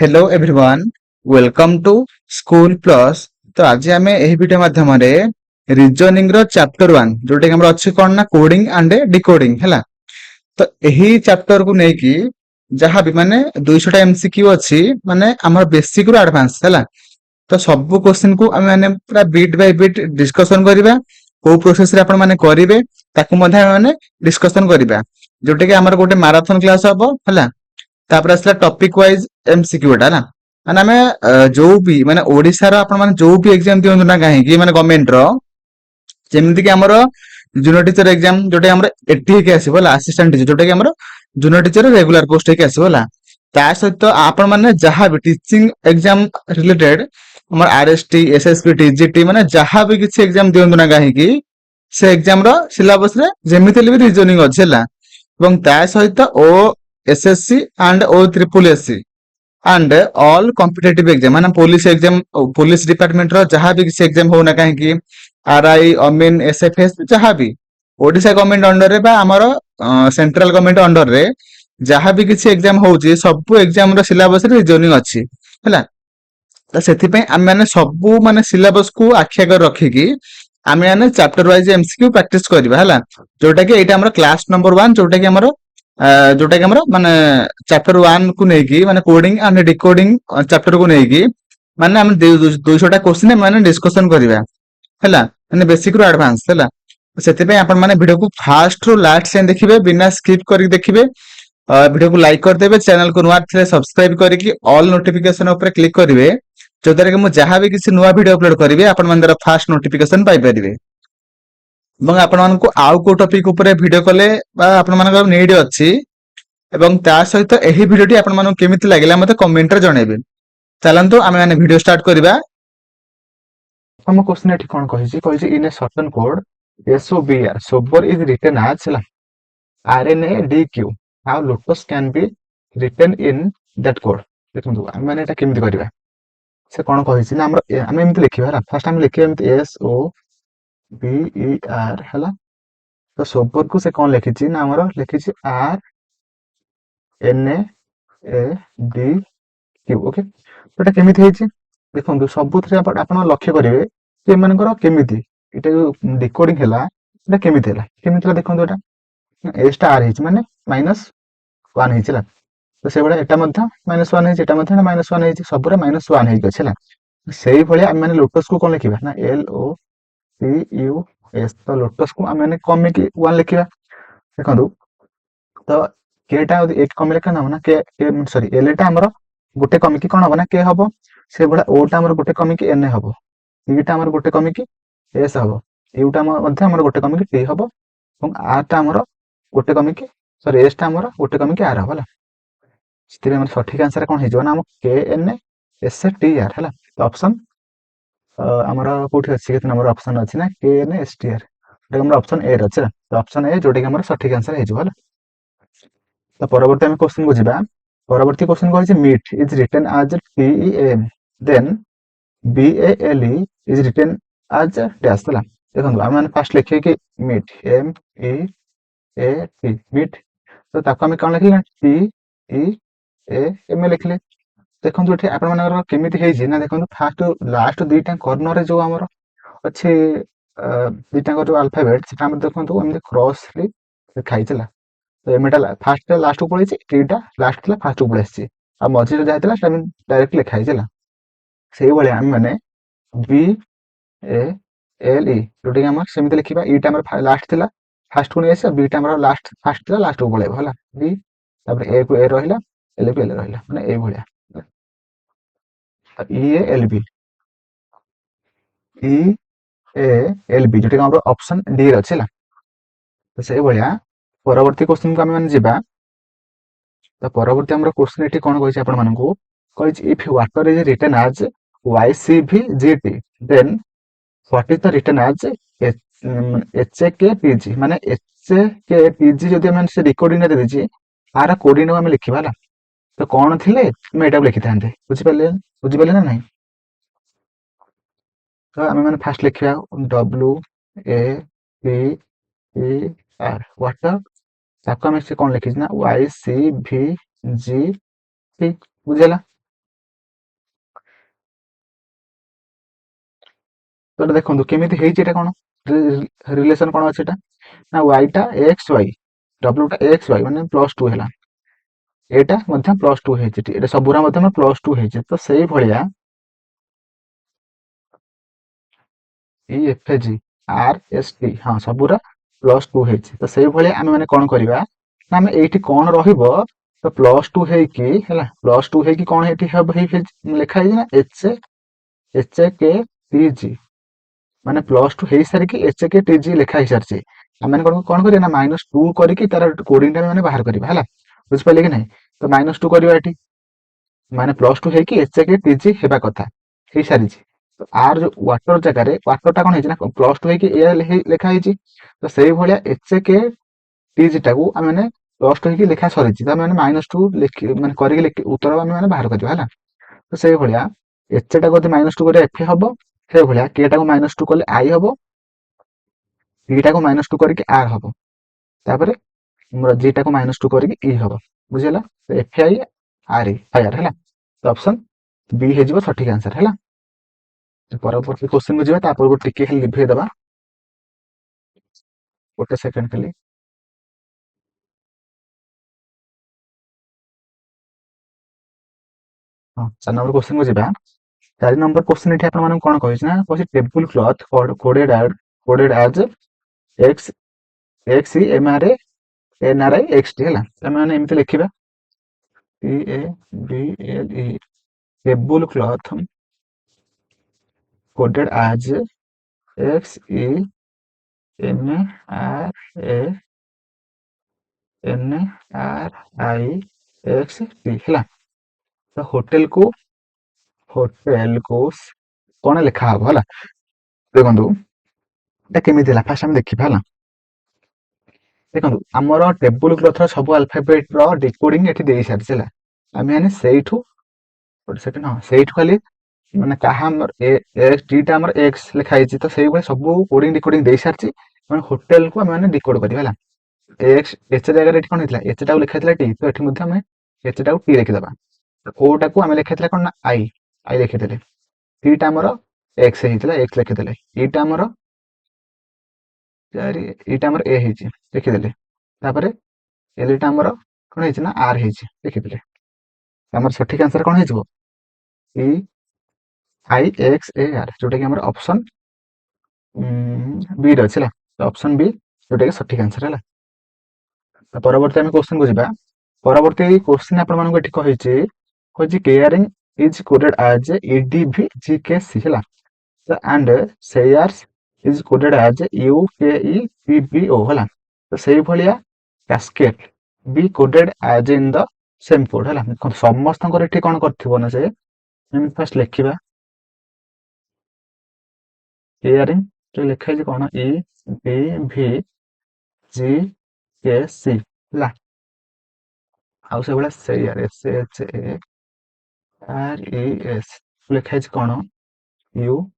Hello everyone welcome to school plus. तो आज आम यह भिडियो माध्यम रिजनिंग रो चैप्टर 1 जोटा कि हमर अछि कोन ना कोडिंग एंड डिकोडिंग हैला। तो यही चैप्टर को नेकी जहाँ भी माने 200 टा एमसीक्यू अछि माने हमर बेसिक रो एडवांस हैला। तो सब क्वेश्चन को आम माने पूरा बिट बाय बिट डिस्कशन करिबा को प्रोसेस रे आपण माने करिवे ताकू मध्ये माने डिस्कशन करिबा जोटा कि हमर गोटे मैराथन क्लास हबो हैला। तापर आसला टॉपिक वाइज एमसीक्यू टा ना माने आमे जो भी माने ओडिसा रो आपण माने जो भी एग्जाम दियंतु ना काहे कि माने गवर्नमेंट रो जेमति कि हमर जूनियर टीचर एग्जाम जोटे हमर एटी के आसीबो ला असिस्टेंट टीचर जोटे कि हमर जूनियर टीचर रेगुलर पोस्ट के आसीबो ला। ता सहित आपण माने जहां भी टीचिंग एग्जाम रिलेटेड हमर आरएसटी एसएसपी टीजीटी माने जहां भी किछि एग्जाम दियंतु ना काहे कि से एग्जाम रो सिलेबस रे जेमिति भी रीजनिंग अछि ला। ଏବଂ ତା ସହିତ O SSC and O triple SC and all competitive exam ମାନେ ପୋଲିସ ଡିପାର୍ଟମେଣ୍ଟ ର ଯାହା ବି କିଛି ଏକ୍ଜାମ ହଉନା କାହିଁକି ଆରଆଇ ଅମିନ ଏସଏଫଏସ ଯାହା ବି ଓଡିଶା ଗଭର୍ଣ୍ଣମେଣ୍ଟ ଅଣ୍ଡରରେ ବା ଆମର ସେଣ୍ଟ୍ରାଲ ଗଭର୍ଣ୍ଣମେଣ୍ଟ ଅଣ୍ଡରରେ ଯାହା ବି କିଛି ଏକ୍ଜାମ ହଉଛି ସବୁ ଏକ୍ଜାମ ର ସିଲାବସ ରେ ରିଜନିଂ ଅଛି ହେଲା। ତ ସେଥିପାଇଁ ଆମେ ମାନେ ସବୁ ମାନେ ସିଲାବସ କୁ ଆଖି ଆଗରେ ରଖିକି ଆମେ ମାନେ ଚାପ୍ଟର ୱାଇଜ ଏମସିକ୍ୟୁ ପ୍ରାକ୍ଟିସ କରିବା ହେଲା। जोटा कि एटा हमर क्लास नंबर 1 जोटा कि हमर माने चैप्टर 1 को नेकी माने कोडिंग एंड डिकोडिंग चैप्टर को नेकी माने हम 200 टा क्वेश्चन माने डिस्कशन करिवा हैला माने बेसिक रो एडवांस हैला। सेति पे आपण माने वीडियो को फास्ट रो लास्ट से देखिबे बिना स्किप करि देखिबे। वीडियो को लाइक कर देबे चैनल को नुआ थे सब्सक्राइब करिकि ऑल नोटिफिकेशन ऊपर क्लिक करिवे जोदरे कि मु जहां भी किसी नुआ वीडियो अपलोड करिवे आपण माने फास्ट नोटिफिकेशन पाइ परिवे। ଏବଂ ଆପଣମାନଙ୍କୁ ଆଉ କୋଉ ଟପିକ ଉପରେ ଭିडिଓ କଲେ ବା ଆପଣମାନଙ୍କର ନିଡ୍ ଅଛି ଏବଂ ତା ସହିତ ଏହି ଭିडिଓଟି ଆପଣମାନଙ୍କୁ କେମିତି ଲାଗିଲା ମତେ କମେଣ୍ଟରେ ଜଣେଇବେ। ଚାଲନ୍ତୁ ଆମେ ମାନେ ଭିडिଓ ଷ୍ଟାର୍ଟ କରିବା। ଆମ କ୍ୱେଶ୍ଚନ ଏଠି କଣ କହିଛି କହିଛି ଇନ ଏ ସର୍ଟନ କୋड SOBR sober is written as ହେଲା RNADQ how lotus can be written in that code। ଦେଖନ୍ତୁ ଆମେ ମାନେ ଏଟା କେମିତି କରିବା ସେ କଣ କହିଛି ନା ଆମେ ଏମିତି ଲେଖିବା ହେଲା। ଫାର୍ଷ୍ଟ ଆମେ ଲେଖିବା ଏମିତି SOBER ହେଲା। तो सोबर को से कौन लिखी ना आमर लिखी RNADQ ओके। तो एटा केमिति हेछि देखंतु सबुथरे आपण लक्ष्य करिवे जे मानकर केमिति एटा जो डिकोडिंग हैला एटा केमिति हैला देखंतु एटा एस टा आर हेछि माने -1 हेछिला। तो से बडा एटा मध्य -1 हेछि एटा मध्य -1 हेछि सबरे -1 हेछि गछिला। सेही भलिया हम माने लोटस को कोन लिखिबा ना LOTUS। तो लोटस को आम कमे कि 1 लिखा देखो। तो केटा 8 कम लिखा ना के सॉरी एलटा हमर गोटे कमी कि कौन हम ना के हम से भाया ओटा हमर गोटे कमी कि एन हम ईटा हमर गोटे कमी कि एस हम यूटा हमर गोटे कमी कि टी हम और आरटा हमर गोटे कमी कि सॉरी एसटा हमर गोटे कमी कि आर हम है। सठिक आंसर कौन हो ना KNSTR है। तो ऑप्शन आमर कोठी अच्छी केते नंबर ऑप्शन अच्छी ना KNSTR हमर ऑप्शन ए रछि। तो ऑप्शन ए जोटे कि हमर सठिक आंसर हे जबला। तो परवर्ती हम क्वेश्चन को जिबा। परवर्ती क्वेश्चन को है meet is written as TEM then BALE is written as dash होला। देखंतु हम माने फर्स्ट लिखे कि मीट MEAT मीट। तो ताको हम कोन लिखले TEAM लिखले। देखंतु एठी आपण मानकर केमिति हे जे ना देखंतु फर्स्ट लास्ट दुईटा कॉर्नर रे जो हमर अच्छे दुईटा जो अल्फाबेट से देखो एम क्रॉसली लिखाई। तो एमटा फास्ट लास्ट को पड़े टीटा लास्ट था फास्ट को पड़े आ मझे जहाँ डायरेक्ट लिखाई से आम मैंने BALE जोटा कि सेमती लिखा ईटा लास्ट था फास्ट को नहीं आस बीटा लास्ट फास्ट था लास्ट को पड़ेगा है बी तापर ए को ए रहा एल को एल रहा मैंने ये EALB EALB जोटा कि ऑप्शन डी अच्छे। तो से भाया परवर्ती क्वेश्चन को आम जावा। तो परवर्ती आम क्वेश्चन ये कौन कही आपण मानक if water is written as YCVGT then what is the written as HAKPG माने HAKPG जदि हम से रिकॉर्डिंग दे दीजिए आर कोडिंग हम लिखिबा ना। तो कौन थिले मैं एटा लिखि थांते बुझि पाले ना नहीं। तो आम माने फास्ट लिखिया WAPER वाटर ताको हम से कौन लिखि ना YCVGT बुझेला। ତ ଏଟା ଦେଖନ୍ତୁ କେମିତି ହେଇଛି, ଏଟା କଣ ରିଲେସନ କଣ ଅଛି, ଏଟା ନା y ଟା x y, w ଟା x y ମାନେ +2 ହେଲା, ଏଇଟା ମଧ୍ୟ +2 ହେଇଛି, ଏଟା ସବୁରା ମଧ୍ୟ +2 ହେଇଛି। ତ ସେଇ ଭଳିଆ EFG RST ହଁ ସବୁରା +2 ହେଇଛି। ତ ସେଇଭଳିଆ ଆମେ ମାନେ କଣ କରିବା ନା ଆମେ ଏଇଠି କଣ ରହିବ, ତ +2 ହେଇକି ହେଲା, +2 ହେଇକି କଣ ଏଠି ହବ, ଲେଖା ହେଇଛି ନା HKTG ମାନେ +2 ହେଇସାରିକି HKTG ଲେଖା ହେଇସାରିଛି। ଆମେ କଣ କଣ କରିବା ନା -2 କରିକି ତାର କୋଡିଂ ଟା ମାନେ ବାହାର କରିବା ହେଲା, ବୁଝିପାରିଲେ କି ନାହିଁ। ତ -2 କରିବା ଏଠି, ମାନେ +2 ହେଇକି HKTG ହେବା କଥା ହେଇସାରିଛି। ତ ଆର ଯୋଉ ୱାଟର ଜାଗାରେ, ୱାଟର ଟା କଣ ହେଇଛି ନା +2 ହେଇକି ଏୟା ଲେଖା ହେଇଛି। ତ ସେଇଭଳିଆ HKTG ଟାକୁ ଆମେ ମାନେ +2 ହେଇକି ଲେଖା ସରିଛି, ତ ଆମେ ମାନେ -2 ମାନେ କରିକି ଉତ୍ତର ଆମେ ମାନେ ବାହାର କରିବା ହେଲା। ତ ସେଇଭଳିଆ ଏଚ ଟାକୁ ଯଦି -2 କଲେ ଏଫ ହବ, ସେଇଭଳିଆ କେ ଟାକୁ -2 କଲେ ଆଇ ହବ, ଇ ଟାକୁ -2 କରିକି ଆର ହବ, ତାପରେ ଆମର ଜି ଟାକୁ -2 କରିକି ଇ ହବ, ବୁଝିହେଲା। F I R E fire ହେଲା। ତ ଅପସନ ବି ହେଇଯିବ ସଠିକ ଆନ୍ସର ହେଲା। ପରବର୍ତ୍ତୀ କ୍ୱେଶ୍ଚିନ୍ କୁ ଯିବା, ତା ପୂର୍ବରୁ ଟିକେ ଖାଲି ଲିଭେଇ ଦେବା, ଗୋଟେ ସେକେଣ୍ଡ ଖାଲି। ହଁ 4 ନମ୍ବର କ୍ୱେଶ୍ଚିନ୍ କୁ ଯିବା। 4 ନମ୍ବର କ୍ୱେଶ୍ଚିନ୍ ଏଠି ଆପଣମାନଙ୍କୁ କଣ କହିଛି ନା, କହିଛି table cloth coded as X E M R N R I X T ହେଲା। ଆମେ ମାନେ ଏମିତି ଲେଖିବା TABLE table cloth coded as X E M R N R I X T ହେଲା। ତ ହୋଟେଲ କୁ କଣ ଲେଖା ହବ ହେଲା। ଦେଖନ୍ତୁ এটা କେମିତି ହେଲା, ଫାର୍ଷ୍ଟ ଆମେ ଦେଖିବା ହେଲା। ଦେଖନ୍ତୁ ଆମର ଟେବୁଲ କ୍ଲଥର ସବୁ ଆଲଫାବେଟ ର ଡିକୋଡିଂ ଏଠି ଦେଇ ସାରିଛି ହେଲା। ଆମେ ମାନେ ସେଇଠୁ ଗୋଟେ ସେକେଣ୍ଡ, ହଁ ସେଇଠୁ ଖାଲି ମାନେ କାହା ଆମର ଟି ଟା ଆମର ଏକ୍ସ ଲେଖା ହେଇଛି, ତ ସେଇଭଳି ସବୁ କୋଡିଂ ଡିକୋଡିଂ ଦେଇ ସାରିଛି। ମାନେ ହୋଟେଲ କୁ ଆମେ ମାନେ ଡିକୋଡ କରିବା ହେଲା। ଏଚ ଜାଗାରେ ଏଠି କଣ ହେଇଥିଲା, ଏଚ ଟାକୁ ଲେଖା ହେଇଥିଲା ଟି, ତ ଏଠି ମଧ୍ୟ ଆମେ ଏଚ ଟାକୁ ଟି ଲେଖିଦବା। ଓ ଟାକୁ ଆମେ ଲେଖିଥିଲା କଣ ନା ଆଇ, ଆଇ ଲେଖିଦେଲେ। ଟି ଟା ଆମର ଏକ୍ସ ହେଇଥିଲା, ଏକ୍ସ ଲେଖିଦେଲେ। ଇଟା ଆମର ଏଇଟା ଆମର ଏ ହେଇଛି, ଲେଖିଦେଲେ। ତାପରେ ଏଲ ଟା ଆମର କଣ ହେଇଛି ନା ଆର ହେଇଛି, ଲେଖିଦେଲେ। ଆମର ସଠିକ ଆନ୍ସର କଣ ହେଇଯିବ, ଇ ଆଇ ଏକ୍ସ ଏ ଆର, ଯୋଉଟା କି ଆମର ଅପସନ ବି ରେ ଅଛି ହେଲା। ଅପସନ ବି ଯୋଉଟା କି ସଠିକ ଆନ୍ସର ହେଲା। ପରବର୍ତ୍ତୀ ଆମେ କ୍ୱେଶ୍ଚିନ୍ କୁ ଯିବା। ପରବର୍ତ୍ତୀ କ୍ୱେଶ୍ଚିନ୍ ଆପଣମାନଙ୍କୁ ଏଠି କହିଛି କେୟାରିଂ ଇଜ କୋଡେଡ ଆଜ EDV GKC ହେଲା, and Sayers is coded as UKEPBO ହେଲା। ତ ସେଇଭଳିଆ cascade B coded as in the same code ହେଲା। ସମସ୍ତଙ୍କର ଏଠି କଣ କରିଥିବ ନା, ସେ ଏମିତି ଫାଷ୍ଟ ଲେଖିବା କେୟାରିଂ, ଲେଖା ହେଇଛି କଣ EDV GKC ହେଲା। ଆଉ ସେଇଭଳିଆ ସେୟାର SHARES ଲେଖା ହେଇଛି କଣ UKEPBO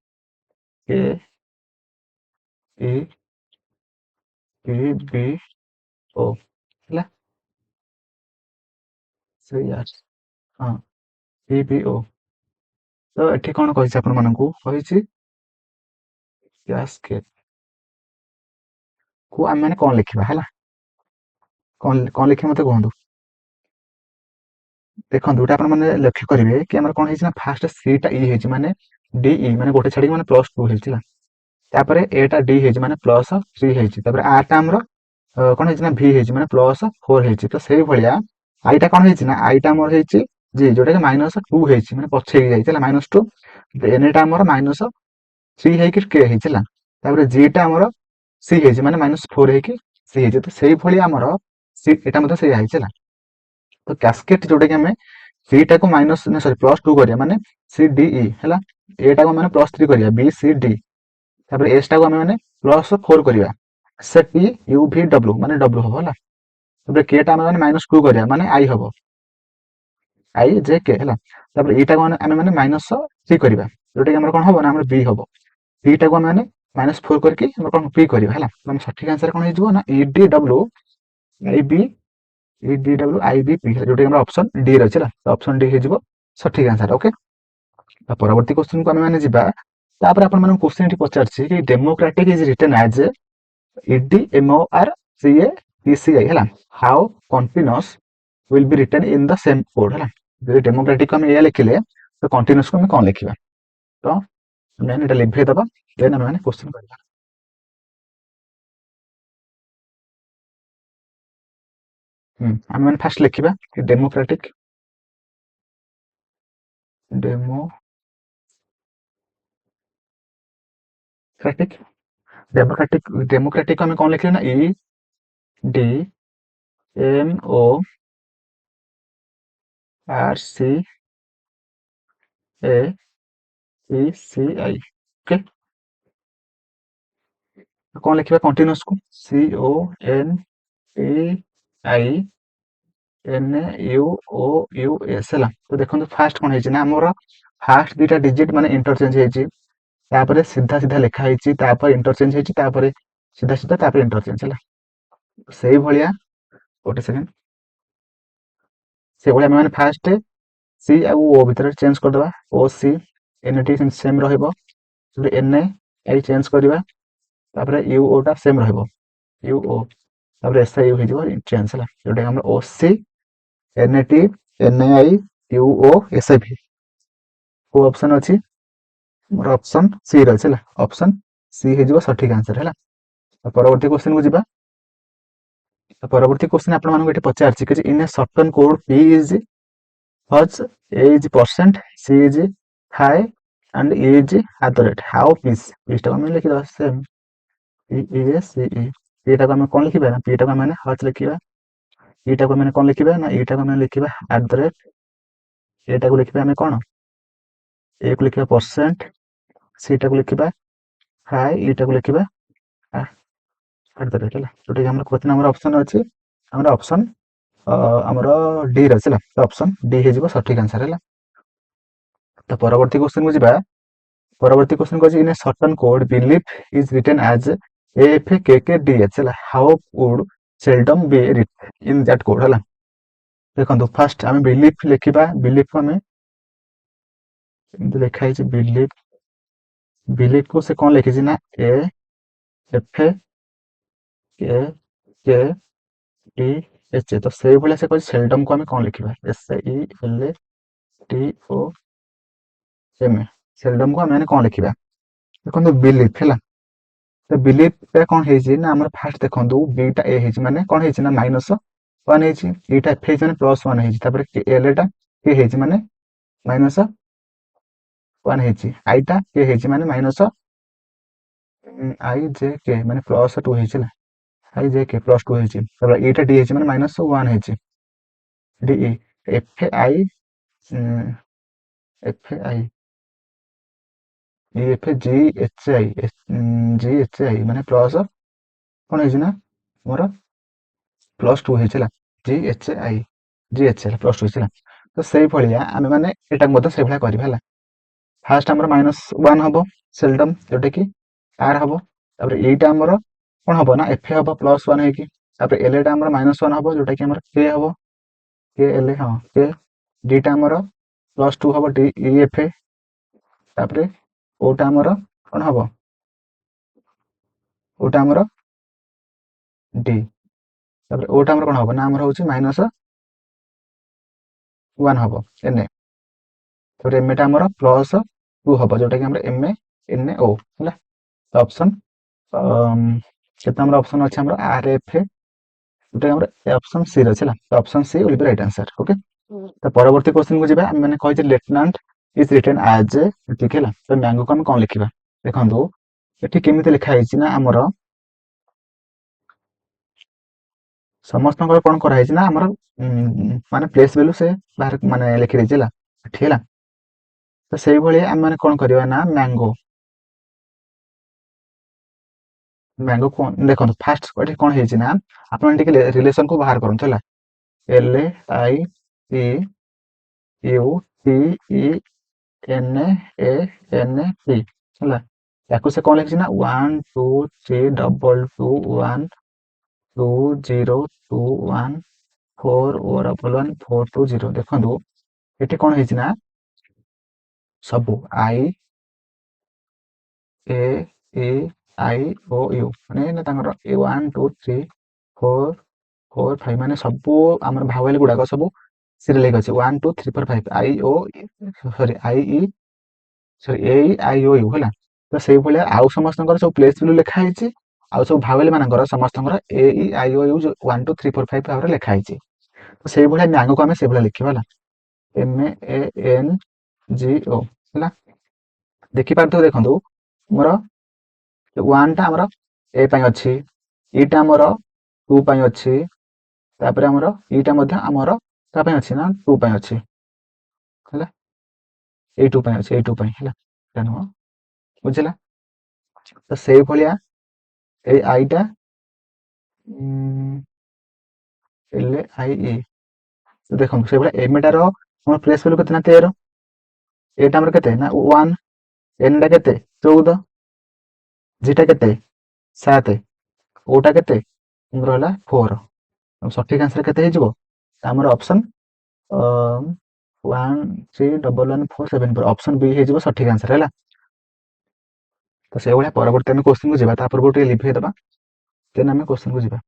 ହେଲା। ହଁ PBO। ତ ଏଠି କଣ କହିଛି, ଆପଣମାନଙ୍କୁ କହିଛି କ୍ୟାସ୍କେଡ୍ କୁ ଆମେ ମାନେ କଣ ଲେଖିବା ହେଲା, କଣ ଲେଖିବା ମତେ କୁହନ୍ତୁ। ଦେଖନ୍ତୁ ଏଟା ଆପଣ ମାନେ ଲକ୍ଷ୍ୟ କରିବେ କି ଆମର କଣ ହେଇଛି ନା, ଫାଷ୍ଟ ସି ଟା ଇ ହେଇଛି ମାନେ DE ମାନେ ଗୋଟେ ଛାଡିକି ମାନେ +2 ହେଇଛି ହେଲା। ତାପରେ ଏ ଟା ଡି ହେଇଛି ମାନେ +3 ହେଇଛି। ତାପରେ ଆର ଟା ଆମର କଣ ହେଇଛି ନା ଭି ହେଇଛି ମାନେ +4 ହେଇଛି। ତ ସେଇଭଳିଆ ଆଇଟା କଣ ହେଇଛି ନା, ଆଇଟା ଆମର ହେଇଛି ଜି, ଯୋଉଟା କି -2 ହେଇଛି ମାନେ ପଛେଇକି ଯାଇଛି ହେଲା, -2। ଏନ ଟା ଆମର -3 ହେଇକି କେ ହେଇଛି ହେଲା। ତାପରେ ଜି ଟା ଆମର ସି ହେଇଛି ମାନେ -4 ହେଇକି ସି ହେଇଛି। ତ ସେଇଭଳି ଆମର ଏଟା ମଧ୍ୟ ସେଇଆ ହେଇଛି ହେଲା। ତ କ୍ୟାସ୍କେଟ ଯୋଉଟା କି ଆମେ ସି ଟାକୁ +2 କରିବା ମାନେ CDE ହେଲା, ଏ ଟାକୁ ମାନେ +3 କରିବା BCD, ତାପରେ ଏସ୍ ଟାକୁ ଆମେ ମାନେ +4 କରିବା STUVW ମାନେ W ହବ ହେଲା। ତାପରେ କେ ଟା ଆମେ ମାନେ -2 କରିବା ମାନେ ଆଇ ହବ, IJK ହେଲା। ତାପରେ ଏଇଟାକୁ ଆମେ ମାନେ -3 କରିବା, ଯୋଉଟା କି ଆମର କଣ ହବ ନା ଆମର ବି ହବ। ପି ଟାକୁ ଆମେ ମାନେ -4 କରିକି ଆମର କଣ ପି କରିବା ହେଲା। ମାନେ ସଠିକ ଆନ୍ସର କଣ ହେଇଯିବ ନା EDW IBP, ଯୋଉଟା କି ଆମର ଅପସନ ଡି ରେ ଅଛି ହେଲା। ଅପସନ ଡି ହେଇଯିବ ସଠିକ ଆନ୍ସର। ଓକେ, ପରବର୍ତ୍ତୀ କ୍ୱେଶ୍ଚିନ୍ କୁ ଆମେ ମାନେ ଯିବା। तापर आपण मानक क्वेश्चन एटी पचारछि कि democratic is written as EDMORCATCI है how continuous will be written in the same code है जो डेमोक्रेटिक को हम ए लिखिले तो कंटीन्यूअस को हम कौन लिखिबा तो मैंने एटा लिखै दबा देन हम माने क्वेश्चन करबा हम माने फर्स्ट लिखिबा कि डेमोक्रेटिक डेमोक्रेटिक डेमोक्रेटिक डेमोक्रेटिक को हम कौन लिखले ना EDMORCATCI ओके कौन लिखिबा कंटीन्यूअस को CONTINUOUS है तो देखो फास्ट कौन है ना आमर फास्ट दुटा डिजिट माने इंटरचेंज है तापर सीधा सीधा लिखा है तापर इंटरचेंज है तापर सीधा सीधा तापर इंटरचेंज है से भलिया गोटे सेकंड से भलिया माने फास्ट सी आ ओ भीतर चेंज कर दबा O C N T same रहइबो एन आई चेंज करबा तापर यू ओ टा सेम रहइबो यू ओ तापर एस आई हो जिवो चेंज है जोटा हम O C N T N I U O S I भी को ऑप्शन अछि मोर ऑप्शन सी रहछ है ऑप्शन सी हे जिवो सठिक आंसर है परवर्ती क्वेश्चन को जिबा परवर्ती क्वेश्चन आपण मानको एठी पचारछि कि in a certain code p is Hers A is percent, C is high, and E is at the rate. How is P टा को लिखि दस same P E S C E P टा को हम कोन लिखिबा ना P टा को माने हर्स लिखिबा E टा को माने कोन लिखिबा ना E टा को माने लिखिबा at the rate A टा को लिखिबा हमें कोन A को लिखिबा परसेंट C टा को लिखिबा हाई E टा को लिखिबा at the rate है जोटा हमर क्वेश्चन हमर ऑप्शन अछि हमर ऑप्शन हमर डी रहला तो ऑप्शन डी हे जिवो सठिक आंसर है तो परवर्ती क्वेश्चन को जिबा परवर्ती क्वेश्चन को in a certain code belief is written as AFKKDH है how would seldom be written in that code है देखो फास्ट आम बिलीफ लिखा बिलीफ को आम लिखाई बिलीफ बिलीफ को से कौन लिखी ना AFKKDH तो से भाई से सेल्डम को आम कौन लिखा SELDOM सेल्डम को आम कौन लिखा देखो बिलीफ है तो बिलीफ कौन है ना आम फास्ट देखो बीटा ए माने कौन है ना माइनस 1 है एटा एफ माने प्लस 1 है तापर एल टा के है माने माइनस 1 है आई टा के है माने माइनस आई जे के माने प्लस 2 है आई जे के प्लस 2 है तापर एटा डी है माने माइनस 1 है D F I F G H I माने प्लस कौन है ना मोर प्लस 2 है जी एच आई प्लस 2 है तो से भाया आम मैंने यहाँ से भाया कर फास्ट आम माइनस 1 हम सेल्डम जोटा कि आर हम तापर एटा आमर कौन हम ना एफ हम प्लस 1 है एल टा माइनस 1 हम जोटा कि के हम के एल हाँ के डी टा आमर प्लस 2 हम डी एफ तापर ओटा आमर कौन हम ओटा आमर डी तापर ओटा आमर कौन हम ना आमर हूँ माइनस 1 हम एन तापर एम टा आमर प्लस 2 हम जोटा कि एम एन ओ है ऑप्शन केते ऑप्शन अछि हमर आर एफ जोटा हमर ऑप्शन सी रहछ तो option C will be right answer okay तो परवर्ती क्वेश्चन को जिबा मैंने कहि जे लेफ्टिनेंट इज रिटन एज ठीक है तो मैंगो को हम कोन लिखिबा देखंतु एठी केमिति लिखा हैछि ना हमर समस्त कोन करा हैछि ना हमर माने प्लेस वैल्यू से बाहर माने लिखि दै छिला ठीक है तो सेही भली हम माने कोन करबा ना मैंगो मैंगो कौन देखो फास्ट कौन है ना आप रिलेशन को बाहर करते LAIP UTENANP है से कौन लिखी ना 1 2 3 डबल 2 1 2 0 2 1 4 डबल 1 4 2 0 देखो ये कौन है ना सब आई ଏ ଇ ଆଇ ଓ ୟୁ ମାନେ ତାଙ୍କର 1 2 3 4 4 5 ମାନେ ସବୁ ଆମର ଭାୱେଲ ଗୁଡାକ ସବୁ ସିରିଆଲ ହେଇକି ଅଛି 1 2 3 4 5 I O sorry I E sorry A E I O U ହେଲା। ତ ସେଇଭଳିଆ ଆଉ ସମସ୍ତଙ୍କର ସବୁ ପ୍ଲେସ୍ ଭ୍ୟାଲୁ ଲେଖା ହେଇଛି ଆଉ ସବୁ ଭାୱେଲ ମାନଙ୍କର ସମସ୍ତଙ୍କର ଏ ଇ ଆଇ ଓ ୟୁ 1 2 3 4 5 ଭାବରେ ଲେଖା ହେଇଛି। ତ ସେଇଭଳିଆ ମ୍ୟାଙ୍ଗକୁ ଆମେ ସେଇଭଳିଆ ଲେଖିବା ହେଲା M A N G O ହେଲା। ଦେଖିପାରୁଥିବ ଦେଖନ୍ତୁ ମୋର 1 ଟା ଆମର ଏ ପାଇଁ ଅଛି, ଇଟା ଆମର 2 ପାଇଁ ଅଛି, ତାପରେ ଆମର ଇଟା ମଧ୍ୟ ଆମର ତା ପାଇଁ ଅଛି ନା 2 ପାଇଁ ଅଛି ହେଲା। ଏଇ 2 ପାଇଁ ଅଛି, ଏଇ 2 ପାଇଁ ହେଲା, ଏଟା ନୁହଁ ବୁଝିଲା। ତ ସେଇଭଳିଆ ଏଇ ଆଇଟା ଏଲ ଆଇ ଇ ଦେଖନ୍ତୁ ସେଇଭଳିଆ ଏମଟାର ଆମର ପ୍ଲେସ୍ ଭ୍ୟାଲୁ କେତେ ନା 13, ଏଟା ଆମର କେତେ ନା 1, ଏନ୍ ଟା କେତେ 14, ଜିଟା କେତେ 7, ଓଟା କେତେ ଆମର ହେଲା 4। ସଠିକ ଆନ୍ସର କେତେ ହେଇଯିବ ଆମର ଅପସନ 1311474 ଅପସନ ବି ହେଇଯିବ ସଠିକ ଆନ୍ସର ହେଲା। ତ ସେଇଭଳିଆ ପରବର୍ତ୍ତୀ ଆମେ କ୍ୱେଶ୍ଚିନ୍ କୁ ଯିବା, ତା ପୂର୍ବରୁ ଟିକେ ଲିଭେଇ ଦେବା ଦେନ୍ ଆମେ କ୍ୱେଶ୍ଚିନ୍ କୁ ଯିବା।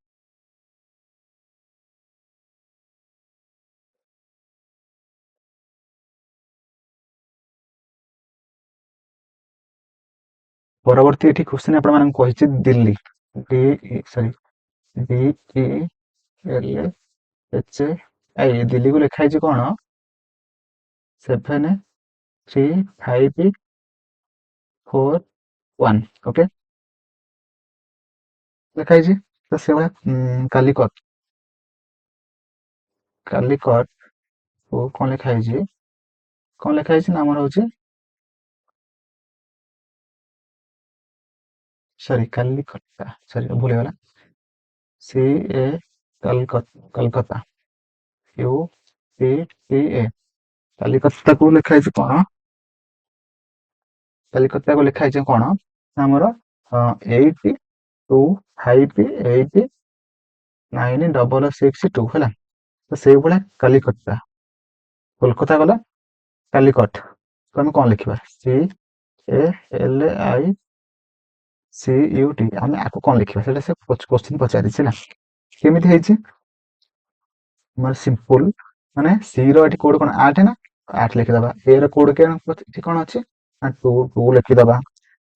ପରବର୍ତ୍ତୀ ଏଠି କ୍ୱେଶ୍ଚିନ୍ ଆପଣମାନଙ୍କୁ କହିଛି Delhi D E L H I ଦିଲ୍ଲୀକୁ ଲେଖା ହେଇଛି କଣ 73541 ଓକେ ଲେଖା ହେଇଛି। ତ ସେଇଭଳିଆ କାଲିକଟ କୁ କଣ ଲେଖା ହେଇଛି ନା ଆମର ହଉଛି ସରି କାଲିକଟା ସରି ଭୁଲ ହେଇଗଲା ସି ଏ କଲକତା ୟୁ ସି ଟି ଏ କାଲିକତାକୁ ଲେଖା ହେଇଛି କଣ କାଲିକତାକୁ ଲେଖା ହେଇଛି କଣ ଆମର 82589662 ହେଲା। ତ ସେଇଭଳିଆ କାଲିକଟା କୋଲକାତା ଗଲା କାଲିକଟ ତ ଆମେ କଣ ଲେଖିବା C A L I C U T ଆମେ ଆକୁ କଣ ଲେଖିବା ସେଇଟା ସେ କ୍ୱେଶ୍ଚିନ୍ ପଚାରିଛି ହେଲା। କେମିତି ହେଇଛି ଆମର ସିମ୍ପଲ ମାନେ ସି ର ଏଠି କୋଡ କଣ 8 ନା 8 ଲେଖିଦବା, ଏ ର କୋଡ ଏଠି କଣ ଅଛି ନା 2 ଲେଖିଦବା,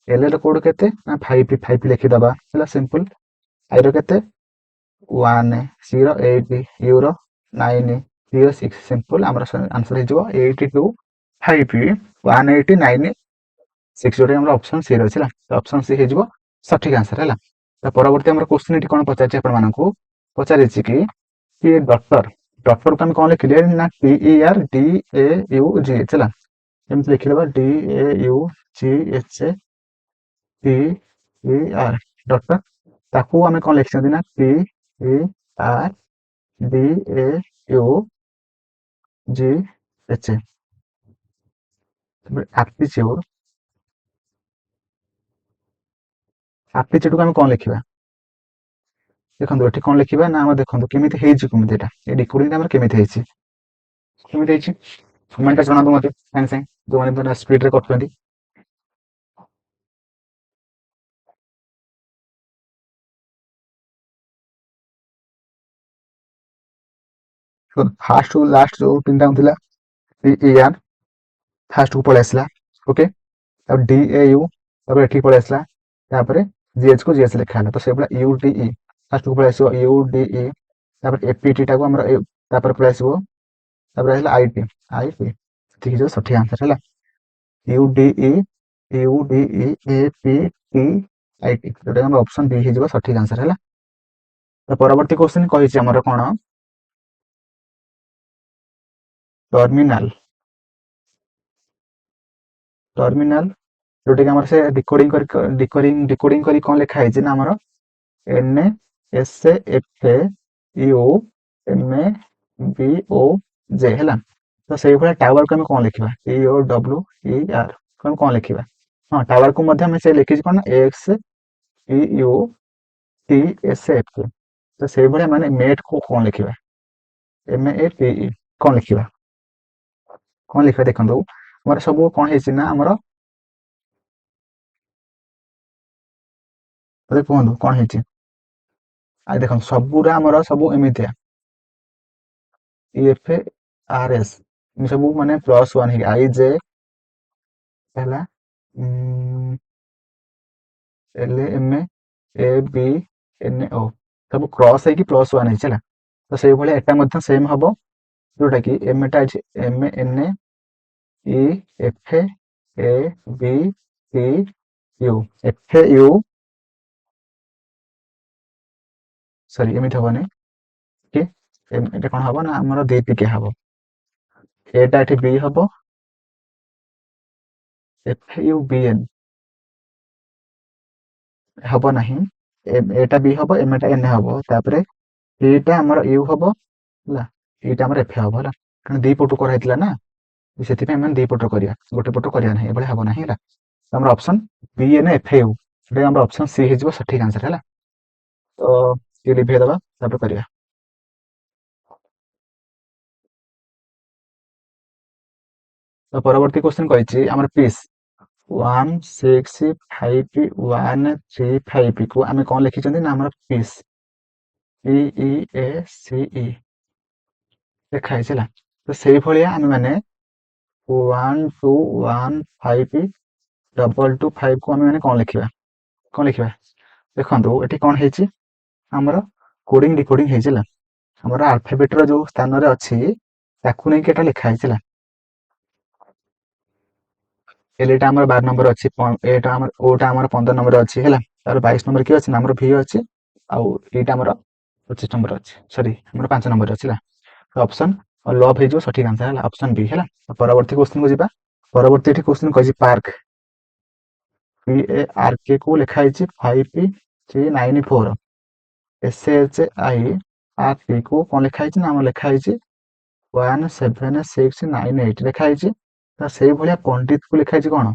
ଏଲ ର କୋଡ କେତେ ନା 5 ଲେଖିଦବା ହେଲା ସିମ୍ପଲ। ଆଇ ର କେତେ 1, ସି ର 8, ୟୁ ର 9, ଟି ର 6 ସିମ୍ପଲ ଆମର ଆନ୍ସର ହେଇଯିବ 82589189 6 ଯୋଉଟା ଆମର ଅପସନ ସି ର ଅଛି ହେଲା। ଅପସନ ସି ହେଇଯିବ ସଠିକ ଆନ୍ସର ହେଲା। ତ ପରବର୍ତ୍ତୀ ଆମର କ୍ୱେଶ୍ଚିନ୍ ଏଠି କଣ ପଚାରିଛି ଆପଣମାନଙ୍କୁ ପଚାରିଛି କି ଡକ୍ଟର କୁ ଆମେ କଣ ଲେଖିଲେ ନା T E R D A U G H ହେଲା। ଏମିତି ଲେଖିଦେବା D A U G H T E R daughter, ତାକୁ ଆମେ କଣ ଲେଖିଛନ୍ତି ନା T E R D A U G H ଆପ୍ଟିଚ୍ୟୁଡକୁ ଆମେ କଣ ଲେଖିବା ଦେଖନ୍ତୁ ଏଠି କଣ ଲେଖିବା ନା ଆମର ଦେଖନ୍ତୁ କେମିତି ହେଇଛି କେମିତି ଏଟା ଏ ଡିକୋଡିଂ ଆମର କେମିତି ହେଇଛି କମେଣ୍ଟରେ ଜଣାନ୍ତୁ ମତେ ସାଙ୍ଗେ ସାଙ୍ଗେ ଯୋଉମାନେ ସ୍ପିଡରେ କରୁଛନ୍ତି। ଫାଷ୍ଟ ରୁ ଲାଷ୍ଟ ଯୋଉ ତିନିଟା ଥିଲା ଫାଷ୍ଟ କୁ ପଳେଇ ଆସିଲା ଓକେ, ତାପରେ ଡି ଏ ୟୁ ତାପରେ ଏଠିକି ପଳେଇ ଆସିଲା, ତାପରେ ଜିଏଚ୍ କୁ ଜିଏଚ୍ ଲେଖା ହେଲା। ତ ସେଇଭଳିଆ ୟୁ ଡି ଇ ଫାଷ୍ଟ କୁ ପଳେଇ ଆସିବ ୟୁ ଡି ଇ, ତାପରେ ଏପିଟି ଟାକୁ ଆମର ତାପରେ ପଳେଇ ଆସିବ, ତାପରେ ହେଲା ଆଇଟି ଏତିକି ଯୋଉ ସଠିକ ଆନ୍ସର ହେଲା U D E A P T I T ଯୋଉଟା ଆମର ଅପସନ ବି ହେଇଯିବ ସଠିକ ଆନ୍ସର ହେଲା। ତ ପରବର୍ତ୍ତୀ କ୍ୱେଶ୍ଚିନ୍ କହିଛି ଆମର କଣ ଟର୍ମିନାଲ ଯୋଉଟା କି ଆମର ସେ ଡିକୋଡିଂ କରି କଣ ଲେଖା ହେଇଛି ନା ଆମର N S F U M A B O J ହେଲା। ତ ସେଇଭଳିଆ ଟାୱାରକୁ ଆମେ କଣ ଲେଖିବା ଟି ଓ ଡବ୍ଲ୍ୟୁ ଇ ଆର ଆମେ କଣ ଲେଖିବା ହଁ ଟାୱାରକୁ ମଧ୍ୟ ଆମେ ସେ ଲେଖିଛି କଣ X E U T S F. ତ ସେଇଭଳିଆ ମାନେ ମେଟ୍ କୁ କଣ ଲେଖିବା ଏମ୍ ଏ ଟି ଇ କଣ ଲେଖିବା ଦେଖନ୍ତୁ ଆମର ସବୁ କଣ ହେଇଛି ନା ଆମର ମତେ କୁହନ୍ତୁ କଣ ହେଇଛି। ଆଉ ଦେଖନ୍ତୁ ସବୁରା ଆମର ସବୁ ଏମିତିଆ EF RS ସବୁ ମାନେ +1 ହେଇକି IJ ହେଲା LM ABNO ସବୁ କ୍ରସ୍ ହେଇକି +1 ହେଇଛି ହେଲା। ତ ସେଇଭଳିଆ ଏଟା ମଧ୍ୟ ସେମ୍ ହବ, ଯୋଉଟା କି ଏଟା ଅଛି MN E F A B C U FU ସରି ଏମିତି ହବନି କି ଏଟା କଣ ହବ ନା ଆମର ଦି ଟିକିଆ ହବ। ଏଟା ଏଠି B ହବ FUBN ହବ ନାହିଁ, ଏଟା B ହବ ଏଟା N ହବ, ତାପରେ ଏଇଟା ଆମର U ହବ ହେଲା, ଏଇଟା ଆମର F ହବ ହେଲା, କାରଣ ଦି ପଟୁ କରାହେଇଥିଲା ନା, ସେଥିପାଇଁ ଆମେ ଦି ପଟ କରିବା, ଗୋଟେ ପଟ କରିବା ନାହିଁ, ଏଭଳି ହବ ନାହିଁ ହେଲା। ଆମର ଅପସନ BNFU ସେଟା ଆମର ଅପସନ ସି ହେଇଯିବ ସଠିକ ଆନ୍ସର ହେଲା। ତ ଟିକେ ଲିଭେଇ ଦବା ତାପରେ କରିବା। ତ ପରବର୍ତ୍ତୀ କ୍ୱେଶ୍ଚନ କହିଛି ଆମର ପିସ୍ 165135 କୁ ଆମେ କଣ ଲେଖିଛନ୍ତି ନା ଆମର ପିସ୍ PEACE ଲେଖା ହେଇଛି ହେଲା। ତ ସେଇଭଳିଆ ଆମେ ମାନେ 1215 କୁ ଆମେ ମାନେ କଣ ଲେଖିବା ଦେଖନ୍ତୁ ଏଠି କଣ ହେଇଛି ଆମର କୋଡିଂ ଡିକୋଡିଂ ହେଇଛି ହେଲା। ଆମର ଆଲଫାବେଟ ର ଯୋଉ ସ୍ଥାନରେ ଅଛି ତାକୁ ନେଇକି ଏଟା ଲେଖା ହେଇଛି ହେଲା। ଏଟା ଆମର 12 ନମ୍ବର ଅଛି, ଏଟା ଆମର ଓଟା ଆମର 15 ନମ୍ବର ଅଛି ହେଲା। ତାର 22 ନମ୍ବର କିଏ ଅଛି ନା ଆମର ଭି ଅଛି, ଆଉ ଏଇଟା ଆମର 25 ନମ୍ବର ଅଛି, ସରି ଆମର 5 ନମ୍ବର ଅଛି ହେଲା। ଅପସନ ଲଭ୍ ହେଇଯିବ ସଠିକ ଆନ୍ସର ହେଲା, ଅପସନ ବି ହେଲା। ପରବର୍ତ୍ତୀ କ୍ୱେଶ୍ଚନ କୁ ଯିବା। ପରବର୍ତ୍ତୀ ଏଠି କ୍ୱେଶ୍ଚନ କହିଛି ପାର୍କ PARK କୁ ଲେଖା ହେଇଛି 5394 SHIRT କୁ କଣ ଲେଖା ହେଇଛି ନା ଆମର ଲେଖା ହେଇଛି 17698 ଲେଖା ହେଇଛି। ତ ସେଇଭଳିଆ ପଣ୍ଡିତ କୁ ଲେଖା ହେଇଛି କଣ,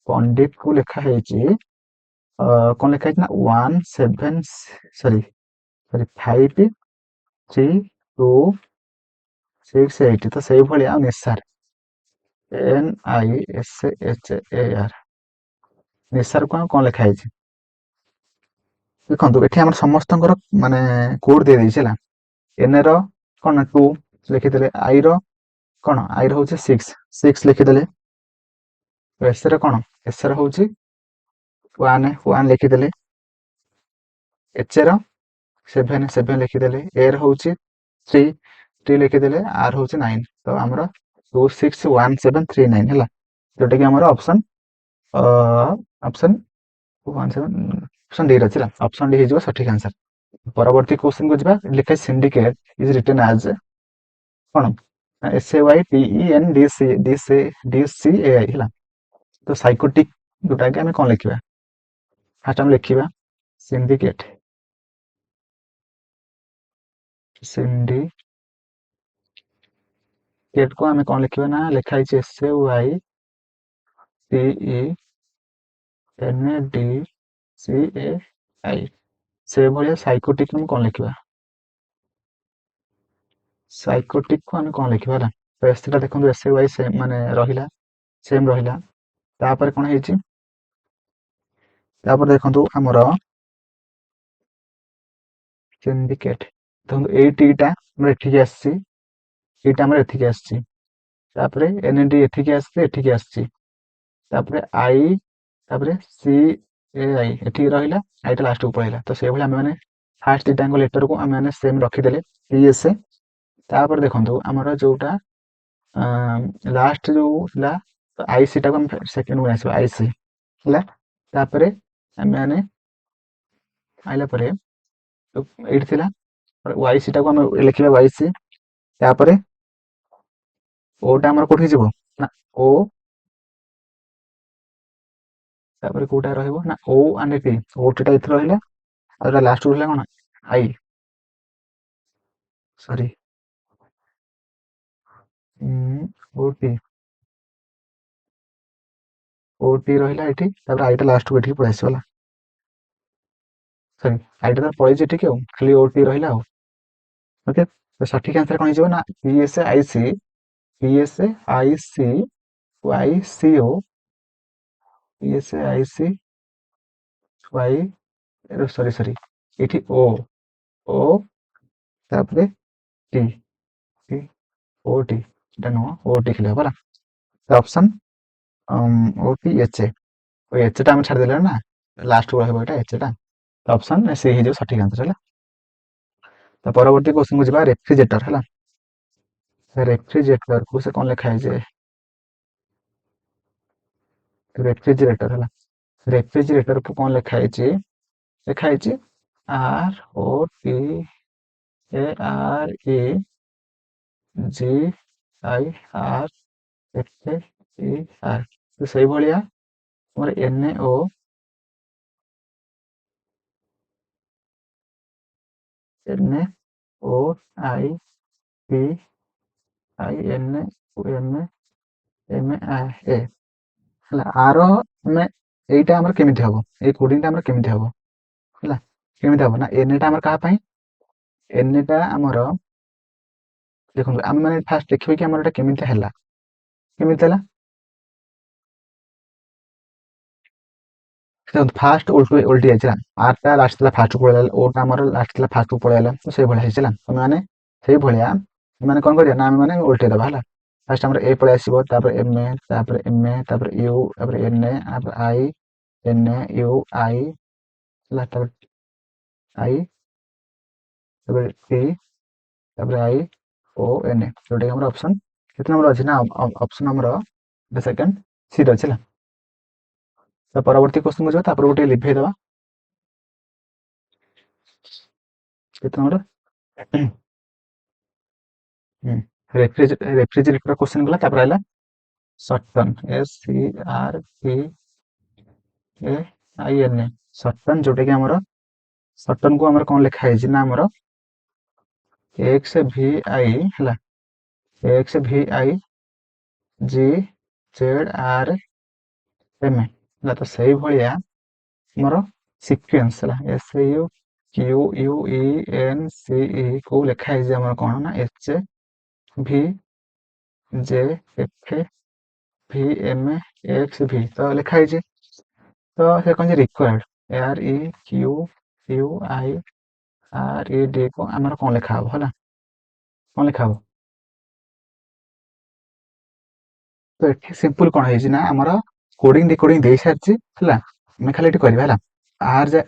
ପଣ୍ଡିତ କୁ ଲେଖା ହେଇଛି କଣ ଲେଖା ହେଇଛି ନା 53268। ତ ସେଇଭଳିଆ ନିସାର NISHAR ନିସାର କୁ କଣ ଲେଖା ହେଇଛି ଦେଖନ୍ତୁ। ଏଠି ଆମର ସମସ୍ତଙ୍କର ମାନେ କୋଡ ଦେଇଦେଇଛି ହେଲା। N ର କଣ 2 ଲେଖିଦେଲେ, I ର କଣ I ର ହଉଛି 6 ଲେଖିଦେଲେ, S ର କଣ S ର ହଉଛି 1 ଲେଖିଦେଲେ, H ର 7 ଲେଖିଦେଲେ, A ର ହଉଛି 3 ଲେଖିଦେଲେ, R ହଉଛି 9। ତ ଆମର 261739 ହେଲା, ଯୋଉଟା କି ଆମର ଅପସନ ଡି ଅଛି ହେଲା। ଅପସନ ଡି ହେଇଯିବ ସଠିକ ଆନ୍ସର। ପରବର୍ତ୍ତୀ କ୍ୱେଶ୍ଚନ କୁ ଯିବା। ଲେଖା ସିଣ୍ଡିକେଟ ଇଜ ରିଟେନ୍ ଆଜ କଣ SAYTENDCAI ହେଲା। ତ ସାଇକୋଟିକ ଯୋଉଟା କି ଆମେ କଣ ଲେଖିବା, ଫାର୍ଷ୍ଟ ଆମେ ଲେଖିବା ସିଣ୍ଡିକେଟ କୁ ଆମେ କଣ ଲେଖିବା ନା ଲେଖା ହେଇଛି SAYTENDCAI। ସେଇଭଳିଆ ସାଇକୋଟିକ ଆମେ କଣ ଲେଖିବା, ସାଇକୋଟିକ କୁ ଆମେ କଣ ଲେଖିବା ହେଲା। ତ ଏସଟା ଦେଖନ୍ତୁ SAY ମାନେ ରହିଲା, ସେମ ରହିଲା। ତାପରେ କଣ ହେଇଛି, ତାପରେ ଦେଖନ୍ତୁ ଆମର ସିଣ୍ଡିକେଟ ଦେଖନ୍ତୁ ଏଇ ଟିଟା ଆମର ଏଠିକି ଆସିଛି, ଏଇଟା ଆମର ଏଠିକି ଆସିଛି, ତାପରେ ND ଏଠିକି ଆସିଛି, ଏଠିକି ଆସିଛି, ତାପରେ I, ତାପରେ CAI ଏଠିକି ରହିଲା, ଆଇଟା ଲାଷ୍ଟକୁ ପଳେଇଲା। ତ ସେଇଭଳି ଆମେ ମାନେ ଫାର୍ଷ୍ଟ ଦିଟାଙ୍କ ଲେଟରକୁ ଆମେ ମାନେ ସେମ ରଖିଦେଲେ PSA। ତାପରେ ଦେଖନ୍ତୁ ଆମର ଯୋଉଟା ଲାଷ୍ଟ ଯୋଉ ଥିଲା IC ଟାକୁ ଆମେ ସେକେଣ୍ଡ କୁ ଆସିବା IC ହେଲା। ତାପରେ ଆମେ ମାନେ ଆଇଲା ପରେ ଏଇଠି ଥିଲା YC ଟାକୁ ଆମେ ଲେଖିବା YC। ତାପରେ ଓଟା ଆମର କୋଉଠି ଯିବ ନା O, ତାପରେ କୋଉଟା ରହିବ ନା O and T, OT ଟା ଏଠି ରହିଲା, ଆଉ ଲାଷ୍ଟ ରହିଲା କଣ I, ସରି OT ରହିଲା ଏଠି, ତାପରେ ଆଇଟା ଲାଷ୍ଟକୁ ଏଠିକି ପଳେଇ ଆସିବ ହେଲା। ସରି ଆଇଟା ତ ପଳେଇଛି ଏଠିକି, ଆଉ ଖାଲି OT ରହିଲା ଆଉ। ଓକେ, ତ ସଠିକ ଆନ୍ସର କଣ ହେଇଯିବ ନା PSAIC YCO PSAIC Y sorry sorry ये ओ ओ तापर टी टी ओ टी এটা নুহ ओ टी লিখলে হবে option O T H A ওই এচটা আমি ছাড়ি দেলে না লাস্ট କୁ ରହିବ এটা এচটা অপশন সি ହେଇଯିବ ସଠିକ ଆନ୍ସର ହେଲା। ତା ପରବର୍ତ୍ତୀ କ୍ୱେଶ୍ଚନ କୁ ଯିବା ରେଫ୍ରିଜରେଟର ହେଲା। ରେଫ୍ରିଜରେଟର କୁ ସେ କଣ ଲେଖା ହେଇଛି ରେଫ୍ରିଜରେଟର ହେଲା ରେଫ୍ରିଜରେଟର କୁ କଣ ଲେଖା ହେଇଛି ROTAREGIRFFER ତ ସେଇଭଳିଆ ଆମର NaOIPINMA ହେଲା ଆର ଆମେ ଏଇଟା ଆମର କେମିତି ହବ ଏଇ କୋଡିଂଟା ଆମର କେମିତି ହବ ହେଲା କେମିତି ହବ ନା ଏନଟା ଆମର କାହା ପାଇଁ ଏନଟା ଆମର ଦେଖନ୍ତୁ ଆମେ ମାନେ ଫାଷ୍ଟ ଦେଖିବା କି ଆମର ଏଟା କେମିତି ହେଲା ଫାଷ୍ଟ ଓଲଟି ଯାଇଥିଲା ଆର ଟା ଲାଷ୍ଟ ଥିଲା ଫାଷ୍ଟ କୁ ପଳେଇଲା ଓଟା ଆମର ଲାଷ୍ଟ ଥିଲା ଫାଷ୍ଟ କୁ ପଳେଇଲା ତ ସେଇଭଳିଆ ହେଇଥିଲା ତମେ ମାନେ ସେଇଭଳିଆ ମାନେ କଣ କରିବା ନା ଆମେ ମାନେ ଓଲଟେଇ ଦବା ହେଲା ଫାଷ୍ଟ ଆମର ଏ ପଳେଇ ଆସିବ ତାପରେ ଏମ ଏ ତାପରେ ୟୁ ତାପରେ ଏନ ଏ ତାପରେ I N U I I I O N A जोटा कि ऑप्शन कितने नंबर अच्छी ना ऑप्शन नंबर सेकंड सी अच्छे तो परवर्ती क्वेश्चन को जाओ गोटे लिभे दवा कितने नंबर रेफ्रिजरेटर क्वेश्चन गला तापर आइला सटन SCRTAIN सटन जोटा कि हमर सटन को हमर कोन लिखा है ना हमर XVI हला XVI GZRM हला तो सही भलिया हमर सीक्वेंस हला SAUQUENCE को लिखा है हमर कोन ना HVJFVMXV तो लिखा है तो से कौन रिक्वायर्ड REQUIRED को आमर कौन लिखा हम है कौन लिखा हम तो ये सिंपल कौन है ना आमर कोडिंग डिकोडिंग दे सारी है आम खाली करवा है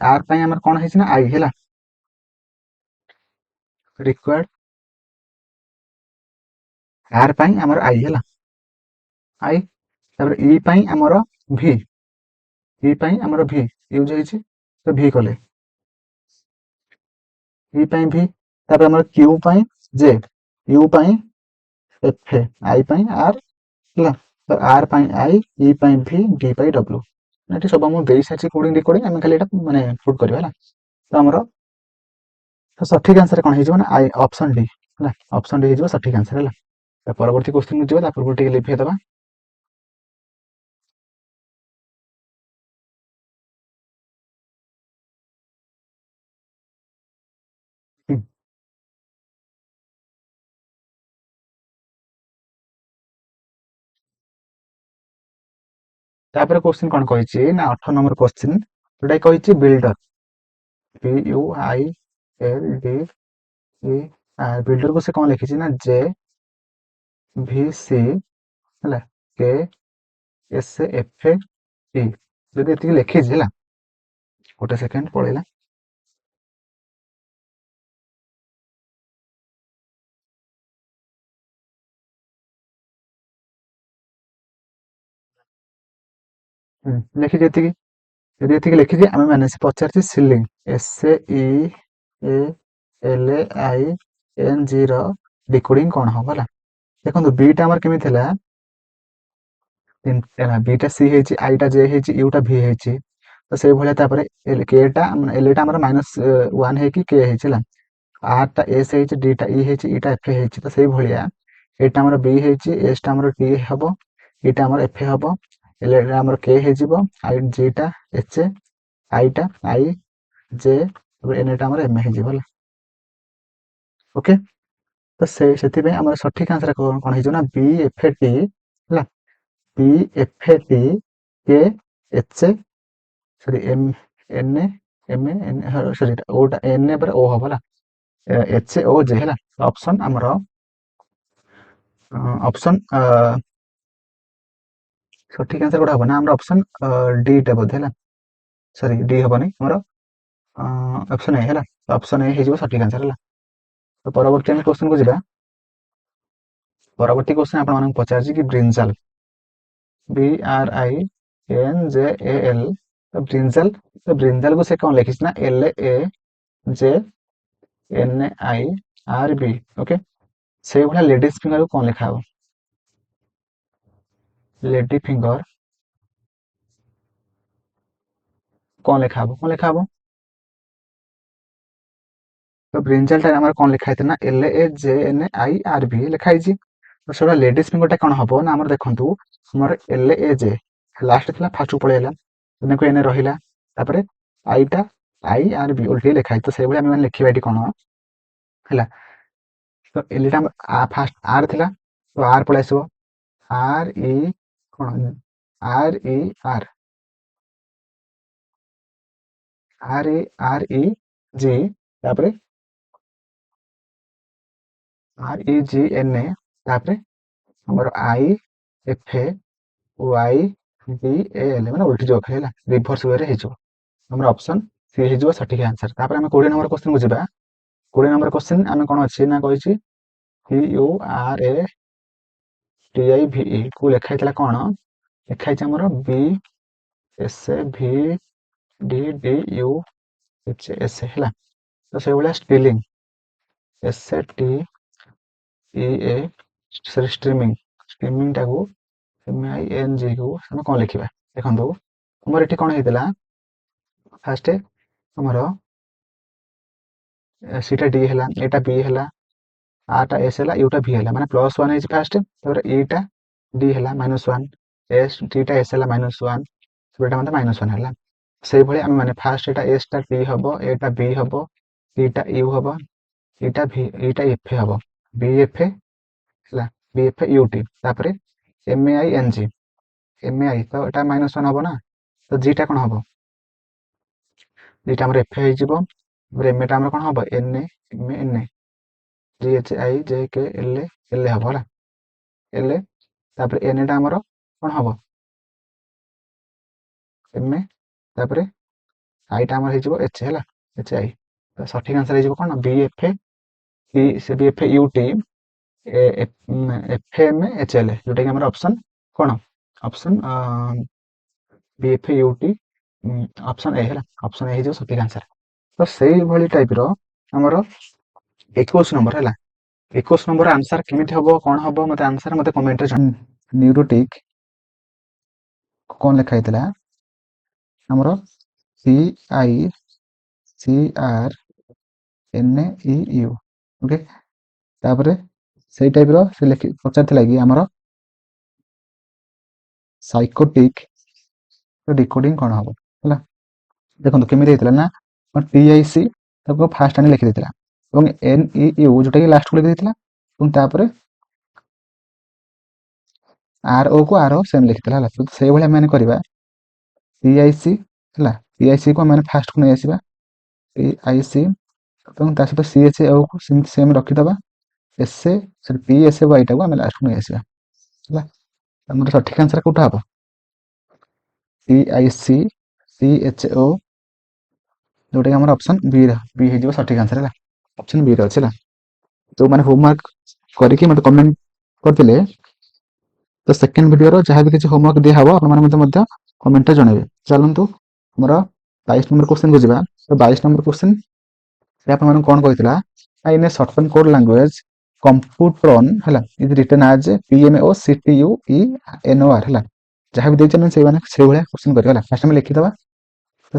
आर आमर कौन है ना आई है रिक्वायर्ड आर आमर आई है आई तापर ई आमर भी ई आमर भी यूज होइछि तो भी कले ई भी तापर आमर Q J U F I R है तो आर आई ई भी डी डब्ल्यू ये सब आम दे सारी कोडिंग डिकोडिंग आम खाली माने पुट करवा है तो आमर तो सठिक आंसर कौन हो आई ऑप्शन डी है ऑप्शन डी हो सठिक आंसर है परवर्ती क्वेश्चन को पूर्व टे लिभे दबा तापर क्वेश्चन कौन कही ना 18 नंबर क्वेश्चन जोटा कही बिल्डर BUILDER बिल्डर को से कौन लिखी ना JVC है KSFT जदि लिखी है गोटे सेकेंड पड़ेगा लिखी जी यदि लिखी आम मैंने पचार सिलिंग SELAING डिकोडिंग कौन हम है देखो बीटा आमर केमी बीटा सी है आईटा जे है यूटा भी है तो से भाया केटा एलटा -1 है कि के है आरटा एस है डीटा ई है ईटा एफ है तो से भाया एटा आमर बी है एसटा आमर टी हम ईटा आमर एफ हम एलटा आमर के है आई जीटा एच आईटा आई जे एनटा आमर एम है ओके तो से सठिक आंसर कौन हो बी एफ टी है BFT K H sorry N M N sorry ओटा एन पर ओ हम है एच ओ जे है ऑप्शन आमर ऑप्शन सठिक आंसर गोटे हम ना ऑप्शन डी टा बोधे है सॉरी डी हेनी आमर ऑप्शन ए है ऑप्शन ए हो सठिक आंसर है। तो परवर्ती क्वेश्चन को जावा परवर्ती क्वेश्चन आपन पचार कि ब्रिंजाल BRINJAL तो ब्रिंजाल को से कौन लिखी ना LAJNIRB ओके से भाया लेडीज फिंगर को कौन लिखा हो लेडी फिंगर कौन लिखा हो तो ब्रिंजाल टाइम हमारे कौन लिखा है ना LAJNIRB लिखाई तो से लेडीज फिंगर कौन हम ना आम देखु आमर LAJ लास्ट था फास्ट को पलैला को एन रहा आईटा IRB उल्टे लिखाई तो से भाई लिखा ये कौन है तो एलिटा फास्ट आर थिला तो आर पळै आसो आर ई कोन R E R R E G तापरे R E G N A तापरे हमर I F A Y B A L माने उल्टी जो खेला रिवर्स वे रे हे जो हमर ऑप्शन सी हे जो सटीक आंसर तापरे हम 20 नंबर क्वेश्चन को जिबा 20 नंबर क्वेश्चन हम कोन अछि ना कहिछि CURATIVE को लिखा है कौन लिखाई आमर BSAVDDUHS है तो से भाया स्टिलिंग STEA स्ट्रीमिंग स्ट्रीमिंग टाको MING को हम कौन लिखा देखो आमर ये कौन होता फास्ट आमर सीटा डी है एटा बी है आटा एस है यूटा भी है माने +1 है फास्ट ईटा डी है -1 एस टीटा एस है -1 सेटा मतलब -1 है से भाई आम माने फास्ट एटा एस टा टी हम एटा बी हम टीटा यू हम ईटा भी ईटा एफ हम बीएफ है बीएफ यूटी तापर MAING MAI तो एटा -1 हम ना तो जीटा कौन हम जीटा आम एफ हो एमएटा आम कौन हम एन GHIJKL हम है एल तापर एन टा आमर कौन हम एम तापर आईटा आमर हो एच है HI तो सठिक आंसर हो कौन BFA UT FMHL जोटा कि आमर ऑप्शन कौन option BFA UT option A है ऑप्शन ए हो सठिक आंसर तो से भली टाइप रो आमर 21 नंबर है 21 नंबर आंसर केमिति हबो कोन हबो मते आंसर मते कमेंट रे न्यूरोटिक कोन लिखा हैतला हमरो CICRNEU ओके तापरे से टाइप रो से लिखि पचार थिला कि हमरो साइकोटिक डिकोडिंग कोन हबो हला देखो केमिति हैतला ना TIC तको फास्ट आने लिखि देतला এবং NEU जोटा कि लास्ट को लिखि देतला এবং तापरे RO को RO सेम लिखितला हला तो से भली हम करबा PIC हला PIC को हम फास्ट को नै आसीबा PIC এবং ता सहित CHO को सेम रखि दबा SA सर PSY टा को हम लास्ट को नै आसीबा हला हमर सठिक आंसर कोठा हबो PIC CHO जोटा कि हमर ऑप्शन बी हे जो सठिक आंसर हला ऑप्शन बी रे अछि हला तो माने होमवर्क करिकि मते कमेंट करथिले तो सेकेंड वीडियो रो जहाँ भी किसी होमवर्क दिया हबो अपन माने मते कमेंट रे जणाइबे चलंतु हमर 22 नंबर क्वेश्चन को जिबा तो 22 नंबर क्वेश्चन से अपन माने कोन कहितला इन ए शॉर्टकट कोड लैंग्वेज कंप्यूटरन हला इज रिटन एज PMOCTUENOR हला जहाँ भी देचन से माने से भलिया क्वेश्चन करियो हला फर्स्ट में लिखि दबा तो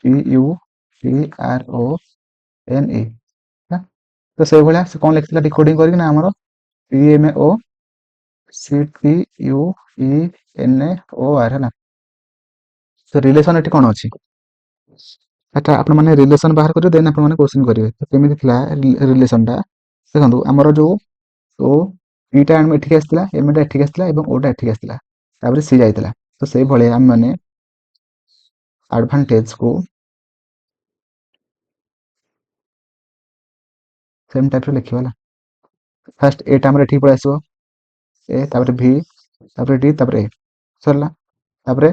COMAPUTRONE तो से भलिया से कोन लिखितला डिकोडिंग करिक ना हमरो PMOCTUENOR है ना तो रिलेशन एटी कोन अछि एटा अपन माने रिलेशन बाहर करियो देन अपन माने क्वेश्चन करिवे तो केमिति थिला रिलेशन टा देखंतु हमरो जो ओ ईटा एम एठी आस्तिला एम टा एठी आस्तिला एवं ओटा एठी आस्तिला तापर सी जाइतिला तो से भले हम माने advantage को सेम टाइप रे लिखिबा ला फर्स्ट एटा हमर एठी पळै आसीबो ए तापर v तापर d तापर a सरला तापर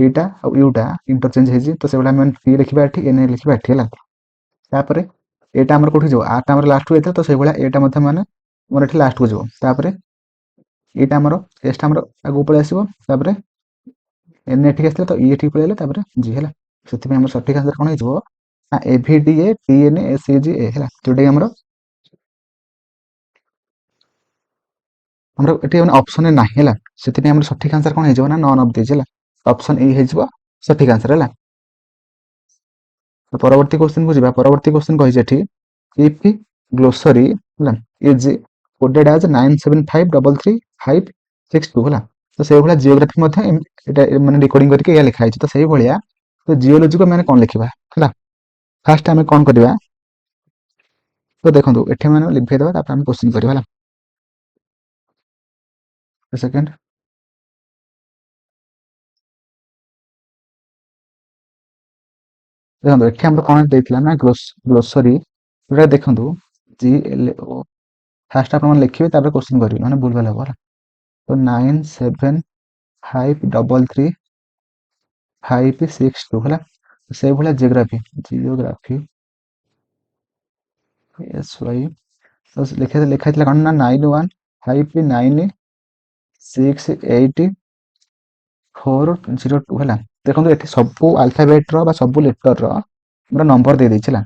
एटा आ u टा इंटरचेंज हे जी तो सेबला हम p लिखिबा एठी n लिखिबा एठी हला तापर एटा हमर कोठी जो r टा हमर लास्ट होइता तो सेबला एटा मथे माने मोर एठी लास्ट को जो तापर एटा हमर s टा हमर आगु पळै आसीबो तापर n एठी आसले तो e एठी पळैले तापर g हला सेति हमर सठिक आंसर कोन हिजबो आ avda tn sga हला जोटा हमर हमरा एटी माने ऑप्शन ए नाही हला सेति हमर सठिक आंसर कोन हिजबो ना नन ऑफ दिस हला ऑप्शन ए हिजबो सठिक आंसर हला तो परवर्ती क्वेश्चन को जिबा परवर्ती क्वेश्चन कहि जेठी इफ ग्लोसरी हला इज कोडेड एज 97533562 हला तो से भला जियोग्राफी मध्ये एटा माने डिकोडिंग करके या लिखा हिच तो सही भलिया तो जियोलॉजी को माने कोन लिखिबा हला फर्स्ट हमें कोन करबा तो देखंतु एठी माने लिखै दबा तापर हम क्वेश्चन करबा हला सेकंड देखंतु एठी हमर कोन देइतला ना ग्लोसरी एटा देखंतु जी एल ओ फर्स्ट आप लिखिबे तापर क्वेश्चन करिवे माने भूल भाल हबो तो 97533562 हला से भला जियोग्राफी जियोग्राफी एस वाई तो लिखा था कौन ना 9159684002 है देखो ये सब आल्फाबेट रो सब लेटर रो हमरा नंबर दे देछि हला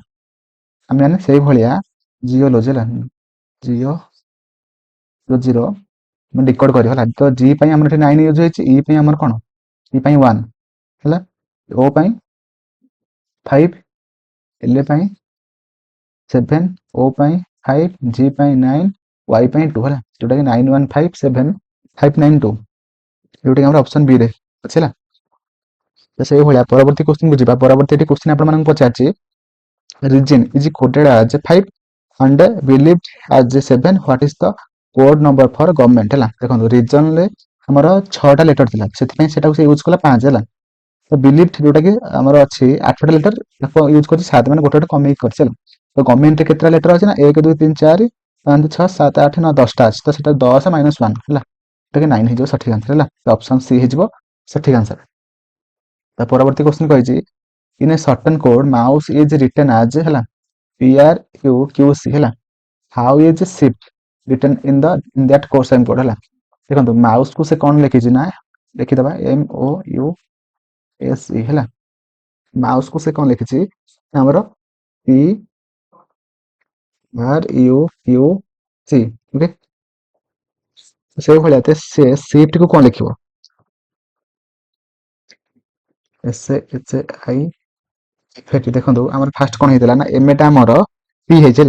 हम माने सेही भलिया जियोलॉजी हला जियोलॉजी रो मैं डिकोड करी हला तो जी पई हमर 9 यूज होइछि ई पई हमर कोन ई पई 1 हला ओ पई 5 एल पई 7 ओ पई 5 जी पई 9 वाई पई 2 हला जोटा कि 9157 592 जोटा कि हमर ऑप्शन बी रे अछि हला तो सेही भलिया परवर्ती क्वेश्चन को जिबा परवर्ती क्वेश्चन आपण मानन पचाछि region is quoted as 5 and believed as 7 what is the code number for government हला देखो region ले हमर 6 टा लेटर थिला सेति पई सेटा को से यूज कला 5 हला तो believed जोटा कि हमर अछि 8 टा लेटर को यूज करछि 7 माने गोटे कमी करछि हला तो गवर्नमेंट रे केतरा लेटर अछि ना 1 2 3 4 5 6 7 8 9 10 टा अछि तो सेटा 10 - 1 हला तो 9 हिजो सठिक आंसर हला तो ऑप्शन सी हिजबो सठिक आंसर तो परवर्ती question कहिछि in a certain code mouse is written as hela PRUQC hela how is shift written in that code same code hela देखो माउस को से कौन लिखि ना लिखि दबा MOUSE हला माउस को से कौन लिखि हमर PRUQC ओके से भलिया ते से शिफ्ट को कौन लिखिबो SHI फेटी देखो आम फास्ट कौन होता ना एम एटा आमर पी है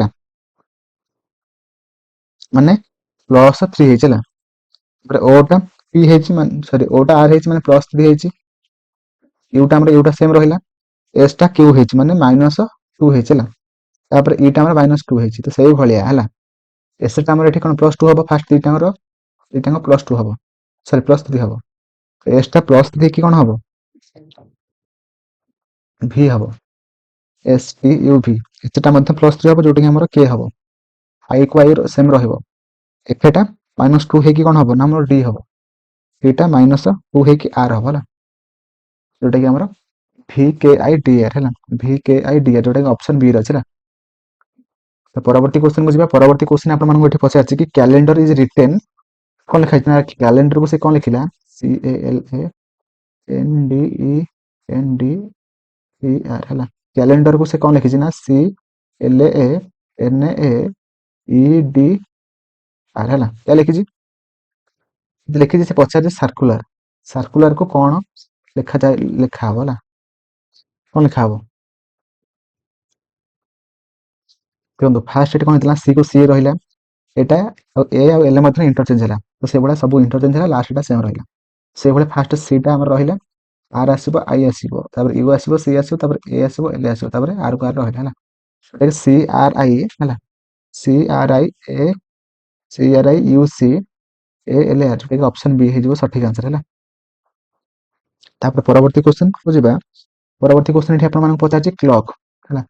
माने +3 है ओटा पी है सॉरी ओटा आर है माने +3 है यूटा हमर यूटा सेम रहिला एस टा क्यू है माने -2 है तापर ई टा हमर -2 है तो सही भलिया हला एस टा हमर एठी कोन +2 हबो फास्ट दीटा हमर एटा को +2 हबो सॉरी +3 हबो एस टा +3 की कोन हबो v हबो SPUV एटा मध्ये +3 हबो जोटी हमर k हबो आई को आई सेम रहिबो एफेटा -2 है कि कोन हबो ना हमर d हबो एटा -2 है कि r हबो हला जोटा कि हमर VKIDR हला VKIDR जोटा कि ऑप्शन बी रछि ना तो परवर्ती क्वेश्चन को जिबा परवर्ती क्वेश्चन आपण मानको एठी पछाछि कि कैलेंडर इज रिटेन कोन लिखा छै ना कैलेंडर को से कोन लिखिला CALENDER हला कैलेंडर को से कोन लिखि छै ना CLANEDR हला क्या लिखि छै लिखि छै से पछाछि सर्कुलर सर्कुलर को कोन लिखा जाय लिखा हबो हला कोन लिखा हबो देखो फास्ट एटा कोन हितला सी को सी रहिला एटा ए आ एल मध्ये इंटरचेंज हला तो से बडा सब इंटरचेंज हला लास्ट एटा सेम रहिला से बडा फास्ट सी टा हमर रहिला आर आसीबो आई आसीबो तापर यू आसीबो सी आसीबो तापर ए आसीबो एल आसीबो तापर आर को आर रहिला हला एटा सी आर आई हला C R I A C R I U C A L R एटा ऑप्शन बी हे जो सठिक आंसर हला तापर परवर्ती क्वेश्चन को जिबा परवर्ती क्वेश्चन एठी आपण मानक पचारछि क्लॉक हला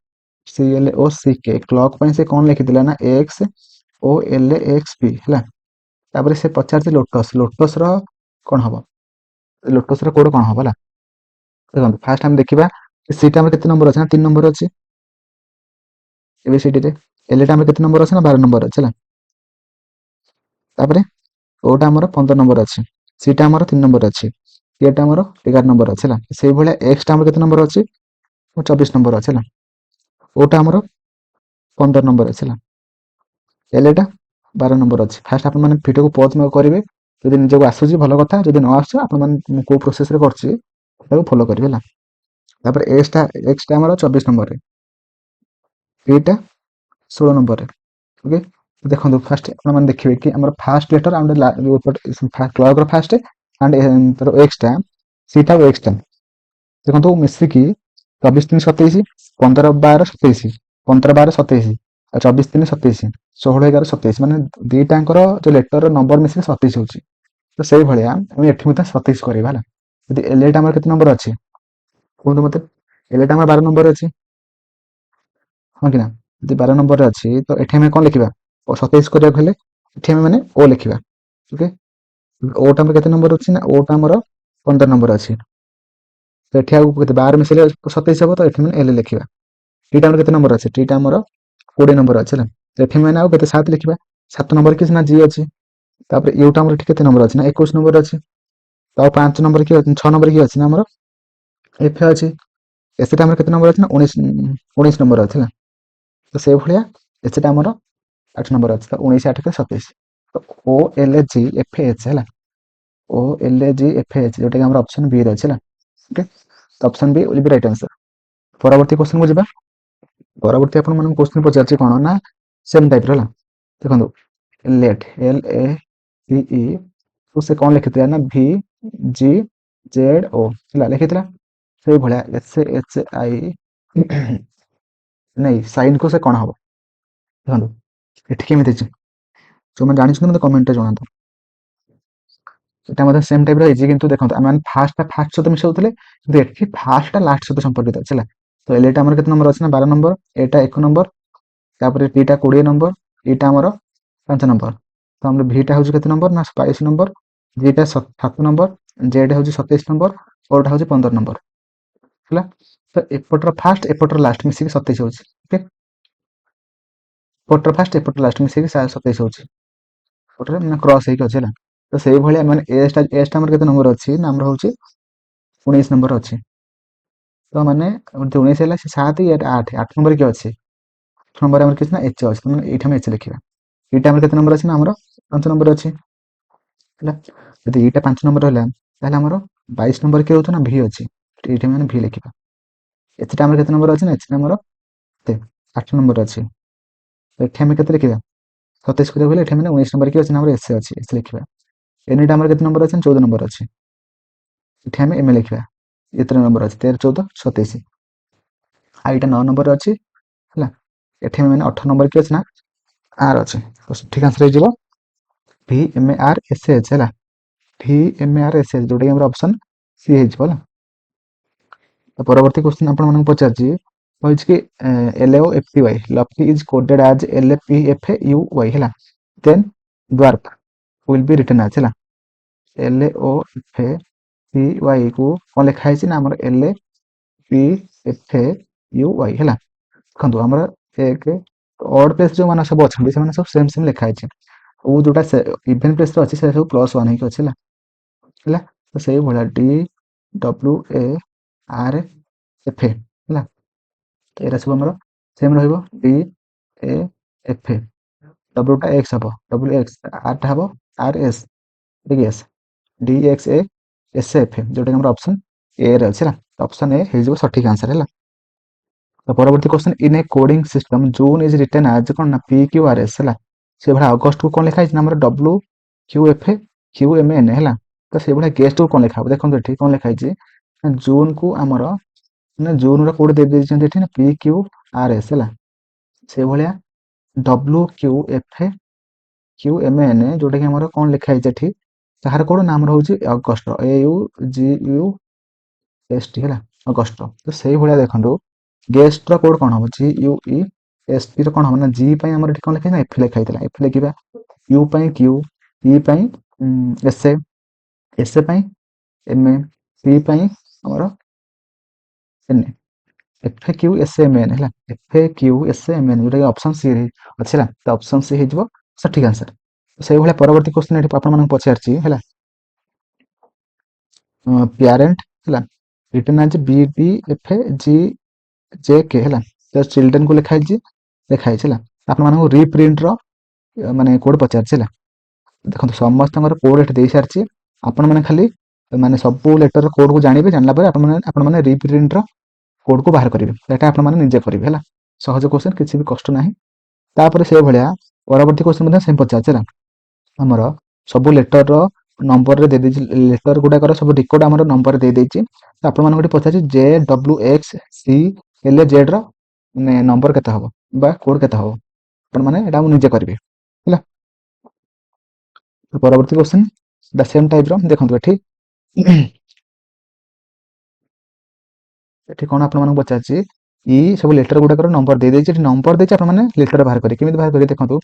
CLOCK क्लॉक पई से कोन लिखि दिला ना XOLXP हला तापर से पचारछि लोटस लोटस रो कोन हबो लोटस रो कोड कोन हबो हला देखो फास्ट हम देखिबा सीटा में केते नंबर अछि ना 3 नंबर अछि एबीसीडी रे एलटा में केते नंबर अछि ना 12 नंबर अछि हला तापर ओटा हमर 15 नंबर अछि सीटा हमर 3 नंबर अछि एटा हमर 11 नंबर अछि हला सेई भलिया एक्स टा हमर केते नंबर अछि 24 नंबर अछि हला ओटा हमर 15 नंबर अछि हला एलटा 12 नंबर अछि फास्ट आपण माने भिडियो को पॉज न करिवे जदि निजको आसुची भलो कथा जदि न आसु आपण माने को प्रोसेस रे करछि ताको फॉलो करिवे हला तापर एक्स टा हमर 24 नंबर रे एटा 16 नंबर रे ओके देखो फास्ट आपण माने देखिबे कि हमर first letter and clock row first and X टा सीटा एक्स टा देखो मिसी की 24 3 27 15 12 27 15 12 27 24 3 27 16 11 27 माने दीटांकर जो लेटर नंबर मिसी 27 होची तो सेई भलिया हम एठी मते 27 करबा हला यदि एलएटा हमर केते नंबर अछि कोन मते एलएटा हमर 12 नंबर अछि हां कि ना यदि 12 नंबर रे अछि तो एठी हम कोन लिखिबा और 27 करिया हेले एठी हम माने ओ लिखिबा ओके ओ टा हमर केते नंबर अछि ना ओ टा हमर 15 नंबर अछि तो एठी आगु केते 12 मिसले 27 हबो तो एठी माने एल लिखिबा टीटा हमर केते नंबर अछि टीटा हमर 20 नंबर अछि ना तो एठी माने आगु केते 7 लिखिबा 7 नंबर कि ना जी अछि तापर यूटा हमर एठी केते नंबर अछि ना 21 नंबर अछि तो 5 नंबर कि 6 नंबर कि अछि ना हमर एफ अछि एसटा हमर केते नंबर अछि ना 19 नंबर अछि ना तो से भलिया एसटा हमर 8 नंबर अछि तो 19 8 के 27 तो O L G F H हैला O L G F H जोटा कि हमर ऑप्शन बी रे अछि ना ओके तो option B will be right answer परवर्ती क्वेश्चन को जिबा परवर्ती आपण मन क्वेश्चन पचारछि कोन ना सेम टाइप रे हला देखंतु late L A T E तो से कोन लिखितला ना V G Z O हला लिखितला से भलिया एस एच आई नहीं साइन को से कोन हबो देखंतु एठी केमे देछि जो मैं जानि छु मते कमेंट रे जणातो एटा मते सेम टाइप रे इजी किंतु देखंतु हम फास्ट सहित मिसौतले किंतु एठी फास्ट लास्ट सहित संपर्कित अछि हला तो एटा हमर केते नंबर अछि ना 12 नंबर एटा 1 नंबर तापर टीटा 20 नंबर ईटा हमर 5 नंबर तो हमर भीटा होउछ केते नंबर ना 22 नंबर जीटा 7 नंबर जेड होउछ 27 नंबर ओटा होउछ 15 नंबर हला तो एपटर फास्ट एपटर लास्ट मिसी 27 होउछ ओके एपटर फास्ट एपटर लास्ट मिसी 27 होउछ ओटर ना क्रॉस हेक अछि हला तो सेही भलिया माने एस टा हमर केते नंबर अछि ना हमर होउछ 19 नंबर अछि तो माने 19 हैला 7 8 8 नंबर के अछि नंबर हमर कितना एच अछि तो एठा में एच लिखिबा एटा हमर केते नंबर अछि ना हमर 5 नंबर अछि हला यदि एटा 5 नंबर होला ताले हमर 22 नंबर के होतो ना भी अछि एठा माने भी लिखिबा एचटा हमर केते नंबर अछि ना एचटा हमर 8 नंबर अछि एठा में केते लिखिबा 27 को बोले एठा माने 19 नंबर के अछि ना हमर एस अछि एस लिखिबा एनिटा हमर केते नंबर अछि 14 नंबर अछि एठा में एम लिखिबा एतरा नंबर अछि 13 14 27 आइटा 9 नंबर अछि हला एठा माने 18 नंबर के अछि ना आर अछि तो ठीक आंसर हे जिवो V M R S H हला V M R S H जोटा हमर ऑप्शन सी हे जिवो हला तो परवर्ती क्वेश्चन आपण मन पचारछि होइछ कि LOFTY lofty is coded as LPFUY हला then dwarf will be written as हला LOFTY को कोन लिखा है ना हमर LPFUY हला देखंतु हमर एक ऑड प्लेस जो माने सब अछि से माने सब सेम सेम लिखा है वो जोटा इवन प्लेस रो अछि से सब +1 हे के अछि हला तो सही भला DWARF हला तो एरा सब हमर सेम रहइबो DAF W टा x हबो WX R टा हबो RS DX DXA SF जोटा हमर ऑप्शन ए रे अछि हला ऑप्शन ए हे जो सटीक आंसर हला तो परवर्ती question in a coding system June is written as कोन ना PQRS हला से भला अगस्त को कोन लिखा है ना हमर WQF QMN हला तो से भला गेस्ट को कोन लिखा हो देखो एठी कोन लिखा है जून को हमर ना जून रो कोड दे दे छन एठी ना PQRS हला से भलिया WQF QMN जोटा कि हमर कोन लिखा है एठी ताहार कोड नाम रहउची अगस्त AUGUST हला ଅଗଷ୍ଟ। ତ ସେଇଭଳିଆ ଦେଖନ୍ତୁ ଗେଷ୍ଟ ର କୋଡ୍ କଣ ହବ GUE SP ର କଣ ହବ ନା G ପାଇଁ ଆମର ଏଠି କଣ ଲେଖା ହେଇଥିଲା F ଲେଖା ହେଇଥିଲା F ଲେଖିବା U ପାଇଁ Q E ପାଇଁ SA SA ପାଇଁ MA C ପାଇଁ ଆମର NA FAQ SMN ହେଲା FAQ SMN ଯୋଉଟା କି ଅପସନ ସି ରେ ଅଛି ହେଲା ତ ଅପସନ ସି ହେଇଯିବ ସଠିକ ଆନ୍ସର। ସେଇଭଳିଆ ପରବର୍ତ୍ତୀ କ୍ୱେଶ୍ଚନ ଏଠି ଆପଣମାନଙ୍କୁ ପଚାରିଛି ହେଲା ପ୍ୟାରେଣ୍ଟ ହେଲା ରିଟର୍ନ ଆଜି BDFGJK ହେଲା ତ ଚିଲଡ୍ରେନ କୁ ଲେଖା ହେଇଛି ହେଲା ଆପଣମାନଙ୍କୁ ରିପ୍ରିଣ୍ଟ ର ମାନେ କୋଡ୍ ପଚାରିଛି ହେଲା ଦେଖନ୍ତୁ ସମସ୍ତଙ୍କର କୋଡ୍ ଏଠି ଦେଇ ସାରିଛି ଆପଣମାନେ ଖାଲି ମାନେ ସବୁ ଲେଟର କୋଡ୍ କୁ ଜାଣିବେ ଜାଣିଲା ପରେ ଆପଣମାନେ ରିପ୍ରିଣ୍ଟ ର କୋଡ୍ କୁ ବାହାର କରିବେ ଏଟା ଆପଣମାନେ ନିଜେ କରିବେ ହେଲା ସହଜ କ୍ୱେଶ୍ଚନ କିଛି ବି କଷ୍ଟ ନାହିଁ। ତାପରେ ସେଇଭଳିଆ ପରବର୍ତ୍ତୀ କ୍ୱେଶ୍ଚନ ମଧ୍ୟ ସେମ୍ ପଚାରିଛି ହେଲା ଆମର ସବୁ ଲେଟର ନମ୍ବରରେ ଦେଇଦେଇଛି ଲେଟର ଗୁଡାକର ସବୁ ଡିକୋଡ୍ ଆମର ନମ୍ବର ଦେଇଦେଇଛି ତ ଆପଣମାନଙ୍କୁ ଏଠି ପଚାରିଛି JWXCLZ ର ମାନେ ନମ୍ବର କେତେ ହବ ବା କୋଡ୍ କେତେ ହବ ଆପଣମାନେ ଏଟା ନିଜେ କରିବେ ହେଲା। ପରବର୍ତ୍ତୀ କ୍ୱେଶ୍ଚନ ସେମ୍ ଟାଇପ ର ଦେଖନ୍ତୁ ଏଠି ଏଠି କଣ ଆପଣମାନଙ୍କୁ ପଚାରିଛି ସବୁ ଲେଟର ଗୁଡାକର ନମ୍ବର ଦେଇଦେଇଛି ଏଠି ନମ୍ବର ଦେଇଛି ଆପଣମାନେ ଲେଟର ବାହାର କରିବେ କେମିତି ବାହାର କରିବେ ଦେଖନ୍ତୁ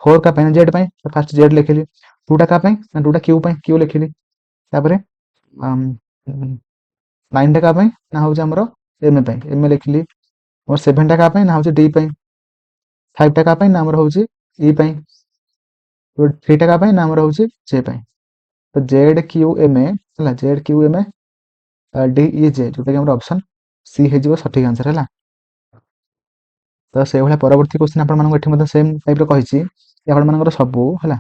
4 କା ପାଇଁ Z ପାଇଁ ଫାଷ୍ଟ Z ଲେଖିଲି 2 ଟା କା ପାଇଁ ନା 2 ଟା Q ପାଇଁ Q ଲେଖିଲି ତାପରେ 9 ଟା କା ପାଇଁ ନା ହଉଛି ଆମର M ପାଇଁ M ଲେଖିଲି ମୋର 7 ଟା କା ପାଇଁ ନା ହଉଛି D ପାଇଁ 5 ଟା କା ପାଇଁ ନା ଆମର ହଉଛି E ପାଇଁ 3 ଟା କା ପାଇଁ ନା ଆମର ହଉଛି J ପାଇଁ ତ ZQMA ହେଲା ZQMA DEJ ଯୋଉଟା କି ଆମର ଅପସନ ସି ହେଇଯିବ ସଠିକ ଆନ୍ସର ହେଲା। ତ ସେଇଭଳିଆ ପରବର୍ତ୍ତୀ କ୍ୱେଶ୍ଚନ ଆପଣମାନଙ୍କୁ ଏଠି ମଧ୍ୟ ସେମ୍ ଟାଇପ ର କହିଛି ଆପଣମାନଙ୍କର ସବୁ ହେଲା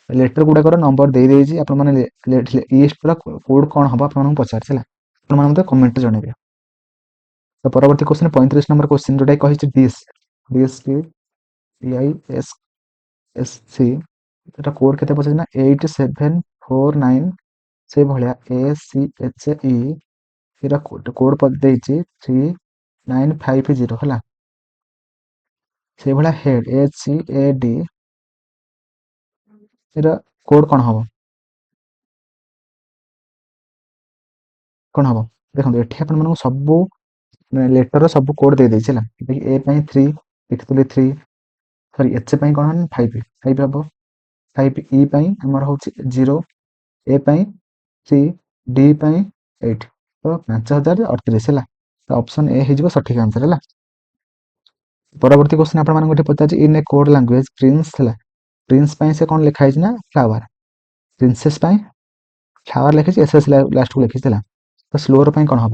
ଲେଟର ଗୁଡାକର ନମ୍ବର ଦେଇଦେଇଛି ଆପଣମାନେ ଲିଷ୍ଟ ର କୋଡ୍ କଣ ହବ ଆପଣମାନଙ୍କୁ ପଚାରିଛି ହେଲା ଆପଣମାନେ ମୋତେ କମେଣ୍ଟରେ ଜଣେଇବେ। ତ ପରବର୍ତ୍ତୀ କ୍ୱେଶ୍ଚନ 35 ନମ୍ବର କ୍ୱେଶ୍ଚନ ଯୋଉଟା କହିଛି DISC ଏଟା କୋଡ୍ କେତେ ପଚାରିଛି ନା 8749 ସେଇଭଳିଆ ACHE ଏର କୋଡ୍ ଦେଇଛି 3950 ହେଲା ସେଇଭଳିଆ ହେଡ୍ HCAD ଏର କୋଡ୍ କଣ ହବ ଦେଖନ୍ତୁ ଏଠି ଆପଣମାନଙ୍କୁ ସବୁ ଲେଟର ସବୁ କୋଡ୍ ଦେଇଦେଇଛି ହେଲା A ପାଇଁ 3 ଲେଖିଥିଲି 3 ସରି H ପାଇଁ କଣ 5 ହବ 5 E ପାଇଁ ଆମର ହଉଛି 0 A ପାଇଁ 3 D ପାଇଁ 8 ତ 5038 ହେଲା ତ ଅପସନ A ହେଇଯିବ ସଠିକ ଆନ୍ସର ହେଲା। ପରବର୍ତ୍ତୀ କ୍ୱେଶ୍ଚନ ଆପଣମାନଙ୍କୁ ଏଠି ପଚାରିଛି in a code language prince ହେଲା ପ୍ରିନ୍ସ ପାଇଁ ସେ କଣ ଲେଖା ହେଇଛି ନା ଫ୍ଲାୱାର ପ୍ରିନ୍ସେସ୍ ପାଇଁ ଫ୍ଲାୱାର ଲେଖିଛି SS ଲାଷ୍ଟକୁ ଲେଖିଛି ହେଲା ତ ସ୍ଲୋର ପାଇଁ କଣ ହବ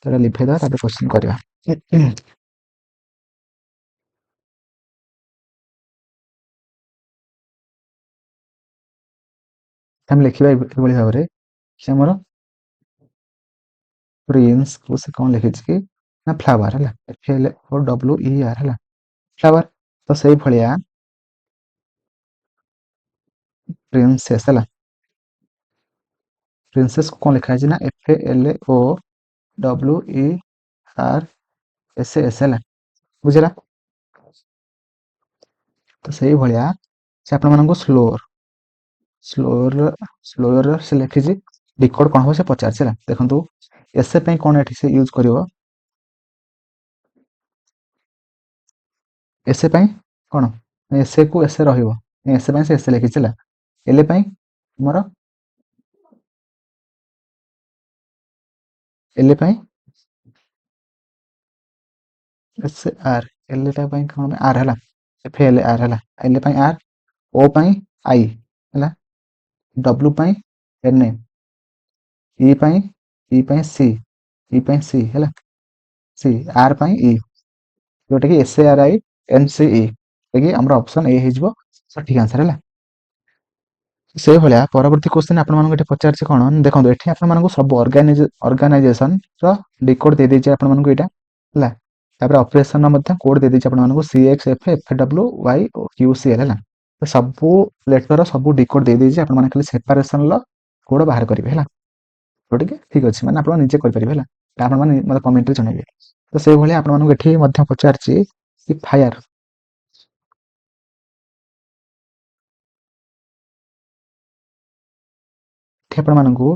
ତାହେଲେ ଲିଭେଇଦବା ତାପରେ କ୍ୱେଶ୍ଚନ କରିବା ଆମେ ଲେଖିବା ଏଭଳି ଭାବରେ କି ଆମର ପ୍ରିନ୍ସ କୁ ସେ କଣ ଲେଖିଛି କି ନା ଫ୍ଲାୱାର ହେଲା FLOWER ହେଲା ଫ୍ଲାୱାର ତ ସେଇଭଳିଆ ପ୍ରିନ୍ସେସ୍ ହେଲା ପ୍ରିନ୍ସେସ୍ କୁ କଣ ଲେଖା ହେଇଛି ନା FLOWERSS ହେଲା ବୁଝିଲା ତ ସେଇଭଳିଆ ସେ ଆପଣମାନଙ୍କୁ ସ୍ଲୋର ସେ ଲେଖିଛି ଡିକୋଡ୍ କଣ ହବ ସେ ପଚାରିଛି ହେଲା ଦେଖନ୍ତୁ ଏସେ ପାଇଁ କଣ ଏଠି ସେ ୟୁଜ କରିବ ଏସେ ପାଇଁ କଣ ଏସେ କୁ ଏସେ ରହିବ ଏସେ ପାଇଁ ସେ ଏସେ ଲେଖିଛି ହେଲା ଏଲେ ପାଇଁ ଆମର ଏଲେ ପାଇଁ ଏସେ ଆର୍ ଏଲେ ଟା ପାଇଁ କଣ ଆର୍ ହେଲା FLR ହେଲା ଏଲେ ପାଇଁ ଆର୍ ଓ ପାଇଁ ଆଇ ହେଲା ଡବ୍ଲୁ ପାଇଁ NA ଇ ପାଇଁ ସି ହେଲା ସି ଆର୍ ପାଇଁ ଇ ଯୋଉଟା କି SARINCE କି ଆମର ଅପସନ ଏ ହେଇଯିବ ସଠିକ ଆନ୍ସର ହେଲା। ସେଇଭଳିଆ ପରବର୍ତ୍ତୀ କ୍ୱେଶ୍ଚନ ଆପଣମାନଙ୍କୁ ଏଠି ପଚାରିଛି କଣ ଦେଖନ୍ତୁ ଏଠି ଆପଣମାନଙ୍କୁ ସବୁ ଅର୍ଗାନାଇଜେସନ ର ଡିକୋଡ୍ ଦେଇଦେଇଛି ଆପଣମାନଙ୍କୁ ଏଇଟା ହେଲା ତାପରେ ଅପରେସନ ମଧ୍ୟ କୋଡ୍ ଦେଇଦେଇଛି ଆପଣମାନଙ୍କୁ CXF FWYQCL ହେଲା ତ ସବୁ ଲେଟର ସବୁ ଡିକୋଡ୍ ଦେଇଦେଇଛି ଆପଣମାନେ ଖାଲି ସେପାରେସନ ର କୋଡ୍ ବାହାର କରିବେ ହେଲା ଯୋଉଟାକି ଠିକ ଅଛି ମାନେ ଆପଣ ନିଜେ କରିପାରିବେ ହେଲା ଆପଣମାନେ ମତେ କମେଣ୍ଟରେ ଜଣେଇବେ ତ ସେଇଭଳିଆ ଆପଣମାନଙ୍କୁ ଏଠି ମଧ୍ୟ ପଚାରିଛି କି ଫାୟାର ଏଠି ଆପଣମାନଙ୍କୁ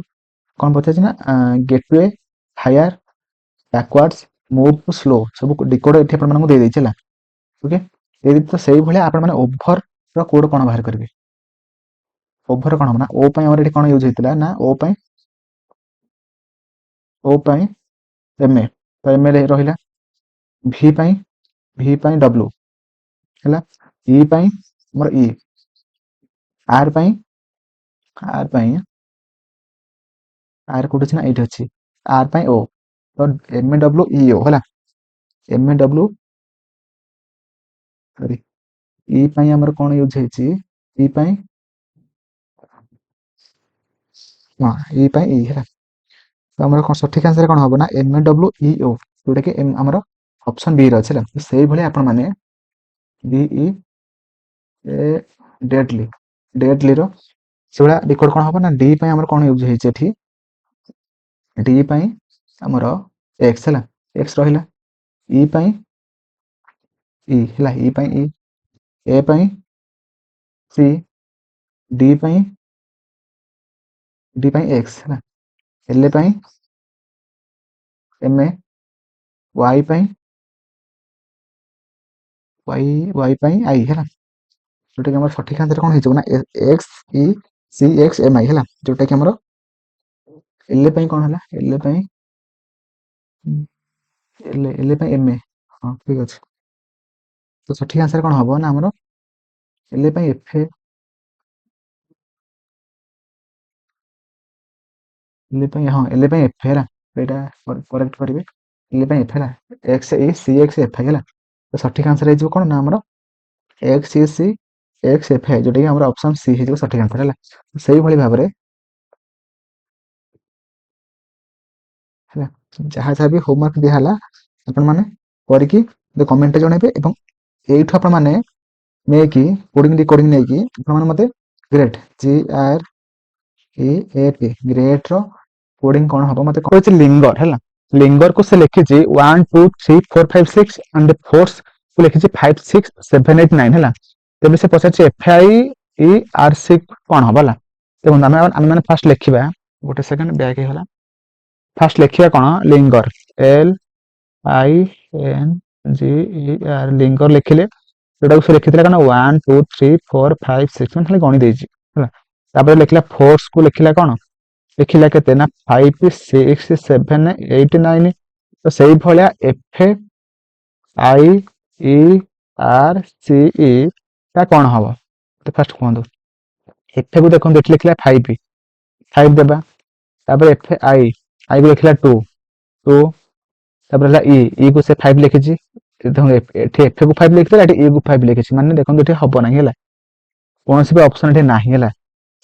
कौन पचार ना gateway higher backwards move slow सब डिकोड ये दे देला ओके तो से भाई ओभर कोड कौन बाहर करेंगे ओभर कौन हम ना ओ कौन यूज होता ना ओ एम ए तो एम ए रहा भि डब्ल्यू है ई मोर ई आर आर आर कौट अच्छी ना ये अच्छी आर ओ तो एम ए डब्ल्यू ई ओ है एम ए डब्ल्यू सॉरी ई आमर कौन यूज होती हाँ ई है तो आमर कौन सठिक आंसर कौन हम ना एम ए डब्ल्यू ई ओ जोटा कि आमर ऑप्शन बी रहा है से भाई आपण मैंने बी ई ए डेडली डेडली रो से भाया रिकॉर्ड कौन हम ना डी आमर कौन यूज होती डी आमर एक्स है एक्स रहा ई ई है E E A C D D X है L M A Y Y Y I है जोटा कि सठिक आंसर कौन हो ना X E C X M I है जोटा कि एल कौन है L L L M A हाँ ठीक अच्छे तो सठिक आंसर कौन हम ना आमर एल एफ एल हाँ एल एफ है करेक्ट करेंगे एल एफ है X A C X F I है तो सठिक आंसर हो कौन ना आमर X E C X F I जोटा कि ऑप्शन सी हो सठिक आंसर है से भाव में जहाँ जहाँ भी होमवर्क दिहला आपण मैंने करके कमेंट जनइबे एठू आपण मैंने मे की कोडिंग रिकॉर्डिंग नहीं कि आपण मैंने मते great G R E A T great रो कोडिंग कौन हम मते कहछि लिंगर है लिंगर को से लिखि 1 2 3 4 5 6 एंड फोर्स को लिखि 5 6 7 8 9 है तेबे से पछाछि F I E R C कौन हबला देखो आम मैंने फास्ट लिखा गोटे सेकंड बैक होला फास्ट लिखा कौन linger L I N G E R linger लिखिले जोटा से लिखी कौन 1 2 3 4 5 6 मैं खाली गणी देछि तापर लिखला फोर्स को लिखला कौन लिखला केते ना 5 6 7 8 9 तो सही भलिया F I E R C ई ता कौन हम तो फास्ट कहतु एफ को देखो एठी लिखला 5 5 देबा तापर एफ आई आई को लिखला 2 2 तापर ई को से 5 लिखिछि देखो एफ को 5 लिखिला एठी ई को 5 लिखिछि माने देखो एठी हबो नाही हैला कोनोसी भी ऑप्शन एठी नाही हैला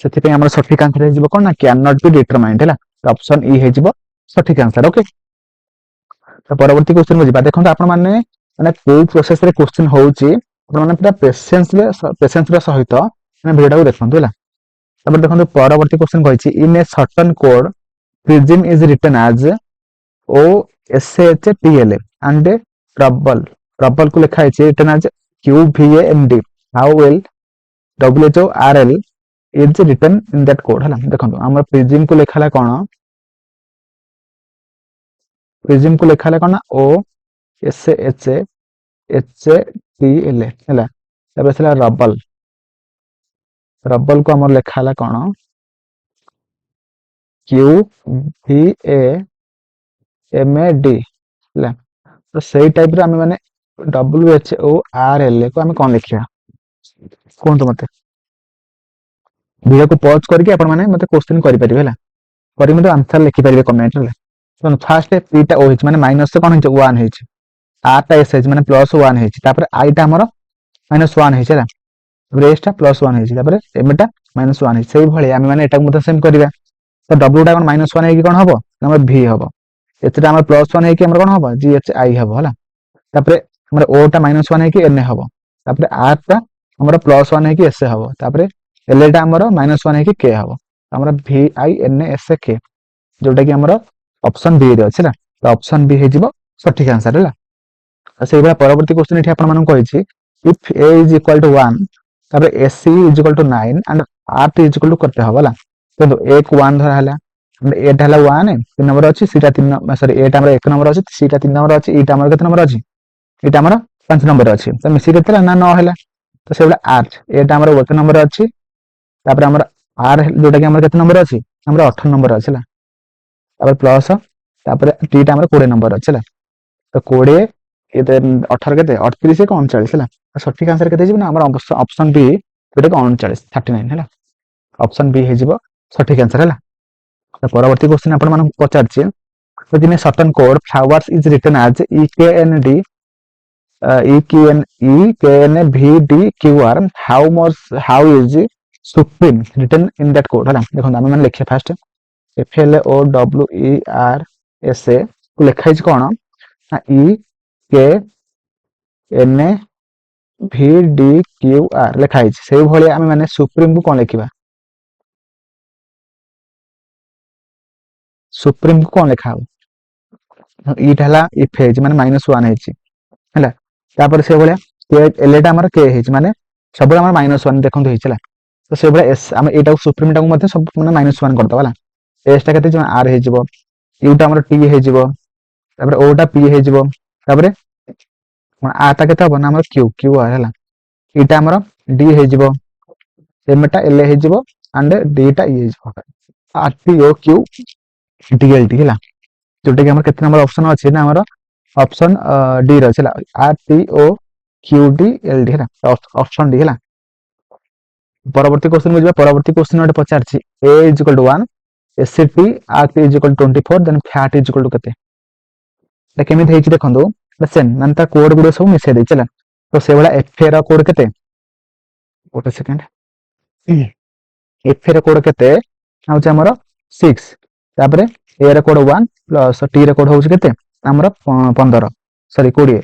सेति पे हमर सठिक आंसर हे जिवो कोन ना कैन नॉट बी डिटरमाइंड हैला तो ऑप्शन ई हे जिवो सठिक आंसर ओके तो परवर्ती क्वेश्चन को जिबा देखो आपण माने कोई प्रोसेस रे क्वेश्चन होउची आपण माने पूरा पेशेंस रे सहित माने वीडियो को देखंतु हैला तब देखो परवर्ती क्वेश्चन कहिछि in a certain code prism is written as O S H T L and trouble trouble को लिखा है written as Q V A M D how will W H O R L is written in that code है देखो आम prism को लिखा है कौन प्रिज्म को लिखा है कौन O S H H T L है रबल रबल को आम लिखा है कौन Q V A M A D है तो सही टाइप रे आम माने W H O R L को आम कौन लिखा कहतु मत वीडियो को पॉज करके आपण माने मते क्वेश्चन करि परिबे हला करि मते आंसर लिखि परिबे कमेंट रे तो फास्ट पी टा ओ हिच माने माइनस से कोन हिच 1 हिच आर टा एस हिच माने प्लस 1 हिच तापर आई टा हमर माइनस 1 हिच हला रेस टा प्लस 1 हिच तापर एम टा माइनस 1 हिच सेही भले आमे माने एटा मते सेम करिबा तो डब्ल्यू टा कोन माइनस 1 हेकि कोन हबो हमर भी हबो एच टा हमर प्लस 1 हेकि हमर कोन हबो जी एच आई हबो हला तापर हमर ओ टा माइनस 1 हेकि एन हबो तापर आर टा हमर प्लस 1 हेकि एस हबो तापर एल टा हमर माइनस 1 हेकि के हबो हमर भी आई एन एस के जोटा कि हमर ऑप्शन बी रे अछि ना तो ऑप्शन बी हे जिवो सठिक आंसर है से बा परवर्ती क्वेश्चन एठी आपण मानन कहिछि if a is equal to 1 तबे ac is equal to 9 and r is equal to करते हबला तो a को 1 धरा हला एटा हला 1 3 नंबर अछि सीटा 3 सॉरी एटा हमर 1 नंबर अछि सीटा 3 नंबर अछि एटा हमर केते नंबर अछि एटा हमर 5 नंबर अछि त मिसी केते ना 9 हला तो सेबला 8 एटा हमर 1 नंबर अछि तापर हमर आर जोटा कि हमर केते नंबर अछि हमर 18 नंबर अछि ला तापर प्लस तापर टी टा हमर 20 नंबर अछि ला तो 20 एते 18 केते 38 को 39 हला सठिक आंसर केते जिवना हमर ऑप्शन बी जोटा कि 39 39 हला ऑप्शन बी हे जिवो सठिक आंसर हला तो परवर्ती क्वेश्चन आपण मानक पचारछि तो दिन certain code flowers is written as EKND VDQR how is supreme written in that code हला देखो हम माने लिखे फास्ट FLOWERSA को लिखा हिच कोन ना EKNVDQR लिखा हिच सेही भली हम माने सुप्रीम को कोन लिखिबा सुप्रीम को कोन लिखा हो इटा हला इफ हेज माने -1 हेची हला तापर से भलिया के एलेटा हमर के हेची माने सब हमर -1 देखंत हेचला तो से भलिया एस हम एटा सुप्रीम टा मध्ये सब माने -1 कर दबला एस टा केते आर हे जिवो यू टा हमर टी हे जिवो तापर ओ टा पी हे जिवो तापर आ टा केते बना हमर क्यू क्यू आ हला इटा हमर डी हे जिवो एम टा एल हे जिवो एंड डी टा ई हे जिवो R T O Q D L T हला जोटा कि हमर केते नंबर ऑप्शन अछि ना हमर ऑप्शन डी रे छला R T O Q D L D हला ऑप्शन डी हला परवर्ती क्वेश्चन बुझबा परवर्ती क्वेश्चन ओटे पचारछि a = 1 एसिटी R is equal 24 then fat is equal to केते त केमिति हेछि देखंदो सेम मान ता कोड गुडो सब मिसे दै चला तो से वाला एफ एर कोड केते ओटे सेकंड एफ एर कोड केते आउ छ हमर 6 तापरे ए रे कोड 1 प्लस टी रे कोड होउछ केते हमर 15 सॉरी 20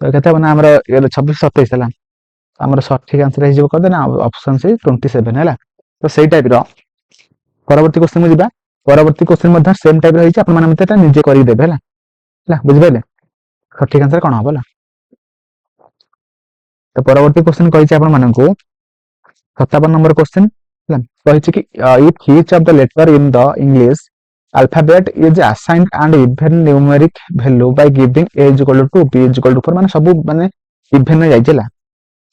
तो केते बना हमर 26 27 हला हमर सठिक आंसर हे जिवो कर देना ऑप्शन से 27 हला तो सेही टाइप रो परवर्ती क्वेश्चन में जिबा परवर्ती क्वेश्चन मध्ये सेम टाइप रही छै अपन माने मते ता निजे करि देबे हला हला बुझ गले सठिक आंसर कोन हबला तो परवर्ती क्वेश्चन कहि छै अपन माने को 57 नंबर क्वेश्चन हला कहि छै कि if each of the letter in the English alphabet is assigned and even numeric value by giving a is equal to b is equal to 4 माने सब माने इवन जाय छला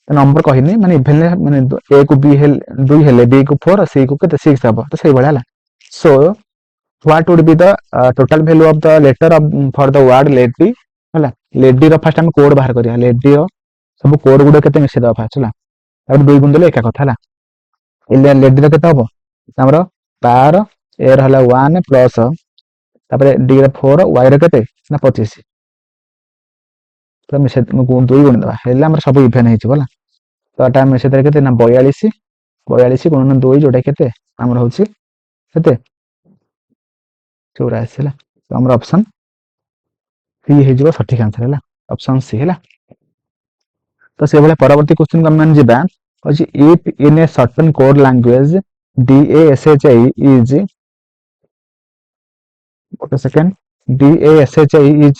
नंबर कहिनी माने इवन माने a को b हेल 2 हेले b को 4 c को केते 6 हबो तो सही बळा हला सो what would be the total value of the letter of for the word lady हला lady रो फर्स्ट हम कोड बाहर करिया lady रो सब कोड गुडो केते मिसे द फास्ट हला अब दुई गुण देले एका कथा हला इले lady रो केते हबो हमरो 12 a रो हला 1 प्लस तापर d रो 4 y रो केते ना 25 तो मिसे गुण दुई गुण दबा हेला हमर सब इवन हेछि बोला तो टाइम मिसे दे केते ना 42 42 गुणन 2 जोटा केते हमर होछि केते 84 हला तो हमर ऑप्शन सी हे जिवो सठिक आंसर हला ऑप्शन सी हला तो से बोले परवर्ती क्वेश्चन को मन जिबा अछि if in a certain code language DASHI is what a second DASHI is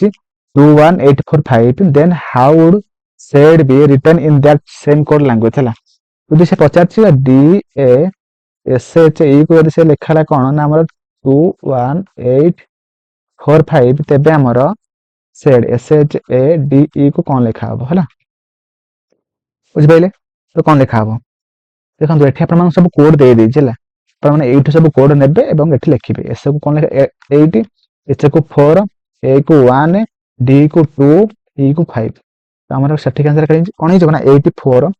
21845 then how would said be written in that same code language हला যদি সে পচারছি DASHI को যদি সে লেখালা কোন না हमर 21845 तेबे हमर said SHADE को कोन लेखा हबो हला बुझ पाइले तो कोन लेखा हबो देखंतु एठी आपण मान सब कोड दे दै छला आपण माने एठी सब कोड नेबे एवं एठी लिखिबे एस को कोन लेखा 8 एच को 4 ए को 1 डी को 2 ई को 5 तो हमर सठिक आंसर कोन हे जबना 84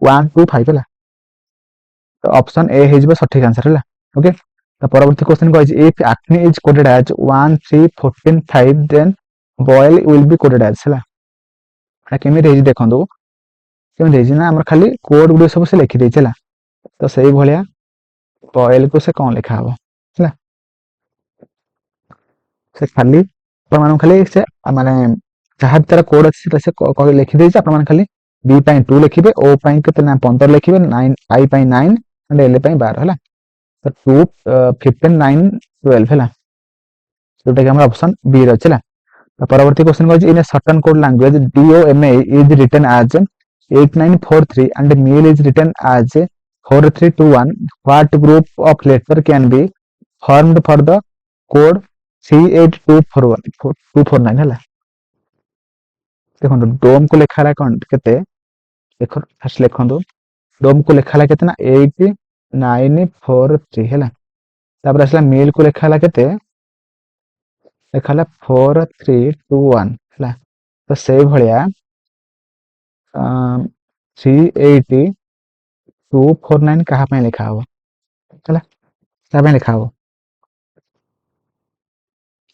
125 हला तो ऑप्शन ए हे जबो सठिक आंसर हला ओके तो परवर्ती क्वेश्चन कहै छै if acne is coded as 1 3 14 5 then boil will be coded as हला केमे रे देखंतु केमे देछि ना हमर खाली कोड गुडो सब से लिखि दै छला तो सही भलिया बॉयल को से कोन लिखा हबो हला से खाली अपन मान खाली से माने जहां तरह कोड अछि से को लिखि दै छै अपन मान खाली बी पई 2 लिखिबे ओ पई केते ना 15 लिखिबे 9 आई पई 9 एंड एल पई 12 हला तो 2 15 9 12 हला जोटा कि हमर ऑप्शन बी रे छला तो परवर्ती क्वेश्चन कहै छै in a certain code language DOMA is written as 8943 and meal is written as 4321 what group of letter can be formed for the code 38249 ହେଲା। ଦେଖନ୍ତୁ ଡୋମ୍ କୁ ଲେଖା ହେଲା କଣ କେତେ ଦେଖ ଫାର୍ଷ୍ଟ ଲେଖନ୍ତୁ ଡୋମ୍ କୁ ଲେଖା ହେଲା କେତେ ନା 8943 ହେଲା। ତାପରେ ଆସିଲା ମିଲ୍ କୁ ଲେଖା ହେଲା କେତେ ଲେଖା ହେଲା 4321 ହେଲା। ତ ସେଇ ଭଳିଆ 38249 କାହା ପାଇଁ ଲେଖା ହବ ହେଲା କାହା ପାଇଁ ଲେଖା ହବ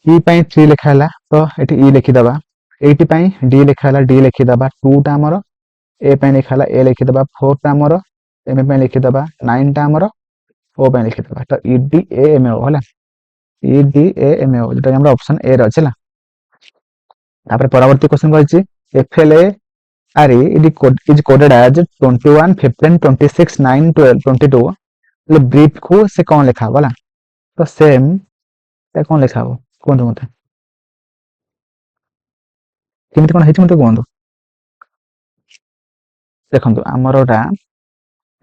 ଇ ପାଇଁ 3 ଲେଖା ହେଲା ତ ଏଠି ଇ ଲେଖିଦବା 80 ପାଇଁ ଡି ଲେଖା ହେଲା ଡି ଲେଖିଦବା 2 ଟା ଆମର ଏ ପାଇଁ ଲେଖା ହେଲା ଏ ଲେଖିଦବା 4 ଟା ଆମର ଏମ ପାଇଁ ଲେଖିଦବା 9 ଟା ଆମର ଓ ପାଇଁ ଲେଖିଦବା ତ E D A M O ହେଲା E D A M O যেটা ଆମର অপশন এ ରେ ଅଛି ହେଲା। তারপরে পরবর্তী কোশ্চেন কইছি এফএলএ আরে ইজ কোডেড as 21 15 26 9 12 22 એટલે ব্রিফ को से कौन लिखा होला तो सेम ता कौन लिखा हो कोन मते केमिति कोन हेछि मते कोन देखंतु हमरटा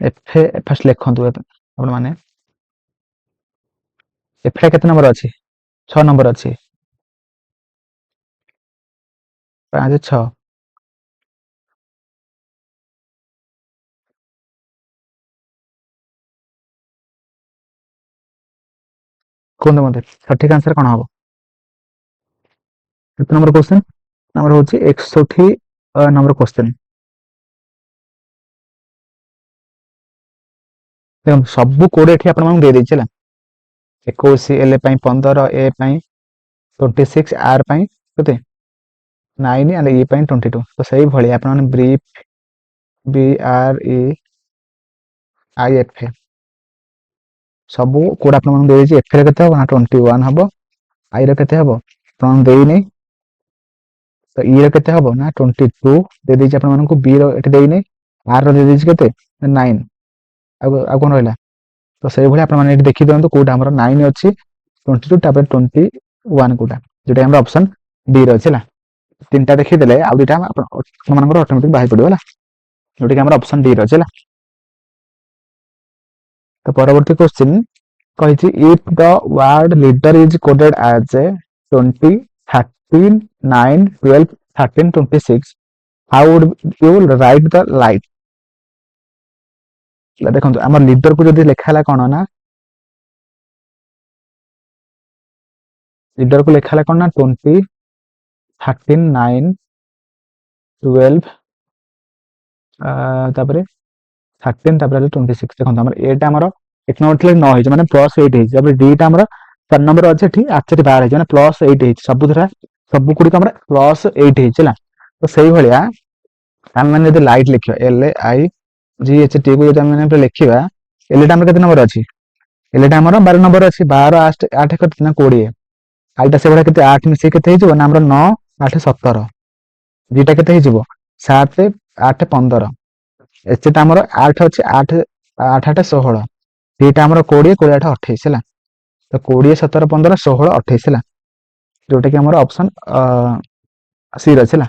एफ फर्स्ट लिखंतु आपण माने एफ केते नंबर अछि 6 नंबर अछि 5 6 कोन मते सठिक आंसर कोन हबो केते नंबर क्वेश्चन नंबर होछि 61 नंबर क्वेश्चन देखो सब कोड एठी आपण मानु दे दै छला 21 एल ପାଇଁ 15 ए ପାଇଁ 26 आर ପାଇଁ केते 9 एंड ई ପାଇଁ 22 तो सही भली आपण माने brief B R E I F सब कोड आपण मानु दे दै एफ रे केते हो 21 हबो आई रे केते हबो आपण देई नै तो ई रे केते हबो ना 22 दे दै आपण मानु को बी रो एठी देई नै आर रो दे दै केते 9 आ कोन रहला तो सही भली आपण माने एठी देखि दियंतु कोड हमर 9 अछि 22 तापर 21 कोडा जेटा हमर ऑप्शन डी रो छला तीनटा देखि देले आ दुटा आपण मानकर ऑटोमेटिक बाहि पडियो होला जोटा कि हमर ऑप्शन डी रो छला। तो परवर्ती क्वेश्चन कहिछि if the word leader is coded as 20 13 9 12 13 26 how would you write the light देखो हमर लीडर को जदी लेखाला कोन ना लीडर को लेखाला कोन ना 20 13 9 12 तापरे 13 तापरे 26 देखो हमर एटा हमर एक नंबर थले 9 हे माने प्लस 8 हे तापरे डी टा हमर 4 नंबर अछि एठी आछरी 12 हे माने प्लस 8 हे सब धरा सब कुडी हमर प्लस 8 हे चला तो सही भलिया हम माने जदी लाइट लिखियो L A I ji H T को जदी हम माने लिखिबा एल टा हमर केते नंबर अछि एल टा हमर 12 नंबर अछि 12 8 केते ना 20 आइटा से बडा केते 8 मिसे केते हे जबो ना हमर 9 8 17 जीटा केते हे जबो 7 8 15 एचटा हमर 8 अछि 8 8 8 16 जीटा हमर 20 20 8 28 हैला तो 20 17 15 16 28 हैला जोटा कि हमर ऑप्शन सी रे छला।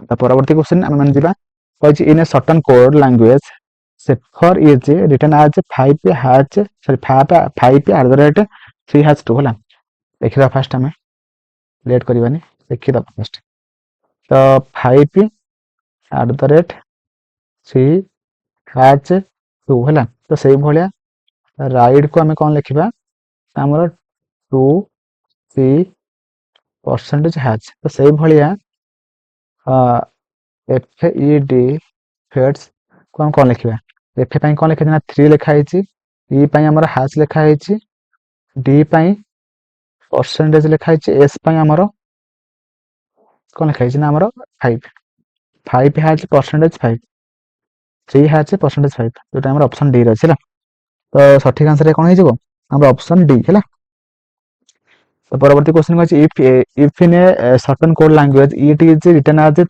तो परवर्ती क्वेश्चन हम मान जिबा कहछि in a certain code language safer is written as 5 H sorry 5 at the rate 3 H 2 होला देखिबा फास्ट हमें लेट करबानी देखिबा फास्ट तो 5 एट द रेट 3 हैच 2 होला तो सही भलिया राइट को हमें कौन लिखिबा हमर 2 सी परसेंटेज हैच तो सही भलिया एफ ई डी फेट्स को हम कौन लिखिबा एफ पई कौन लिखा ना 3 लिखा हिची ई पई हमर हैच लिखा हिची डी पई परसेंटेज लिखा हिची एस पई हमर कौन लिखा हिची ना हमर 5 हैच परसेंटेज 5 3 हैच परसेंटेज 5 जोटा हमर ऑप्शन डी रे छिला तो सठिक आंसर कौन हो हमर ऑप्शन डी है। तो परवर्ती question if in a certain code language it is written as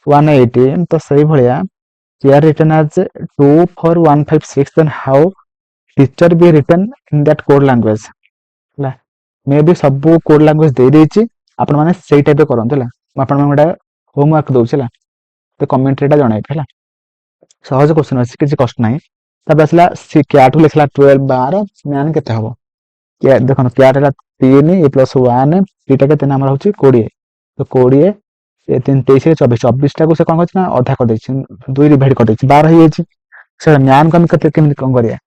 3118 तो सही भलिया here written as 24156 then how teacher be written in that code language ला मे भी सब कोड लैंग्वेज दे देछि आपण माने सेही टाइप करंतला आपण माने होमवर्क दउछला तो कमेंट रेटा जणाइ हला सहज क्वेश्चन अछि किछि कष्ट नाही ତାପରେ ଆସିଲା ସି କ୍ୟାଟ୍ କୁ ଲେଖିଲା 12 12 ମ୍ୟାନ୍ କେତେ ହବ ଦେଖନ୍ତୁ କ୍ୟାଟ୍ ହେଲା 3 ଏ ପ୍ଲସ୍ 1 ପିଟା କେତେ ନା ଆମର ହଉଛି 20 ତ 20 ଏ 3 23 24 ଟାକୁ ସେ କଣ କରିଛି ନା ଅଧା କରିଦେଇଛି 2 ଡିଭାଇଡ୍ କରିଦେଇଛି 12 ହେଇଯାଇଛି ସେ ମ୍ୟାନ୍ କୁ ଆମେ କେମିତି କଣ କରିବା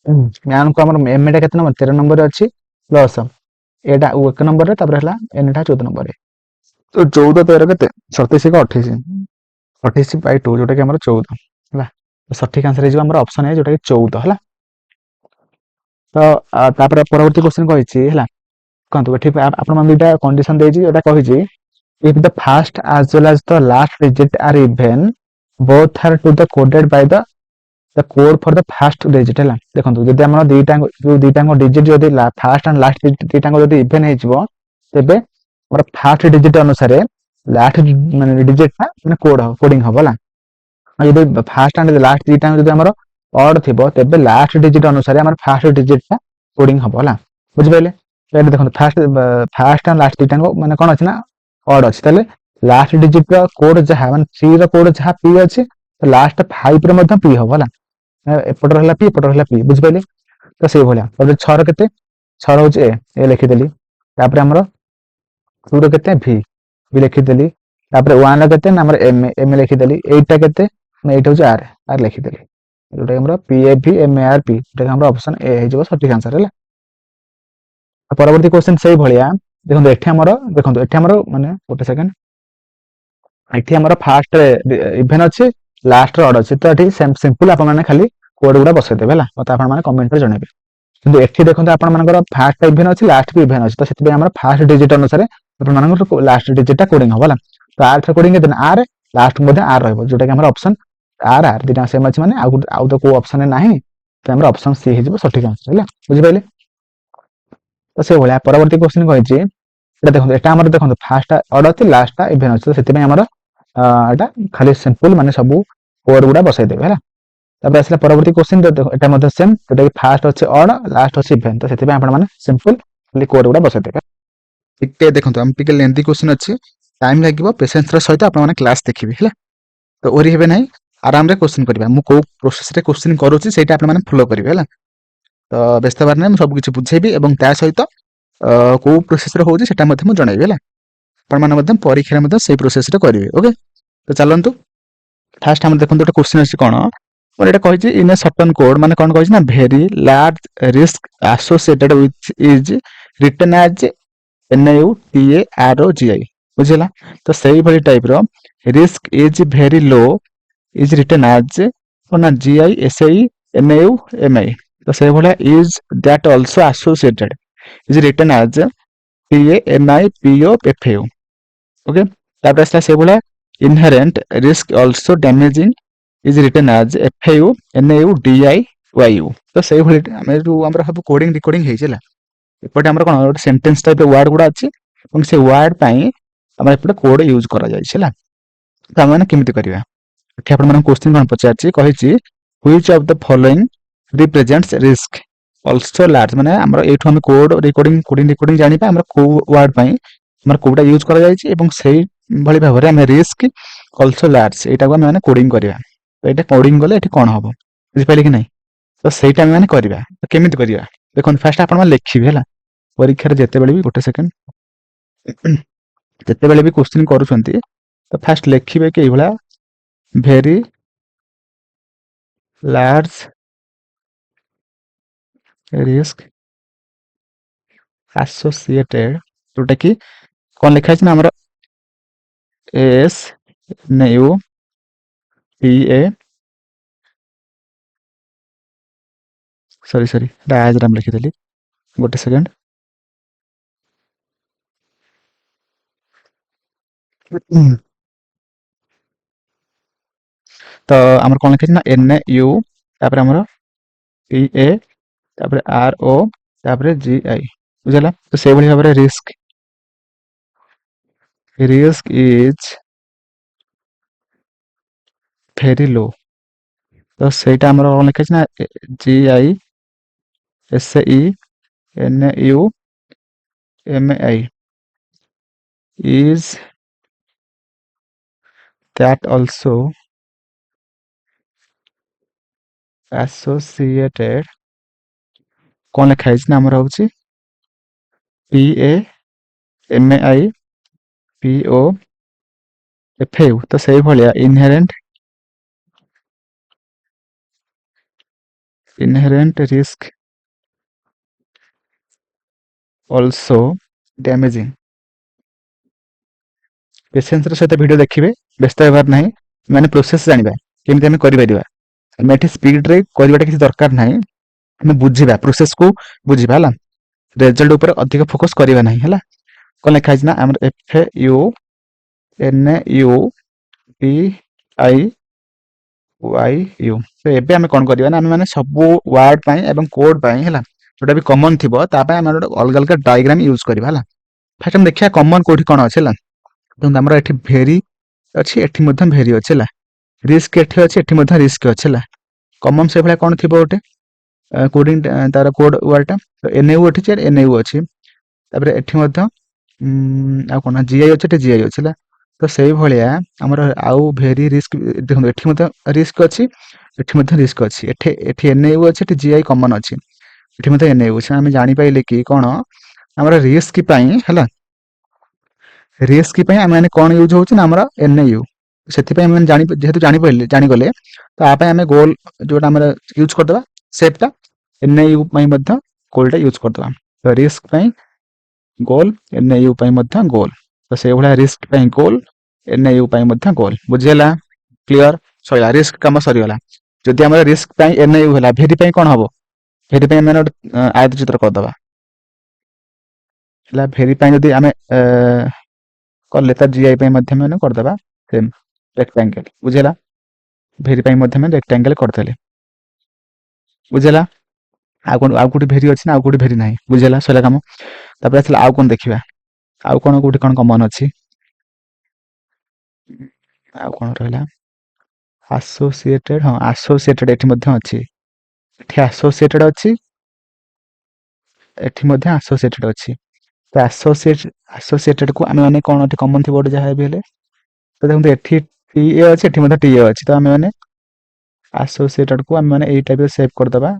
ମ୍ୟାନ୍ କୁ ଆମର ଏମ୍ ଟା କେତେ ନମ୍ବର 13 ନମ୍ବରରେ ଅଛି ପ୍ଲସ୍ ଏଟା 1 ନମ୍ବରରେ ତାପରେ ହେଲା ଏନ୍ ଟା 14 ନମ୍ବରରେ ତ 14 13 କେତେ 37 କୁ 28 28 ବାଇ 2 ଯୋଉଟା କି ଆମର 14 ହେଲା ସଠିକ ଆନ୍ସର ହେଇଯିବ ଆମର ଅପସନ ଏ ଯୋଉଟା କି 14 ହେଲା ତ ତାପରେ ପରବର୍ତ୍ତୀ କ୍ୱେଶ୍ଚନ କହିଛି ହେଲା ଦେଖନ୍ତୁ ଏଠି ଆପଣମାନେ ଦୁଇଟା କଣ୍ଡିସନ ଦେଇଛି ଏଟା କହିଛି if the first as well as the last digit are even both are to the coded by the code for the first digit ହେଲା ଦେଖନ୍ତୁ ଯଦି ଆମର ଦିଟାଙ୍କ ଡିଜିଟ ଯଦି ଫାର୍ଷ୍ଟ ଆଣ୍ଡ ଲାଷ୍ଟ ଦିଟାଙ୍କ ଯଦି ଇଭେନ୍ ହେଇଯିବ ତେବେ ଆମର ଫାର୍ଷ୍ଟ ଡିଜିଟ ଅନୁସାରେ ଲାଷ୍ଟ ମାନେ ଡିଜିଟ ଟା ମାନେ କୋଡିଂ ହବ ହେଲା ଆଉ ଯଦି ଫାର୍ଷ୍ଟ ଆଣ୍ଡ ଲାଷ୍ଟ ଦିଟାଙ୍କ ଯଦି ଆମର ଅଡ୍ ଥିବ ତେବେ ଲାଷ୍ଟ ଡିଜିଟ ଅନୁସାରେ ଆମର ଫାର୍ଷ୍ଟ ଡିଜିଟ ଟା କୋଡିଂ ହବ ହେଲା ବୁଝିପାରିଲେ ଏଠି ଦେଖନ୍ତୁ ଫାର୍ଷ୍ଟ ଆଣ୍ଡ ଲାଷ୍ଟ ଦିଟାଙ୍କ ମାନେ କଣ ଅଛି ନା ଅଡ୍ ଅଛି ତାହେଲେ ଲାଷ୍ଟ ଡିଜିଟ ର କୋଡ ଯାହା ମାନେ 3 ର କୋଡ ଯାହା ପି ଅଛି ଲାଷ୍ଟ 5 ରେ ମଧ୍ୟ ପି ହବ ହେଲା ଏପଟର ହେଲା ପି ଏପଟର ହେଲା ପି ବୁଝିପାରିଲେ ତ ସେଇଭଳିଆ ତାପରେ 6 ର କେତେ 6 ର ହଉଛି ଏ ଲେଖିଦେଲି ତାପରେ ଆମର 2 ର କେତେ ଭି ଲେଖିଦେଲି ତାପରେ 1 ର କେତେ ନା ଆମର ଏମ୍ ଲେଖିଦେଲି 8 ଟା କେତେ ନା 8 ହଉଛି ଆର୍ ଲେଖିଦେଲି ଯୋଉଟା ଆମର P A V M A R P ଯୋଉଟା ଆମର ଅପସନ ଏ ହେଇଯିବ ସଠିକ ଆନ୍ସର ହେଲା ପରବର୍ତ୍ତୀ କ୍ୱେଶ୍ଚନ ସେଇ ଭଳିଆ ଦେଖନ୍ତୁ ଏଠି ଆମର ମାନେ ଗୋଟେ ସେକେଣ୍ଡ ଏଠି ଆମର ଫାର୍ଷ୍ଟ ଇଭେନ୍ ଅଛି ଲାଷ୍ଟ ଅଡ୍ ଅଛି ତ ଏଠି ସିମ୍ପଲ ଆପଣମାନେ ଖାଲି କୋଡ ଗୁଡା ବସେଇଦେବେ ହେଲା ମତେ ଆପଣମାନେ କମେଣ୍ଟରେ ଜଣେଇବେ କିନ୍ତୁ ଏଠି ଦେଖନ୍ତୁ ଆପଣମାନଙ୍କର ଫାର୍ଷ୍ଟ ଇଭେନ୍ ଅଛି ଲାଷ୍ଟ ବି ଇଭେନ୍ ଅଛି ତ ସେଥିପାଇଁ ଆମର ଫାର୍ଷ୍ଟ ଡିଜିଟ ଅନୁସାରେ ଆପଣମାନଙ୍କର ଲାଷ୍ଟ ଡିଜିଟ ଟା କୋଡିଂ ହବ ହେଲା ତ ଆର୍ କୋଡିଂ କେତେ ଆର୍ ଲାଷ୍ଟ ମଧ୍ୟ ଆର୍ ରହିବ ଯୋଉଟା କି ଆମର ଅପସନ ଆର୍ ଦିଟା ସେମ୍ ଅଛି ମାନେ ଆଉ ତ କୋଉ ଅପସନରେ ନାହିଁ ତ ଆମର ଅପସନ ସି ହେଇଯିବ ସଠିକ ଆନ୍ସର ହେଲା ବୁଝିପାରିଲେ ତ ସେଇଭଳିଆ ପରବର୍ତ୍ତୀ କ୍ୱେଶ୍ଚନ କହିଛି ଏଟା ଦେଖନ୍ତୁ ଏଟା ଆମର ଦେଖନ୍ତୁ ଫାର୍ଷ୍ଟ ଅଡ୍ ଅଛି ଲାଷ୍ଟଟା ଇଭେନ୍ ଅଛି ତ ସେଥିପାଇଁ ଆମର ଏଟା ଖାଲି ସିମ୍ପଲ ମାନେ ସବୁ କୋଡ ଗୁଡା ବସେଇଦେବେ ହେଲା ତାପରେ ଆସିଲା ପରବର୍ତ୍ତୀ କ୍ୱେଶ୍ଚନ ଏଟା ମଧ୍ୟ ସେମ୍ ଯୋଉଟା କି ଫାର୍ଷ୍ଟ ଅଛି ଅଡ୍ ଲାଷ୍ଟ ଅଛି ଇଭେନ୍ ତ ସେଥିପାଇଁ ଆପଣମାନେ ସିମ୍ପଲ ଖାଲି କୋଡ ଗୁଡା ବସେଇଦେବେ ଟିକେ ଦେଖନ୍ତୁ ଆମେ ଟିକେ ଲେନ୍ଦି କ୍ୱେଶ୍ଚନ ଅଛି ଟାଇମ୍ ଲାଗିବ ପେସେନ୍ସର ସହିତ ଆପଣମାନେ କ୍ଲାସ୍ ଦେଖିବେ ହେଲା ତ ଓରି ହେବେ ନାହିଁ ଆରାମରେ କ୍ୱେଶ୍ଚନ କରିବା ମୁଁ କୋଉ ପ୍ରୋସେସରେ କ୍ୱେଶ୍ଚନ କରୁଛି ସେଇଟା ଆପଣମାନେ ଫଲୋ କରିବେ ହେଲା ତ ବ୍ୟସ୍ତ ହେବାର ନାହିଁ ମୁଁ ସବୁ କିଛି ବୁଝେଇବି ଏବଂ ତା ସହିତ କୋଉ ପ୍ରୋସେସରେ ହଉଛି ସେଟା ମଧ୍ୟ ମୁଁ ଜଣେଇବି ହେଲା ଆପଣମାନେ ମଧ୍ୟ ପରୀକ୍ଷାରେ ମଧ୍ୟ ସେଇ ପ୍ରୋସେସରେ କରିବେ ଓକେ ତ ଚାଲନ୍ତୁ ଫାର୍ଷ୍ଟ ଆମର ଦେଖନ୍ତୁ ଗୋଟେ କ୍ୱେଶ୍ଚନ ଅଛି କଣ ମୋର ଏଇଟା କହିଛି ଇନ୍ ଏ ସର୍ଟନ କୋଡ ମାନେ କଣ କହିଛି ନା very large risk associated with is written as NAUTAROGI ବୁଝିଲା ତ ସେଇଭଳି ଟାଇପର risk is very low is written as କଣ ନା GISAI NAUMI ତ ସେଇଭଳିଆ is that also associated is written as PAMIPOFAU okay ତାପରେ ଆସିଲା ସେଇଭଳିଆ inherent risk also damaging is written as FAUNAUDIYU ତ ସେଇଭଳି ଆମେ ଯୋଉ ଆମର ସବୁ କୋଡିଂ ରିକୋଡିଂ ହେଇଛି ହେଲା ଏପଟେ ଆମର କଣ ଗୋଟେ ସେଣ୍ଟେନ୍ସ ଟାଇପ ୱାର୍ଡ ଗୁଡା ଅଛି ଏବଂ ସେ ୱାର୍ଡ ପାଇଁ ଆମର ଏପଟେ କୋଡ ୟୁଜ କରାଯାଇଛି ହେଲା ତ ଆମେ କେମିତି କରିବା ଏଠି ଆପଣମାନଙ୍କୁ କ୍ୱେଶ୍ଚିନ୍ କଣ ପଚାରିଛି କହିଛି which of the following represents risk also large ମାନେ ଆମର ଏଇଠୁ ଆମେ କୋଡ ରିକୋଡିଂ ଜାଣିବା ଆମର କୋଉ ୱାର୍ଡ ପାଇଁ ଆମର କୋଉଟା ୟୁଜ କରାଯାଇଛି ଏବଂ ସେଇଭଳି ଭାବରେ ଆମେ ରିସ୍କ ଅଲସୋ ଲାର୍ଜ ଏଇଟାକୁ ଆମେ ମାନେ କୋଡିଂ କରିବା ତ ଏଇଟା କୋଡିଂ କଲେ ଏଠି କଣ ହବ ବୁଝିପାରିଲେ କି ନାହିଁ ତ ସେଇଟା ଆମେ ମାନେ କରିବା ତ କେମିତି କରିବା ଦେଖନ୍ତୁ ଫାର୍ଷ୍ଟ ଆପଣମାନେ ଲେଖିବେ ହେଲା ପରୀକ୍ଷାରେ ଯେତେବେଳେ ବି ଗୋଟେ ସେକେଣ୍ଡ ଯେତେବେଳେ ବି କ୍ୱେଶ୍ଚିନ୍ କରୁଛନ୍ତି ତ ଫାର୍ଷ୍ଟ ଲେଖିବେ କି ଏଇଭଳିଆ ଭେରି ଲାର୍ଜ ରିସ୍କ ଆସୋସିଏଟେଡ ଯୋଉଟା କି କଣ ଲେଖା ହେଇଛି ନା ଆମର SNAUTA ସରି ଡାୟାଗ୍ରାମ ଲେଖିଦେଲି ଗୋଟେ ସେକେଣ୍ଡ ତ ଆମର କଣ ଲେଖିଛି ନା NAU ତାପରେ ଆମର PA ତାପରେ RO ତାପରେ GI ବୁଝିଲା ତ ସେଇଭଳି ଭାବରେ ରିସ୍କ ଇଜ ଭେରି ଲୋ ତ ସେଇଟା ଆମର କଣ ଲେଖାଯାଇଛି ନା GISAI NAUMI is that also associated କଣ ଲେଖା ହେଇଛି ନା ଆମର ହଉଛି PAMAIPOFU। ତ ସେଇଭଳିଆ inherent risk also damaging। ପେସେନ୍ସର ସହିତ ଭିଡ଼ିଓ ଦେଖିବେ, ବ୍ୟସ୍ତ ହେବାର ନାହିଁ। ମାନେ ପ୍ରୋସେସ୍ ଜାଣିବା କେମିତି ଆମେ କରିପାରିବା। ଆମେ ଏଠି ସ୍ପିଡରେ କରିବାଟା କିଛି ଦରକାର ନାହିଁ। ଆମେ ବୁଝିବା, ପ୍ରୋସେସକୁ ବୁଝିବା ହେଲା। ରେଜଲ୍ଟ ଉପରେ ଅଧିକ ଫୋକସ୍ କରିବା ନାହିଁ ହେଲା। କଣ ଲେଖା ହେଇଛି ନା ଆମର FAUNAUPIYU। ତ ଏବେ ଆମେ କଣ କରିବା ନା ଆମେ ମାନେ ସବୁ ୱାର୍ଡ ପାଇଁ ଏବଂ କୋଡ ପାଇଁ ହେଲା, ଯୋଉଟା ବି କମନ ଥିବ ତା ପାଇଁ ଆମେ ଗୋଟେ ଅଲଗା ଅଲଗା ଡାଇଗ୍ରାମ ୟୁଜ କରିବା ହେଲା। ଫାର୍ଷ୍ଟ ଆମେ ଦେଖିବା କମନ କୋଉଠି କଣ ଅଛି ହେଲା। ଦେଖନ୍ତୁ ଆମର ଏଠି ଭେରି ଅଛି, ଏଠି ମଧ୍ୟ ଭେରି ଅଛି ହେଲା। ରିସ୍କ ଏଠି ଅଛି, ଏଠି ମଧ୍ୟ ରିସ୍କ ଅଛି ହେଲା। କମନ ସେଇଭଳିଆ କଣ ଥିବ ଗୋଟେ କୋଡିଂ ତାର କୋଡ ୱାର୍ଡଟା NAU ଏଠି NAU ଅଛି। ତାପରେ ଏଠି ମଧ୍ୟ ଆଉ କଣ GI ଅଛି, ଏଠି GI ଅଛି ହେଲା। ତ ସେଇଭଳିଆ ଆମର ଆଉ ଭେରି ରିସ୍କ ଦେଖନ୍ତୁ, ଏଠି ମଧ୍ୟ ରିସ୍କ ଅଛି, ଏଠି ମଧ୍ୟ ରିସ୍କ ଅଛି। ଏଠି NAU ଅଛି, ଏଠି GI କମନ ଅଛି, ଏଠି ମଧ୍ୟ NAU ଅଛି। ଆମେ ଜାଣିପାରିଲେ କି କଣ ଆମର ରିସ୍କ ପାଇଁ ହେଲା, ରିସ୍କ ପାଇଁ ଆମେ ମାନେ କଣ ୟୁଜ ହଉଛି ନା ଆମର NAU। ସେଥିପାଇଁ ଆମେ ଯେହେତୁ ଜାଣିଗଲେ ତ ଆ ପାଇଁ ଆମେ ଗୋଲ ଯୋଉଟା ଆମର ୟୁଜ କରିଦବା ସେପ୍ଟା NAU ପାଇଁ ମଧ୍ୟ ଗୋଲଟା ୟୁଜ କରିଦବା। ତ ରିସ୍କ ପାଇଁ ଗୋଲ, NAU ପାଇଁ ମଧ୍ୟ ଗୋଲ। ତ ସେଇଭଳିଆ ରିସ୍କ ପାଇଁ ଗୋଲ, NAU ପାଇଁ ମଧ୍ୟ ଗୋଲ। ବୁଝିହେଲା? କ୍ଲିୟର? ସରିଲା, ରିସ୍କ କାମ ସରିଗଲା। ଯଦି ଆମର ରିସ୍କ ପାଇଁ NAU ହେଲା, ଭେରି ପାଇଁ କଣ ହବ? ଭେରି ପାଇଁ ଆମେ ଗୋଟେ ଆୟତ ଚିତ୍ର କରିଦବା ହେଲା। ଭେରି ପାଇଁ ଯଦି ଆମେ କଲେ ତ GI ପାଇଁ ମଧ୍ୟ ଆମେ କରିଦେବା ସେମ୍ ରେକ୍ଟାଙ୍ଗେଲ। ବୁଝିହେଲା? ଭେରି ପାଇଁ ମଧ୍ୟ ଆମେ ରେକ୍ଟାଙ୍ଗେଲ କରିଦେଲେ। ବୁଝିହେଲା? ଆଉ କୋଉଠି ଭେରି ଅଛି ନା ଆଉ କୋଉଠି ଭେରି ନାହିଁ। ବୁଝିହେଲା? ସରିଲା କାମ। ତାପରେ ଆସିଲା ଆଉ କଣ ଦେଖିବା, ଆଉ କଣ କୋଉଠି କଣ କମନ ଅଛି। ଆଉ କଣ ରହିଲା ଆସୋସିଏଟେଡ। ହଁ, ଆସୋସିଏଟେଡ ଏଠି ମଧ୍ୟ ଅଛି, ଏଠି ଆସୋସିଏଟେଡ ଅଛି, ଏଠି ମଧ୍ୟ ଆସୋସିଏଟେଡ ଅଛି। ତ ଆସୋସିଏଟେଡକୁ ଆମେ ମାନେ କଣ ଏଠି କମନ ଥିବ ଗୋଟେ ଯାହା ବି ହେଲେ। ତ ଦେଖନ୍ତୁ ଏଠି TA ଅଛି, ଏଠି ମଧ୍ୟ TA ଅଛି। ତ ଆମେ ମାନେ ଆସୋସିଏଟେଡକୁ ଆମେ ମାନେ ଏଇ ଟାଇପର ସେଭ୍ କରିଦବା,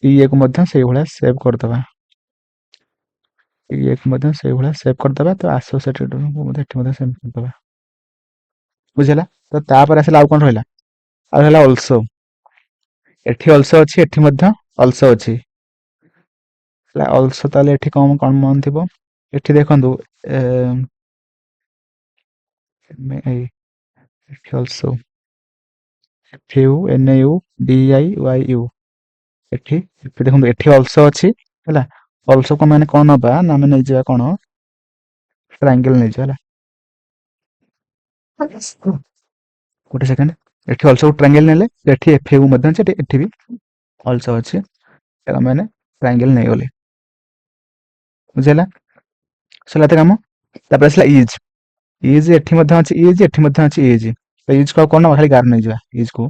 TA କୁ ମଧ୍ୟ ସେଇଭଳିଆ ସେଭ୍ କରିଦବା, TA କୁ ମଧ୍ୟ ସେଇଭଳିଆ ସେଭ୍ କରିଦବା। ତ ଆସୋସିଏଟେଡକୁ ମଧ୍ୟ ଏଠି ମଧ୍ୟ ସେଭ୍ କରିଦବା। ବୁଝିହେଲା? ତ ତାପରେ ଆସିଲା ଆଉ କଣ ରହିଲା, ଆଉ ହେଲା ଅଲସୋ। ଏଠି ଅଲସୋ ଅଛି, ଏଠି ମଧ୍ୟ ଅଲସୋ ଅଛି ହେଲା। ଅଲସୋ ତାହେଲେ ଏଠି କଣ କମନ ଥିବ? ଏଠି ଦେଖନ୍ତୁ ଏଠି ଅଲସୋ FAU NAU DIYU। ଏଠି ଦେଖନ୍ତୁ ଏଠି ଅଲସୋ ଅଛି ହେଲା। ଅଲସୋକୁ ମାନେ କଣ ନବା ନା ଆମେ ନେଇଯିବା କଣ ଟ୍ରାଙ୍ଗେଲ ନେଇଯିବା ହେଲା। ଗୋଟେ ସେକେଣ୍ଡ, ଏଠି ଅଲସୋ ଟ୍ରାଙ୍ଗେଲ ନେଲେ, ଏଠି FAU ମଧ୍ୟ ଅଛି, ଏଠି ବି ଅଲସୋ ଅଛି। ଆମେ ମାନେ ଟ୍ରାଙ୍ଗେଲ ନେଇଗଲେ। ବୁଝିହେଲା? ସରିଲା ତ କାମ। ତାପରେ ଆସିଲା ଇଜ୍। ଏଠି ମଧ୍ୟ ଅଛି ଇଜ୍, ଏଠି ମଧ୍ୟ ଅଛି ଇଜ୍। ତ ଇଜ୍କୁ ଆଉ କଣ ନବା, ଖାଲି ଗାର ନେଇଯିବା ଇଜ୍କୁ।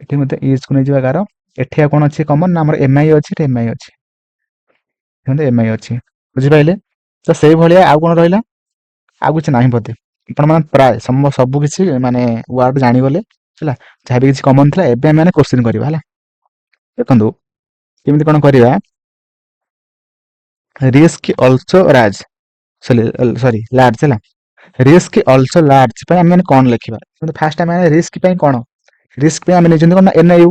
ଏଠି ମଧ୍ୟ ଇଜ୍କୁ ନେଇଯିବା ଗାର। ଏଠି ଆଉ କଣ ଅଛି କମନ ନା ଆମର MI ଅଛି, ଏଠି MI ଅଛି, MI ଅଛି। ବୁଝିପାରିଲେ? ତ ସେଇଭଳିଆ ଆଉ କଣ ରହିଲା, ଆଉ କିଛି ନାହିଁ ବୋଧେ। ଆପଣମାନେ ପ୍ରାୟ ସବୁ କିଛି ମାନେ ୱାର୍ଡ ଜାଣିଗଲେ ହେଲା। ଯାହା ବି କିଛି କମନ ଥିଲା, ଏବେ ଆମେ ମାନେ କ୍ୱେଶ୍ଚିନ୍ କରିବା ହେଲା। ଦେଖନ୍ତୁ କେମିତି କଣ କରିବା। ରିସ୍କ ଅଲସୋ ଲାର୍ଜ ହେଲା। ରିସ୍କ ଅଲସୋ ଲାର୍ଜ ପାଇଁ ଆମେ କଣ ଲେଖିବା? କିନ୍ତୁ ଫାଷ୍ଟ ଆମେ ରିସ୍କ ପାଇଁ କଣ, ରିସ୍କ ପାଇଁ ଆମେ ନେଇଛନ୍ତି କଣ ନା NAU।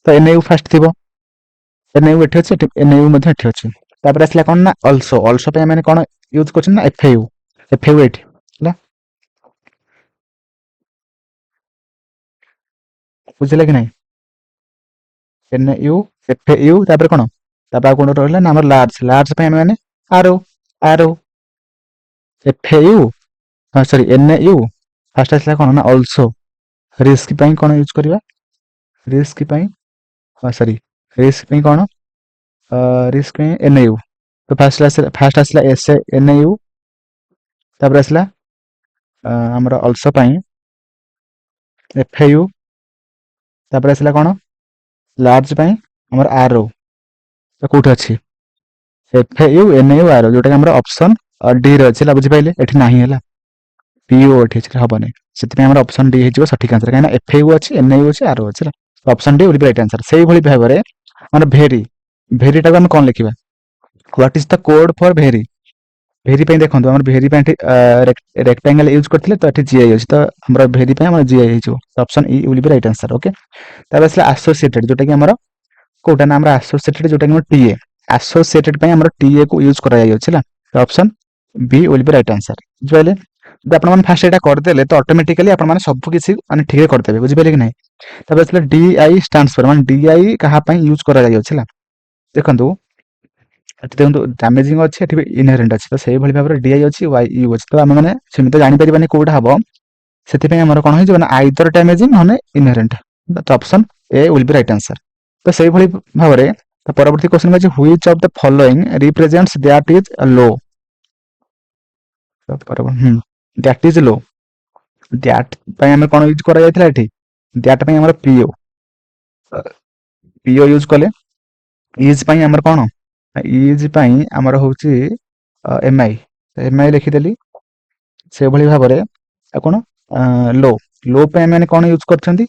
ତ NAU ଫାଷ୍ଟ ଥିବ, NAU ଏଠି ଅଛି, NAU ମଧ୍ୟ ଏଠି ଅଛି। ତାପରେ ଆସିଲା କଣ ନା ଅଲସୋ। ଅଲସୋ ପାଇଁ ଆମେ କଣ ୟୁଜ କରୁଛନ୍ତି ନା FAU ଏଠି ହେଲା। ବୁଝିଲେ କି ନାହିଁ? NAU FAU ତାପରେ କଣ, ତାପରେ ଆଉ କଣ ରହିଲା ନା ଆମର ଲାର୍ଜ ପାଇଁ ଆମେ ମାନେ ଆରୋ FAU NAU। ଫାଷ୍ଟ ଆସିଲା କଣ ନା ଅଲସୋ। ରିସ୍କ ପାଇଁ କଣ ୟୁଜ କରିବା, ରିସ୍କ ପାଇଁ କଣ, ରିସ୍କ ପାଇଁ NAU। ତ ଫାଷ୍ଟ ଆସିଲା NAU। ତାପରେ ଆସିଲା ଆମର ଅଲସୋ ପାଇଁ FAU। ତାପରେ ଆସିଲା କଣ ଲାର୍ଜ ପାଇଁ ଆମର ଆରୋ। ତ କୋଉଠି ଅଛି FAU NAU ଆରୋ, ଯୋଉଟା କି ଆମର ଅପସନ D ରେ ଅଛି ହେଲା। ବୁଝିପାରିଲେ? ଏଠି ନାହିଁ ହେଲା, PO ଏଠି ଅଛି, ହବନି। ସେଥିପାଇଁ ଆମର ଅପସନ D ହେଇଯିବ ସଠିକ ଆନ୍ସର, କାହିଁକିନା FAU ଅଛି, NAU ଅଛି, ଆରୋ ଅଛି ହେଲା। Option D will be right answer. सेही भली भाबरे हमर भेरी भेरीटा हम कोन लिखिबा what is the code for very very पे देखो हमर भेरी पे रेक्टेंगल यूज करथिले तो एठी जीआई अछि तो हमर भेरी पे हमर जीआई हिजो option E will be right answer. Okay तब असला एसोसिएटेड जोटा कि हमर कोटा नाम रा एसोसिएटेड जोटा कि हमर टीए एसोसिएटेड पे हमर टीए को यूज करा जाय अछि ला तो option B will be right answer. बुझले जब आपण मन फास्ट एटा कर देले तो ऑटोमेटिकली आपण मन सब किछि माने ठीक कर देबे बुझि पेले कि नै। तब असला डीआई स्टैंड्स फॉर माने डीआई कहा पे यूज करा जाय अछि ला देखंतु एठी देखंतु डैमेजिंग अछि एठी इनहेरेंट अछि तो सेही भली भाबरे डीआई अछि वाई यू अछि तो हम माने सेमिते जानि परिबानी कोडा हबो सेति पे हमर कोन होय जे माने आइदर डैमेजिंग नने इनहेरेंट तो option A will be right answer. तो सेही भली भाबरे तो परवर्ती क्वेश्चन अछि which of the following represents that is low तो दैट इज लो दैट पे हम कोन यूज करा जायतिला एठी दैट पे हमर पीओ पीओ यूज कले इज पे हमर कोन इज पे हमर होउची एमआई एमआई लिखि देली से भली भाबरे आ कोन लो लो पे माने कोन यूज करछंती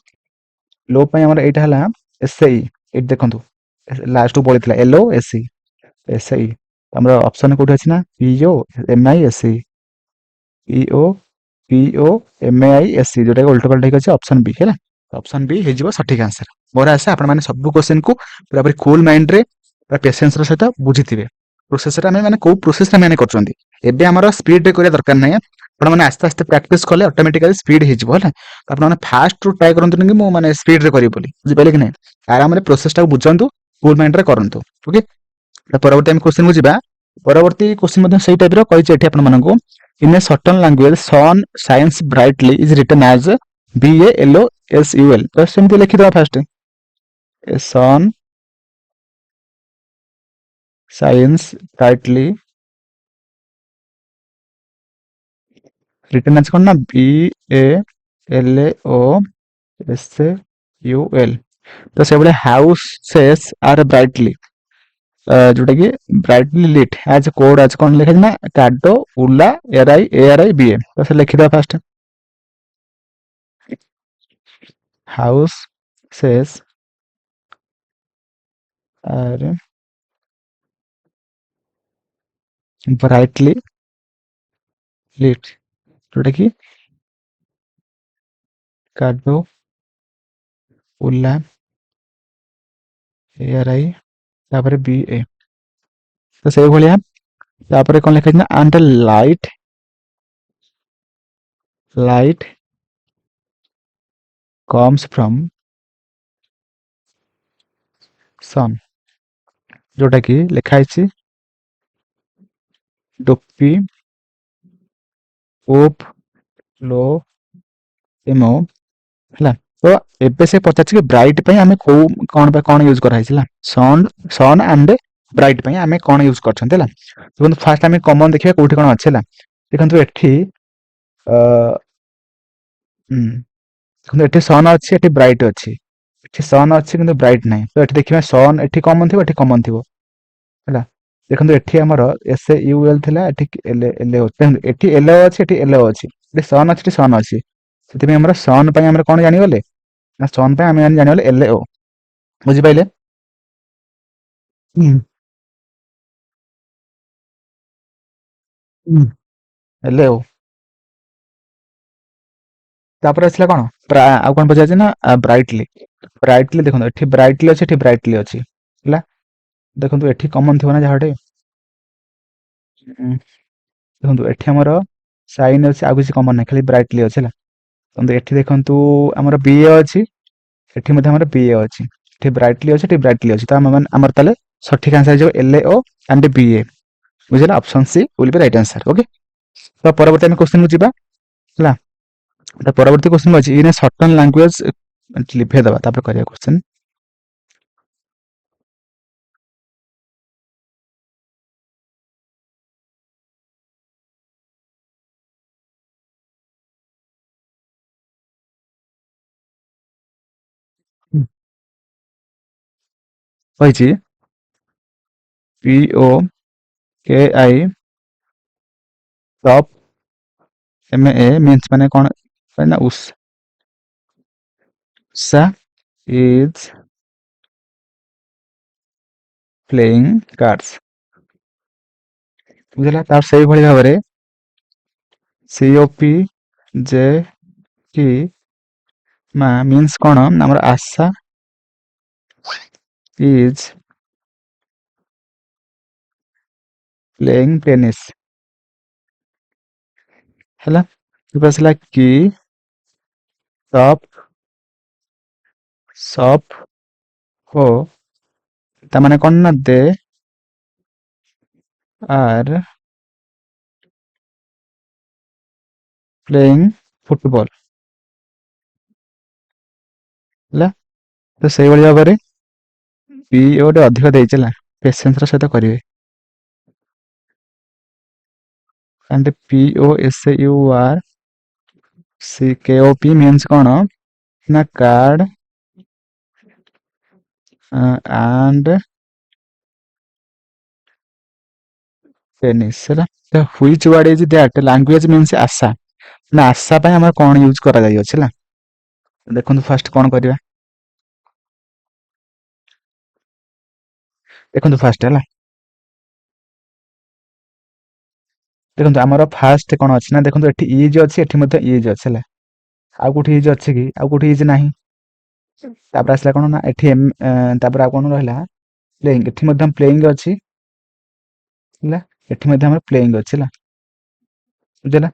लो पे हमर एटा हला एसआई एट देखंतु लास्ट टू पड़ितला एलओ एसई एसई हमर ऑप्शन कोठी अछि ना P O M I S E P O P O M I S E जोटा उल्टा पल्टा अछि ऑप्शन बी हैला ऑप्शन बी हे जिवो सठिक आंसर। मोर आशा आपण माने सब क्वेश्चन को पूरा पूरी कूल माइंड रे पूरा पेशेंस रो सहित बुझिथिबे प्रोसेस रे माने को प्रोसेस रे माने करछंती एबे हमर स्पीड रे करिया दरकार नै आपण माने आस्ते आस्ते प्रैक्टिस कले ऑटोमेटिकली स्पीड हे जिवो हैला आपण माने फास्ट रू ट्राई करंतु कि मो माने स्पीड रे करी बोली बुझि पाले कि नै आराम रे प्रोसेस टा बुझंतु कूल माइंड रे करंतु। ओके परवर्ती हम क्वेश्चन को जिबा परवर्ती क्वेश्चन मध्ये सेही टाइप रो कहिछ एठी आपण मानकू in a certain language sun shines brightly is written as BALOSUL तो सेमती लिखि दवा fast a sun shines brightly written as कोन ना BALOSUL तो से बडे हाउसेस आर ब्राइटली जोटा कि brightly lit as code as कोन लिखा ना काडो उला एआरआई बीए तो से लिखि दवा fast houses are brightly lit जोटा कि काडो उला एआरआई तापर बीए तो से भलिया तापर कोन लिखा ना and light comes from sun जोटा कि लिखा है डोपी ओप लो एमो हैला तो एबे से पचाछ कि ब्राइट पे हमें को कोन यूज करा हिसला सन सन एंड ब्राइट पे हमें कोन यूज करछन हैला तो फास्ट हमें कॉमन देखिबा कोठी कोन अछि हैला देखंतु एठी देखंतु एठी सन अछि एठी ब्राइट अछि एठी सन अछि किंतु ब्राइट नै तो एठी देखिबा सन एठी कॉमन थिबो हैला देखंतु एठी हमर एस ए यू एल थिला एठी एल एल ओ एठी एल ओ अछि एठी एल ओ अछि एठी सन अछि सेति में हमर सन पय हमर कोन जानि गले ना सन पय हम जानि गले एल ओ बुझि पाइले एल ओ तापर आसला कोन आ कोन पचाछि ना ब्राइटली ब्राइटली देखंतु एठी ब्राइटली अछि हैला देखंतु एठी कॉमन थिबो ना जाहडे देखंतु एठी हमर साइन अछि आ किछि कॉमन नै खाली ब्राइटली अछि हैला देखंतु एठी देखंतु हमर बीए अछि एठी मध्ये हमर बीए अछि एठी ब्राइटली अछि त हमर तले सठिक आंसर जो एलओ एंड बीए बुझिला option C will be right answer. Okay तो परवर्ती हम क्वेश्चन को जिबा हैला तो परवर्ती क्वेश्चन अछि इन ए सर्टेन लैंग्वेज लिखे दबा तापर करिया क्वेश्चन होइछि PO KI top MA means माने कोन ना उषा is playing cards ବୁଝିଲା। ତାର ସେଇଭଳି ଭାବରେ COP ଯେ କି ମା ମିନ୍ସ କଣ ଆମର ଆଶା is playing tennis ହେଲା। ତାପରେ ଆସିଲା କି ସପ୍ ହୋ ତା ମାନେ କଣ ନା ଦେ ଆର୍ ପ୍ଲେଇଂ ଫୁଟବଲ ହେଲା। ତ ସେଇଭଳି ଭାବରେ ପି ଗୋଟେ ଅଧିକ ଦେଇଛି ହେଲା, ପେସେନ୍ସର ସହିତ କରିବେ। and POSUR means କଣ ନା କାର୍ଡ and ଟେନିସ୍ ହେଲା। ତ which word is that language means ଆଶା ନା ଆଶା ପାଇଁ ଆମର କଣ ୟୁଜ କରାଯାଇଅଛି ହେଲା। ଦେଖନ୍ତୁ ଫାଷ୍ଟ କଣ କରିବା, ଦେଖନ୍ତୁ ଫାଷ୍ଟ ହେଲା, ଦେଖନ୍ତୁ ଆମର ଫାଷ୍ଟ କଣ ଅଛି ନା ଦେଖନ୍ତୁ ଏଠି ଇଜ୍ ଅଛି, ଏଠି ମଧ୍ୟ ଇଜ୍ ଅଛି ହେଲା। ଆଉ କୋଉଠି ଇଜ୍ ଅଛି କି? ଆଉ କୋଉଠି ଇଜ୍ ନାହିଁ। ତାପରେ ଆସିଲା କଣ ନା ଏଠି ତାପରେ ଆଉ କଣ ରହିଲା ପ୍ଲେଇଂ, ଏଠି ମଧ୍ୟ ପ୍ଲେଇଂ ଅଛି ହେଲା, ଏଠି ମଧ୍ୟ ଆମର ପ୍ଲେଇଂ ଅଛି ହେଲା, ବୁଝିଲା।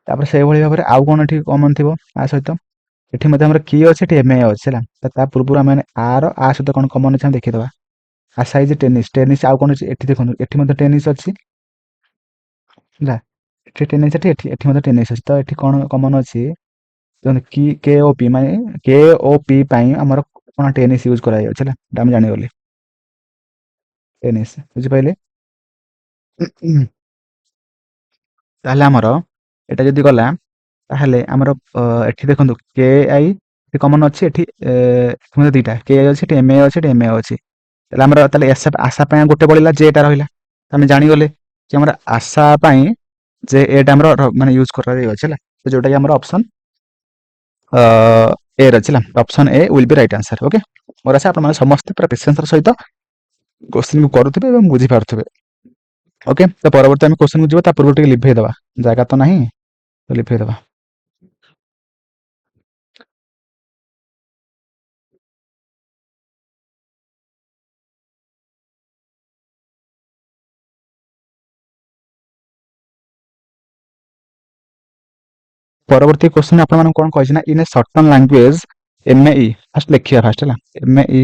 ତାପରେ ସେଇଭଳି ଭାବରେ ଆଉ କଣ ଏଠି କମନ ଥିବ ଆ ସହିତ, ଏଠି ମଧ୍ୟ ଆମର କି ଅଛି, ଏଠି MA ଅଛି ହେଲା। ତା ପୂର୍ବରୁ ଆମେ ଆ ସହିତ କଣ କମନ ଅଛି ଆମେ ଦେଖିଦବା। ଆଶା ଇଜ ଟେନିସ୍, ଟେନିସ୍ ଆଉ କଣ ଅଛି ଏଠି ଦେଖନ୍ତୁ, ଏଠି ମଧ୍ୟ ଟେନିସ୍ ଅଛି ହେଲା, ଏଠି ଟେନିସ୍ ଅଛି, ଏଠି ମଧ୍ୟ ଟେନିସ୍ ଅଛି। ତ ଏଠି କଣ କମନ ଅଛି କି KOP ମାନେ KOP ପାଇଁ ଆମର କଣ ଟେନିସ୍ ୟୁଜ କରାଯାଉଛି ହେଲା, ଏଟା ଆମେ ଜାଣିଗଲେ ଟେନିସ୍, ବୁଝିପାରିଲେ। ତାହେଲେ ଆମର ଏଟା ଯଦି ଗଲା ତାହେଲେ ଆମର ଏଠି ଦେଖନ୍ତୁ KI କମନ ଅଛି, ଏଠି ଦିଟା KI ଅଛି, ଏଠି MA ଅଛି, ଏଠି MA ଅଛି। ତାହେଲେ ଆମର ତାହେଲେ ଆଶା ପାଇଁ ଗୋଟେ ବଳିଲା ଯେ ଏଟା ରହିଲା। ଆମେ ଜାଣିଗଲେ କି ଆମର ଆଶା ପାଇଁ ଯେ ଏଟା ଆମର ମାନେ ୟୁଜ କରାଯାଇଅଛି ହେଲା। ଯୋଉଟା କି ଆମର ଅପସନ ଏ ରେ ଅଛି ହେଲା। Option A will be right answer. Okay, ମୋର ଆଶା ଆପଣମାନେ ସମସ୍ତେ ପୁରା ପେସେନ୍ସର ସହିତ କ୍ୱେଶ୍ଚିନ୍ କରୁଥିବେ ଏବଂ ବୁଝିପାରୁଥିବେ। ଓକେ, ତ ପରବର୍ତ୍ତୀ ଆମେ କ୍ୱେଶ୍ଚିନ୍ ଯିବା, ତା ପୂର୍ବରୁ ଟିକେ ଲିଭେଇ ଦେବା, ଜାଗା ତ ନାହିଁ ତ ଲିଭେଇ ଦେବା। ପରବର୍ତ୍ତୀ କ୍ୱେଶ୍ଚିନ୍ ଆପଣମାନଙ୍କୁ କଣ କହିଛି ନା in a certain language MAE fast ଲେଖିବା ଫାଷ୍ଟ ହେଲା। MAE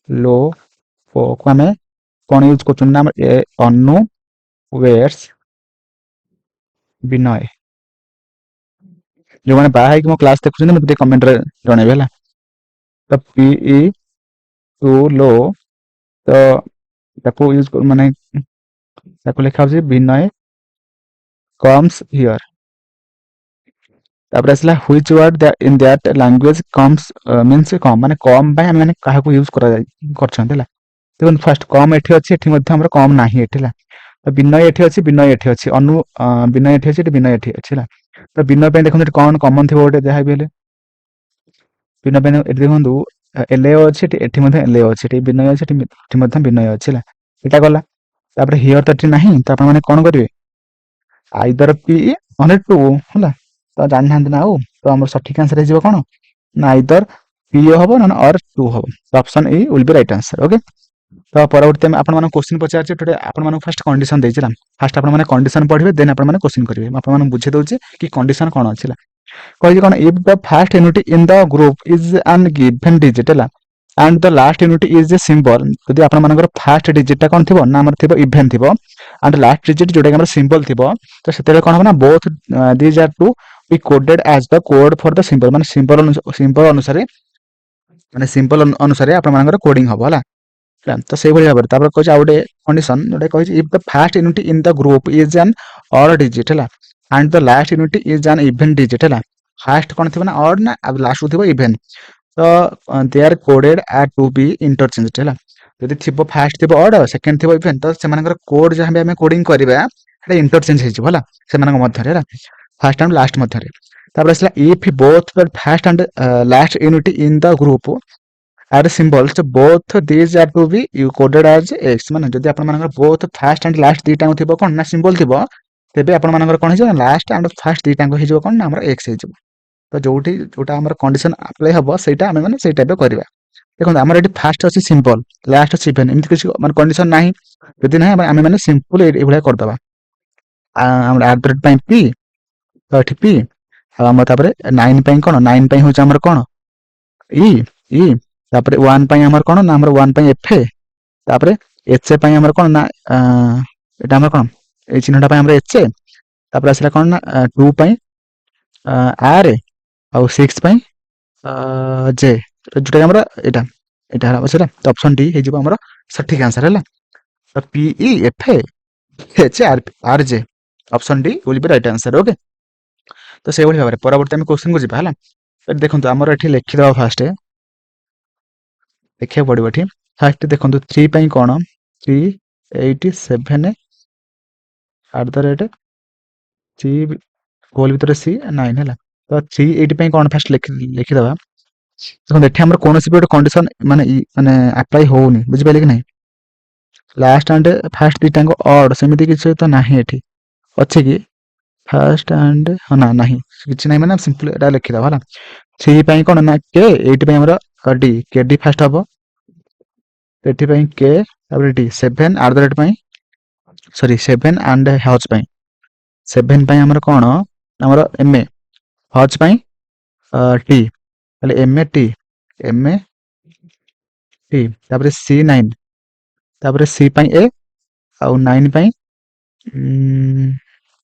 लो କୁ ଆମେ କଣ ୟୁଜ କରୁଛନ୍ତି ନା ଆମର ଅନୁ ୱେୟର୍ସ ବିନୟ। ଯୋଉମାନେ ବାହା ହେଇକି ମୋ କ୍ଲାସ ଦେଖୁଛନ୍ତି ମତେ ଟିକେ କମେଣ୍ଟରେ ଜଣେଇବେ ହେଲା। ତ PE ଟୁ लो ତ ତାକୁ ୟୁଜ ମାନେ ତାକୁ ଲେଖା ହଉଛି ବିନୟ କମ୍ସ ହିଅର। ତାପରେ ଆସିଲା which word in that language comes means କମ୍ ମାନେ କମ୍ ପାଇଁ ଆମେ ମାନେ କାହାକୁ ୟୁଜ କରିଛନ୍ତି ହେଲା। ଦେଖନ୍ତୁ ଫାଷ୍ଟ କମ୍ ଏଠି ଅଛି, ଏଠି ମଧ୍ୟ ଆମର କମ୍ ନାହିଁ ଏଠି ହେଲା। ତ ବିନୟ ଏଠି ଅଛି, ବିନୟ ଏଠି ଅଛି, ବିନୟ ଏଠି ଅଛି, ଏଠି ବିନୟ ଏଠି ଅଛି ହେଲା। ତ ବିନୟ ପାଇଁ ଦେଖନ୍ତୁ ଏଠି କଣ କମନ ଥିବ ଗୋଟେ ଯାହା ବି ହେଲେ। ବିନୟ ପାଇଁ ଏଠି ଦେଖନ୍ତୁ LA ଅଛି, ଏଠି ମଧ୍ୟ LA ଅଛି, ଏଠି ବିନୟ ଅଛି, ଏଠି ମଧ୍ୟ ବିନୟ ଅଛି ହେଲା। ଏଇଟା ଗଲା। ତାପରେ ହିଅର ତ ଏଠି ନାହିଁ, ତ ଆପଣମାନେ କଣ କରିବେ ଆଇଦର PE ନହେଲେ ଟୁ ହେଲା। ତ ଜାଣିନାହାନ୍ତି ନା ଆଉ, ତ ଆମର ସଠିକ ଆନ୍ସର ହେଇଯିବ କଣ ନା ଆଇଦର PE ହବ ନହେଲେ ଅର୍ ଟୁ ହବ। Option E will be right answer. Okay, ତ ପରବର୍ତ୍ତୀ ଆମେ ଆପଣମାନଙ୍କୁ କ୍ୱେଶ୍ଚିନ୍ ପଚାରୁଛି। ଏଠି ଆପଣମାନଙ୍କୁ ଫାଷ୍ଟ କଣ୍ଡିସନ ଦେଇଛି ହେଲା। ଫାଷ୍ଟ ଆପଣମାନେ କଣ୍ଡିସନ ପଢିବେ, ଦେନ୍ ଆପଣମାନେ କ୍ୱେଶ୍ଚିନ୍ କରିବେ। ମୁଁ ଆପଣମାନଙ୍କୁ ବୁଝେଇ ଦଉଛି କି କଣ୍ଡିସନ କଣ ଅଛି ହେଲା। କହିଛି କଣ if the first unit in the group is an even digit ହେଲା and the last unit is a symbol, ଯଦି ଆପଣମାନଙ୍କର ଫାଷ୍ଟ ଡିଜିଟ୍ ଟା କଣ ଥିବ ନା ଆମର ଥିବ ଇଭେନ୍ ଥିବ and ଲାଷ୍ଟ ଡିଜିଟ୍ ଯୋଉଟା କି ଆମର ସିମ୍ବଲ ଥିବ, ତ ସେତେବେଳେ କଣ ହବ ନା both these are to be coded as the code for the symbol ମାନେ ସିମ୍ବଲ ଅନୁସାରେ ଆପଣମାନଙ୍କର କୋଡିଂ ହବ ହେଲା। ତ ସେଇଭଳି ଭାବରେ ତାପରେ କହିଛି ଆଉ ଗୋଟେ କଣ୍ଡିସନ ଯୋଉଟା କହିଛି if the first unit in the group is an odd digit ହେଲା and the last unit is an even digit ହେଲା। ଫାଷ୍ଟ କଣ ଥିବ ନା ଅଡ୍ ନା ଆଉ ଲାଷ୍ଟ ଥିବ ଇଭେନ୍, ତ they are coded as to be interchanged ହେଲା। ଯଦି ଥିବ ଫାଷ୍ଟ ଥିବ ଅଡ୍ ସେକେଣ୍ଡ ଥିବ ଇଭେନ୍, ତ ସେମାନଙ୍କର କୋଡ୍ ଯାହା ବି ଆମେ କୋଡିଂ କରିବା ସେଟା ଇଣ୍ଟରଚେଞ୍ଜ ହେଇଯିବ ହେଲା ସେମାନଙ୍କ ମଧ୍ୟରେ ହେଲା, ଫାଷ୍ଟ ଆଣ୍ଡ ଲାଷ୍ଟ ମଧ୍ୟରେ। ତାପରେ ଆସିଲା if both the first and last unit in the group are symbols, both these are to be coded as x। ମାନେ ଯଦି ଆପଣମାନଙ୍କର both first and last ଦିଟାଙ୍କ ଥିବ କଣ ନା symbol ଥିବ, ତେବେ ଆପଣମାନଙ୍କର କଣ ହେଇଯିବ ଲାଷ୍ଟ and first ଦିଟାଙ୍କ ହେଇଯିବ କଣ ନା ଆମର x ହେଇଯିବ। ତ ଯୋଉଟା ଆମର କଣ୍ଡିସନ ଆପ୍ଲାଏ ହବ ସେଇଟା ଆମେ ମାନେ ସେଇ ଟାଇପର କରିବା। ଦେଖନ୍ତୁ ଆମର ଏଠି ଫାଷ୍ଟ ଅଛି ସିମ୍ବଲ, ଲାଷ୍ଟ ଅଛି ଇଭେନ୍, ଏମିତି କିଛି ମାନେ କଣ୍ଡିସନ ନାହିଁ। ଯଦି ନାହିଁ ଆମେ ମାନେ ସିମ୍ପଲ ଏଇଭଳିଆ କରିଦବା। ଆମର ଆଟ୍ ଦ ରେଟ୍ ପାଇଁ p, ତ ଏଠି p, ଆଉ ଆମର ତାପରେ 9 ପାଇଁ କଣ, 9 ପାଇଁ ହଉଛି ଆମର କଣ ଇ ଇ, ତାପରେ 1 ପାଇଁ ଆମର କଣ ନା ଆମର 1 ପାଇଁ ଏଫ, ତାପରେ ଏଚ ପାଇଁ ଆମର କଣ ନା ଏଟା ଆମର କଣ ଏଇ ଚିହ୍ନଟା ପାଇଁ ଆମର ଏଚ, ତାପରେ ଆସିଲା କଣ ନା 2 ପାଇଁ ଆର, ଆଉ 6 ପାଇଁ ଜେ, ଯୋଉଟା ଆମର ଏଇଟା ଏଇଟା ହେଲା ସେଟା। ତ ଅପସନ ଡି ହେଇଯିବ ଆମର ସଠିକ ଆନ୍ସର ହେଲା। ତ ପିଇ F H R J, option D will be right answer. Okay, ତ ସେଇଭଳି ଭାବରେ ପରବର୍ତ୍ତୀ ଆମେ କ୍ୱେଶ୍ଚିନକୁ ଯିବା ହେଲା। ଦେଖନ୍ତୁ ଆମର ଏଠି ଲେଖିଦେବା ଫାଷ୍ଟ, ଦେଖିବାକୁ ପଡିବ ଏଠି। ଫାଷ୍ଟ ଦେଖନ୍ତୁ 3 ପାଇଁ କଣ 387 ଆଟ୍ ଦ ରେଟ୍ 3 ହୋଲ ଭିତରେ ସି 9 ହେଲା। ତ 380 ପାଇଁ କଣ ଫାଷ୍ଟ ଲେଖିଦେବା। ଦେଖନ୍ତୁ ଏଠି ଆମର କୌଣସି ବି ଗୋଟେ କଣ୍ଡିସନ ମାନେ ଆପ୍ଲାଏ ହଉନି, ବୁଝିପାରିଲେ କି ନାହିଁ। ଲାଷ୍ଟ ଆଣ୍ଡ ଫାଷ୍ଟ ଦିଟାଙ୍କ ଅଡ୍ ସେମିତି କିଛି ତ ନାହିଁ ଏଠି, ଅଛି କି ଫାଷ୍ଟ ଆଣ୍ଡ ନା ନାହିଁ, କିଛି ନାହିଁ ମାନେ ସିମ୍ପଲ ଏଟା ଲେଖିଦେବା ହେଲା। 3 ପାଇଁ କଣ ନା କେ, 8 ପାଇଁ ଆମର ଡି, କେ ଡି ଫାଷ୍ଟ ହବ, ଏଥିପାଇଁ କେ, ତାପରେ ଡି। 7 ଆଟ୍ ଦ ରେଟ୍ ପାଇଁ ସରି 7 ଆଣ୍ଡ ହଜ୍ ପାଇଁ, 7 ପାଇଁ ଆମର କଣ ଆମର ଏମ ଏ, ହଜ୍ ପାଇଁ ଟି, ତାହେଲେ M A T, M A ଟି, ତାପରେ C9, ତାପରେ ସି ପାଇଁ ଏ, ଆଉ 9 ପାଇଁ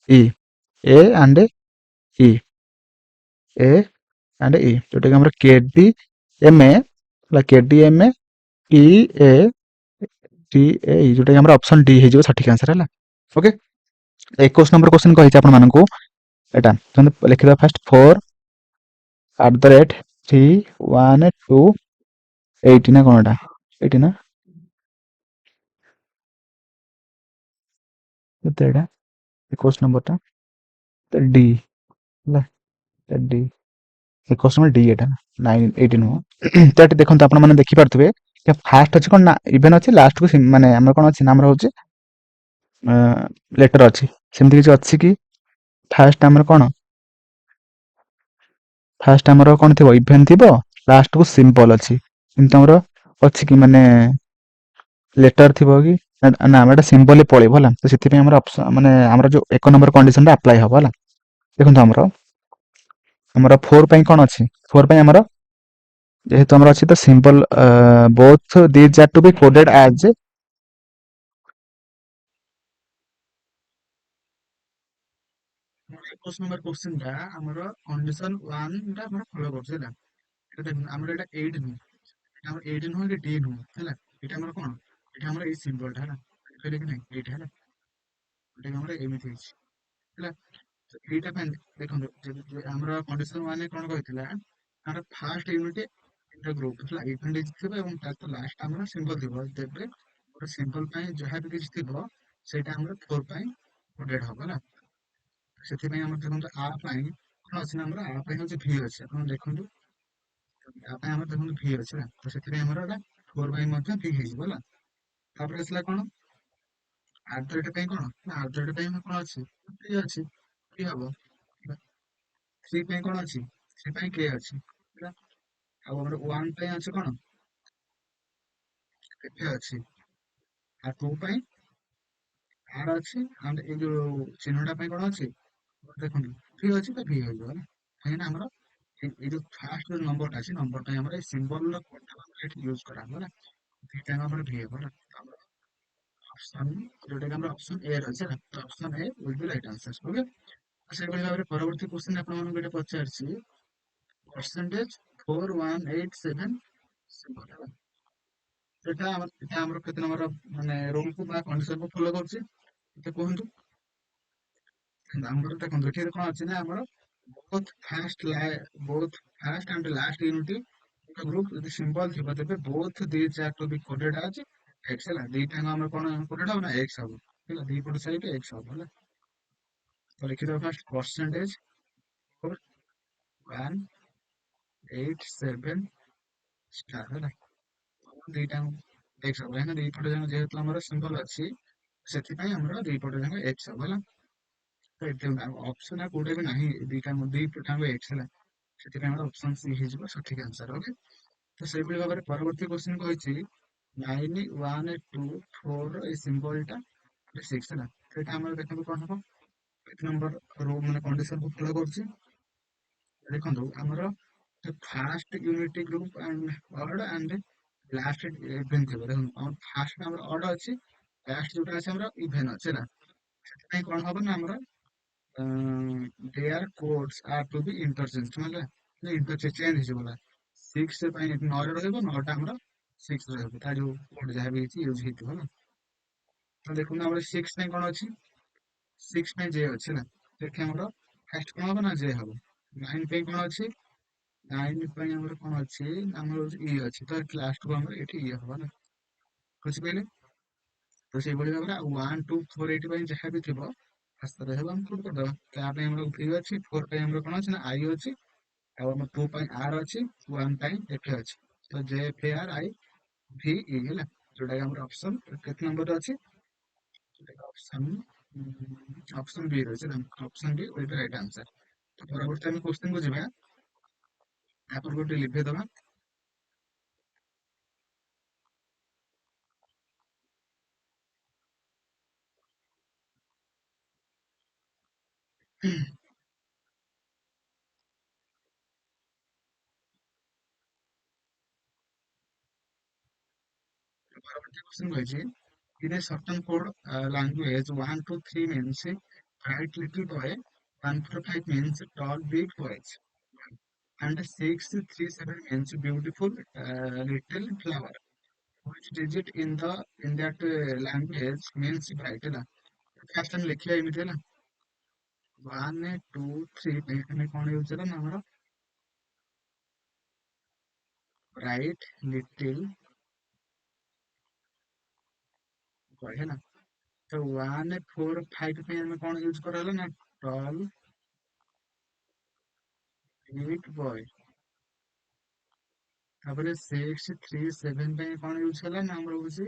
ଇ, A and E, A and E, ଯୋଉଟାକି ଆମର K D M A, K D M A T A T A, ଯୋଉଟାକି ଆମର ଅପସନ ଡି ହେଇଯିବ ସଠିକ ଆନ୍ସର ହେଲା। ଓକେ, 21 ନମ୍ବର କ୍ୱେଶ୍ଚନ କହିଛି ଆପଣମାନଙ୍କୁ ଏଟା। ଲେଖିଦେବା ଫାଷ୍ଟ 4 ଆଟ୍ ଦ ରେଟ୍ 312 ନା କଣ ଏଟା, ଏଇଠି ନା କେତେ ଏଟା 21 ନମ୍ବରଟା ଡି ହେଲା, ଡି 21 ନମ୍ବର ଡି, ଏଟା 9 80 ନୁହଁ। ତ ଏଠି ଦେଖନ୍ତୁ ଆପଣ ମାନେ ଦେଖିପାରୁଥିବେ ଫାଷ୍ଟ ଅଛି କଣ ନା ଇଭେନ୍ ଅଛି, ଲାଷ୍ଟକୁ ମାନେ ଆମର କଣ ଅଛି ନା ଆମର ହଉଛି ଲେଟର ଅଛି। ସେମିତି କିଛି ଅଛି କି ଫାଷ୍ଟ ଆମର କଣ ଥିବ ଇଭେନ୍ ଥିବ, ଲାଷ୍ଟକୁ ସିମ୍ବଲ ଅଛି, କିନ୍ତୁ ଆମର ଅଛି କି ମାନେ ଲେଟର ଥିବ କି ନା ଏଟା ସିମ୍ବଲ ପଳେଇବ ହେଲା। ତ ସେଥିପାଇଁ ଆମର ଅପସନ ମାନେ ଆମର ଯୋଉ 1 ନମ୍ବର କଣ୍ଡିସନଟା ଆପ୍ଲାଏ ହବ ହେଲା। ଦେଖନ୍ତୁ ଆମର 4 ପାଇଁ କଣ ଅଛି, 4 ପାଇଁ ଆମର ଯେହେତୁ ଆମର ଅଛି ତ symbol both these are to be coded as 21 number କ୍ୱେଶ୍ଚିନଟା ଆମର କଣ୍ଡିସନ 1 ଟା ଆମର ଫଲୋ କରୁଛି ହେଲା। ଏଟା ଦେଖନ୍ତୁ ଆମର ଏଟା 8 ନୁହଁ, ଏଟା ଆମର 8 ନୁହଁ କି ଡି ନୁହଁ ହେଲା। ଏଟା ଆମର କଣ, ଏଟା ଆମର ଏଇ ସିମ୍ବଲଟା ହେଲା, କହିଲେ କି ନାହିଁ ଏଇଟା ହେଲା, ଏଟା ଆମର ଏମିତି ହେଇଛି ହେଲା। ତ ଏଇଟା ପାଇଁ ଦେଖନ୍ତୁ ଆମର କଣ୍ଡିସନ 1 କଣ କହିଥିଲା, ଆମର first unit in the group ହେଲା ଇଭେଣ୍ଟ ଥିବ ଏବଂ ତାର ଲାଷ୍ଟ ଆମର ସିମ୍ବଲ ଥିବ, ତେବେ ଗୋଟେ ସିମ୍ବଲ ପାଇଁ ଯାହା ବି କିଛି ଥିବ ସେଇଟା ଆମର 4 ପାଇଁ କୋଡେଡ୍ ହବ ହେଲା। ସେଥିପାଇଁ ଆମର ଦେଖନ୍ତୁ ଆ ପାଇଁ କଣ ଅଛି ନା ଆମର ଆ ପାଇଁ ହଉଛି ଭି ଅଛି, ଆପଣ ଦେଖନ୍ତୁ ଆ ପାଇଁ ଆମର ଦେଖନ୍ତୁ ଭି ଅଛି ହେଲା। ତ ସେଥିପାଇଁ ଆମର ଏଟା 4 ପାଇଁ ମଧ୍ୟ ଭି ହେଇଯିବ ହେଲା। ତାପରେ ଆସିଲା କଣ ଆଟ୍ ଦ ରେଟ୍ ପାଇଁ କଣ ନା ଆଟ୍ ଦ ରେଟ୍ ପାଇଁ କଣ ଅଛି, ଭି ଅଛି, ଭି ହବ। 3 ପାଇଁ କଣ ଅଛି, 3 ପାଇଁ କେ ଅଛି ହେଲା। ଆଉ ଆମର 1 ପାଇଁ ଅଛି କଣ ଏଫେ ଅଛି, ଆଉ 2 ପାଇଁ ଆର ଅଛି, ଆଣ୍ଡ ଏଇ ଯୋଉ ଚିହ୍ନଟା ପାଇଁ କଣ ଅଛି ଦେଖନ୍ତୁ ଭି ଅଛି, ତ ଭି ହେଇଯିବ ହେଲା। କାହିଁକିନା ଆମର ଏଇ ଯୋଉ ଫାଷ୍ଟ ଯୋଉ ନମ୍ବରଟା ଅଛି, ନମ୍ବରଟା ଆମର ଏଇ ସିମ୍ବଲର କୋଡଟା ଆମର ଏଠି ୟୁଜ କରାହବ ହେଲା। ଦିଟା ଆମର ଭି ହବ ହେଲା। ତ ଆମର ଅପସନ ଯୋଉଟାକି ଆମର ଅପସନ ଏ ରେ ଅଛି ହେଲା, ତ option A will be right answer. Okay, ସେଇଭଳି ଭାବରେ ପରବର୍ତ୍ତୀ କ୍ୱେଶ୍ଚିନ ଆପଣମାନଙ୍କୁ ଏଇଟା ପଚାରିଛି ପରସେଣ୍ଟେଜ 4187 ସିମ୍ବଲ ହେଲା। ଏଟା ଆମର କେତେ ନମ୍ବର ମାନେ ରୁଲକୁ ବା କଣ୍ଡିସନକୁ ଫଲୋ କରୁଛି ମତେ କୁହନ୍ତୁ। ଆମର ଦେଖନ୍ତୁ ଏଠି କଣ ଅଛି ନା ଆମର both first and last unit group ଯଦି ସିମ୍ବଲ ଥିବ ତେବେ both these are to be coded as X ହେଲା। ଦିଟାଙ୍କ ଆମର କଣ କୋଡେଡ୍ ହବ ନା ଏକ୍ସ ହବ ହେଲା, ଦି ପଟ ସାଇଡ୍ ଏକ୍ସ ହବ ହେଲା। ତ ଲେଖିଦବା ଫାଷ୍ଟ ପରସେଣ୍ଟେଜ 187 ଷ୍ଟାର ହେଲା। ଦିଟା x ହବ କାହିଁକିନା ଦି ପଟ ଯାକ ଯେହେତୁ ଆମର ସିମ୍ବଲ ଅଛି ସେଥିପାଇଁ ଆମର ଦି ପଟ ଯାକ x ହବ ହେଲା। ତ ଏଠି ଅପସନ ଆଉ କୋଉଟା ବି ନାହିଁ, ଦି ପଟାଙ୍କ x ହେଲା, ସେଥିପାଇଁ ଆମର ଅପସନ ସି ହେଇଯିବ ସଠିକ ଆନ୍ସର। ଓକେ, ତ ସେଇଭଳି ଭାବରେ ପରବର୍ତ୍ତୀ କ୍ୱେଶ୍ଚିନ୍ କହିଛି 9 1 2 4 ଏଇ ସିମ୍ବଲଟା 6 ହେଲା। ତ ଏଇଟା ଆମର ଦେଖନ୍ତୁ କଣ ହବ, କେତେ ନମ୍ବର रो ମାନେ କଣ୍ଡିସନ ଫଲୋ କରୁଛି। ଦେଖନ୍ତୁ ଆମର first unit group and odd and last even ଥିବ। ଦେଖନ୍ତୁ ଆମର ଫାଷ୍ଟ ଆମର ଅଡ୍ ଅଛି, ଲାଷ୍ଟ ଯୋଉଟା ଅଛି ଆମର ଇଭେନ୍ ଅଛି ହେଲା। ସେଥିପାଇଁ କଣ ହବ ନା ଆମର their codes are to be interchange ହେଲା, ଇଣ୍ଟରଚେଞ୍ଜ ହେଇଯିବ ହେଲା। 6 ପାଇଁ 9 ରହିବ, 9ଟା ଆମର 6 ରହିବ, ତା ଯୋଉ କୋଡ୍ ଯାହା ବି ହେଇଛି ୟୁଜ ହେଇଥିବ ହେଲା। ତ ଦେଖନ୍ତୁ ଆମର 6 ପାଇଁ କଣ ଅଛି, 6 ପାଇଁ ଜେ ଅଛି ହେଲା। ସେଠି ଆମର ଫାଷ୍ଟ କଣ ହବ ନା ଜେ ହବ। 9 ପାଇଁ କଣ ଅଛି, 9 ପାଇଁ ଆମର କଣ ଅଛି, ଆମର ଇ ଅଛି, ତ ଲାଷ୍ଟକୁ ଆମର ଏଠି ଇଏ ହବ ନା, ବୁଝିପାରିଲେ। ତ ସେଇଭଳି ଭାବରେ 1 2 4 8 ପାଇଁ ଯାହା ବି ଥିବ ରାସ୍ତାରେ ହେବ ଆମେ ପୁଟ୍ କରିଦବା। ତା ପାଇଁ ଆମର ଭି ଅଛି, 4 ପାଇଁ ଆମର କଣ ଅଛି ନା ଆଇ ଅଛି, ଆଉ ଆମର 2 ପାଇଁ ଆର୍ ଅଛି, 1 ପାଇଁ ଏଫ୍ ଅଛି। ତ ଜେ F A R I V ଇ ହେଲା, ଯୋଉଟା କି ଆମର ଅପସନ କେତେ ନମ୍ବରରେ ଅଛି, ଅପସନ ବି ରହିଛି ନା, option B with right answer. ତ ପରବର୍ତ୍ତୀ ଆମେ କ୍ୱେଶ୍ଚିନ୍ କୁ ଯିବା, ତାପରେ ଗୋଟେ ଲିଭେଇ ଦବା। ପରବର୍ତ୍ତୀ କ୍ୱେଶ୍ଚିନ୍ କହିଛି, in a certain code language 1 2 3 means bright little boy, 1 4 5 means tall big boys, and 6 3 7 means beautiful little flower. Which digit in that language means bright ହେଲା। ଫାର୍ଷ୍ଟ ଆମେ ଲେଖିବା ଏମିତି ହେଲା, 1 2 3 ପାଇଁ ଆମେ କଣ ୟୁଜ ହେଲା ନା ଆମର ବ୍ରାଇଟ୍ ଲିଟିଲ ବୟ ହେଲା। ତ 1 4 5 ପାଇଁ ଆମେ କଣ ୟୁଜ କରାହେଲା ନା ଟଲ୍ ବିଗ୍ ବୟ। ତାପରେ 6 3 7 ପାଇଁ କଣ ୟୁଜ ହେଲା ନା ଆମର ହଉଛି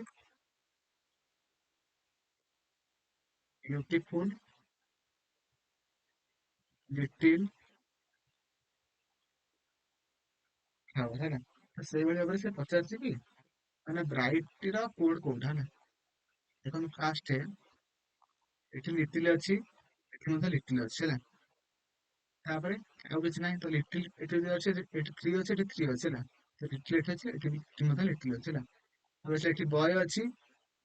ବ୍ୟୁଟିଫୁଲ ଲିଟିଲ ଫ୍ଲାୱାର ହେଲା। ତ ସେଇଭଳି ଭାବରେ ସେ ପଚାରିଛି କି ମାନେ ବ୍ରାଇଟ୍ ର କୋଡ୍ କୋଉଟା ହେଲା। ଦେଖନ୍ତୁ ଫାଷ୍ଟ ଏଠି ଲିଟିଲ ଅଛି, ଏଠି ମଧ୍ୟ ଲିଟିଲ ଅଛି ହେଲା। ତାପରେ ଆଉ କିଛି ନାହିଁ, ତ ଲିଟିଲ ଏଠି ଯଦି ଅଛି, ଏଠି 3 ଅଛି, ଏଠି 3 ଅଛି ହେଲା। ତ ଲିଟିଲ ଏଠି ଅଛି, ଏଠି ମଧ୍ୟ ଲିଟିଲ ଅଛି ହେଲା। ତାପରେ ଏଠି ବୟ ଅଛି,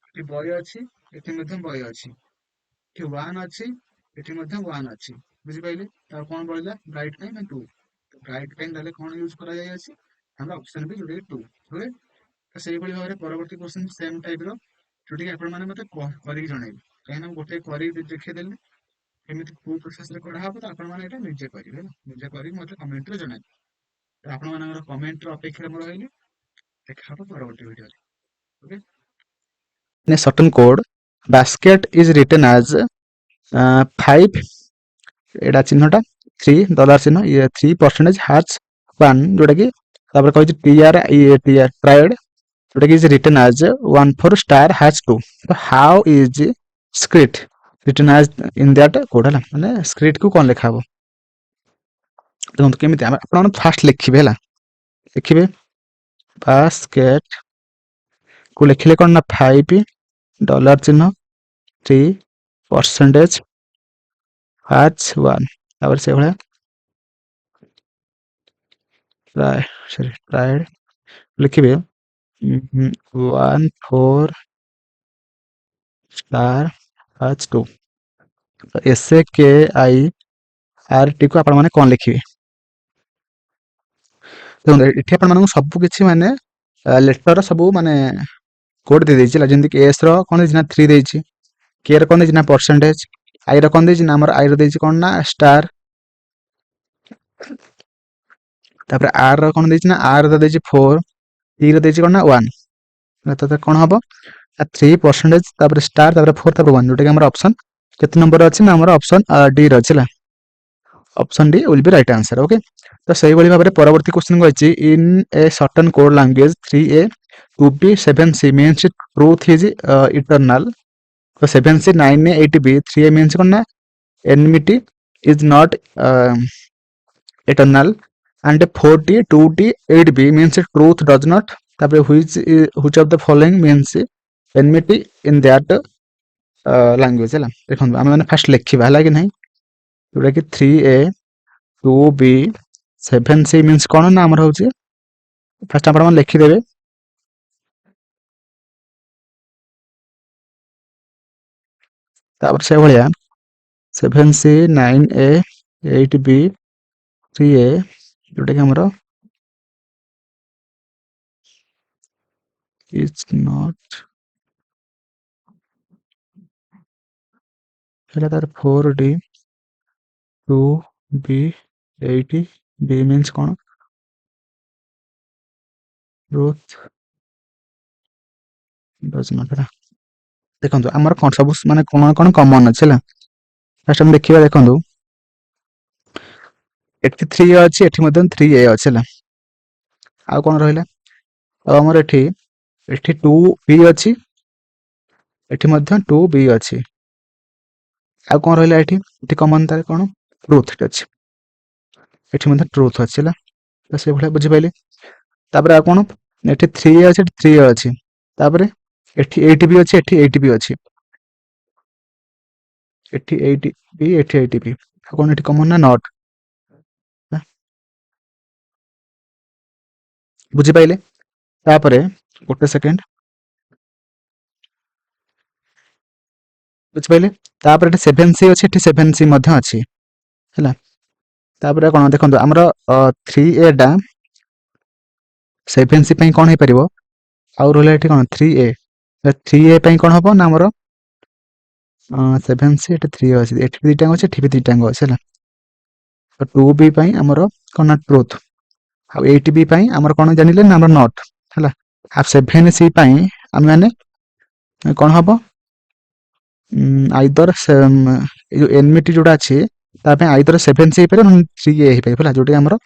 ଏଠି ବୟ ଅଛି, ଏଠି ମଧ୍ୟ ବୟ ଅଛି, ଏଠି 1 ଅଛି, ଏଠି ମଧ୍ୟ 1 ଅଛି, ବୁଝିପାରିଲେ। ତ କଣ ବଳିଲା ବ୍ରାଇଟ୍ ପାଇଁ ନା 2। ତ ବ୍ରାଇଟ୍ ପାଇଁ ତାହେଲେ କଣ ୟୁଜ କରାଯାଇଅଛି, ଆମର ଅପସନ ବି ଯୋଉଟା 2। ଓକେ, ତ ସେଇଭଳି ଭାବରେ ପରବର୍ତ୍ତୀ କ୍ୱେଶ୍ଚିନ୍ ସେମ୍ ଟାଇପ ର, ଯୋଉଟାକି ଆପଣ ମାନେ ମତେ କରିକି ଜଣେଇବେ। କାହିଁକିନା ଗୋଟେ କରିକି ଦେଖେଇଦେଲେ ଏମିତି କୋଉ ପ୍ରୋସେସ ରେ କରାହବ, ତ ଆପଣ ମାନେ ଏଇଟା ନିଜେ କରିବେ ହେଲା। ନିଜେ କରିକି ମତେ କମେଣ୍ଟ ରେ ଜଣାଇବେ। ତ ଆପଣ ମାନଙ୍କର କମେଣ୍ଟ ର ଅପେକ୍ଷାରେ ମୁଁ ରହିଲି। ଦେଖାହବ ପରବର୍ତ୍ତୀ ଭିଡିଓରେ। Okay, in a certain code basket is written as 5 ଏଇଟା ଚିହ୍ନଟା 3 ଡଲାର ଚିହ୍ନ, ଇଏ 3% ହାର୍ସ 1 ଯୋଉଟା କି ତାପରେ କହିଛି TR tried ଯୋଉଟା କି is written as 1 4 star hash 2। ତ how is script written as in that code ହେଲା, ମାନେ ସ୍କ୍ରିପ୍ଟ କୁ କଣ ଲେଖା ହବ। ଦେଖନ୍ତୁ କେମିତି ଆପଣ ଫାଷ୍ଟ ଲେଖିବେ ହେଲା, ଲେଖିବେ ବାସ୍କେଟ କୁ ଲେଖିଲେ କଣ ନା 5 ଡଲାର ଚିହ୍ନ 3% ହାର୍ସ 1, ତାପରେ ସେଇଭଳିଆ tried लिखिए 1 4 स्टार हाच 2। SAKIRT को आपण माने कौन लिखिए। देखो एठी आपण मानू सब किछि माने लेटर सब माने कोड दे देछि जंती कि एस रो कोन देछि ना 3 देछि, के रो कोन देछि ना परसेंटेज, आई रो कोन देछि ना हमर आई रो देछि कोन ना स्टार, तापर आर रो कोन देछि ना आर रो देछि 4, टी रो देछि कोन ना 1। तो कोन हबो 3% तापर स्टार तापर 4 तापर 1 जोटा कि हमर ऑप्शन केते नंबर अछि ना हमर ऑप्शन डी रो अछि ला। Option D will be right answer. Okay, तो सही भली भाबरे परवर्ती क्वेश्चन को in a certain code language 3a 2b 7c means truth is eternal. तो 7c 9a 8b 3a means कोन ना enmity is not eternal, and 4t 2t 8b means truth does not, तापर which of the following means enmity in that language है। देखो आम मैंने fast लिखा है कि नहीं, जोटा कि 3a 2b 7c मीन्स कौन ना आमर हूँ फास्ट आप लिखिदेवे। तापर से भाया 7c 9a 8b 3a जोटा कि आमर is not तार 4d 2b 8b मीन्स कौन ट्रूथ डज नॉट। देखो आमर कौन सब माने कौन कौन कॉमन अच्छे फास्ट हम देखिए। देखो एटी 3 अच्छी एटी मध्य 3a अच्छे आउ कौन रहा आमर एटी 2b अच्छी एटी मध्य 2b अच्छी आउ कौन रहा एटी कॉमन तार कौन ट्रूथ अच्छी एटी मध्य ट्रूथ अच्छी तो से भाया बुझीपारे। तापर आ कौन एटी 3 अच्छी 3 अच्छी तापर एटी 8 भी अच्छी एटी 8 भी अच्छी एटी 8 भी एटी 8 भी कौन एटी कॉमन ना नॉट बुझीपारे। तापर गोटे सेकेंड बुझीपारे। तापर एटी 7c अच्छी एटी 7c मध्य अच्छी है। तापर कौन देखो आमर 3a टा 7c पई कौन हो पारिबो आउ रहला एटी कौन 3a 3a पई कौन हबो ना आमर 7c एटी 3 अछि एटी भी टांग अछि एटी भी टांग अछि है। तो 2b पई आमर कौन ना ट्रूथ आउ 8b पई आमर कौन जानिले ना आमर नॉट है। आ 7c पई हम माने कौन हबो आइदर जो एनमिटी जोड़ा अछि ता पे आइदर 7c पे 3a हे पे जोटे हमरो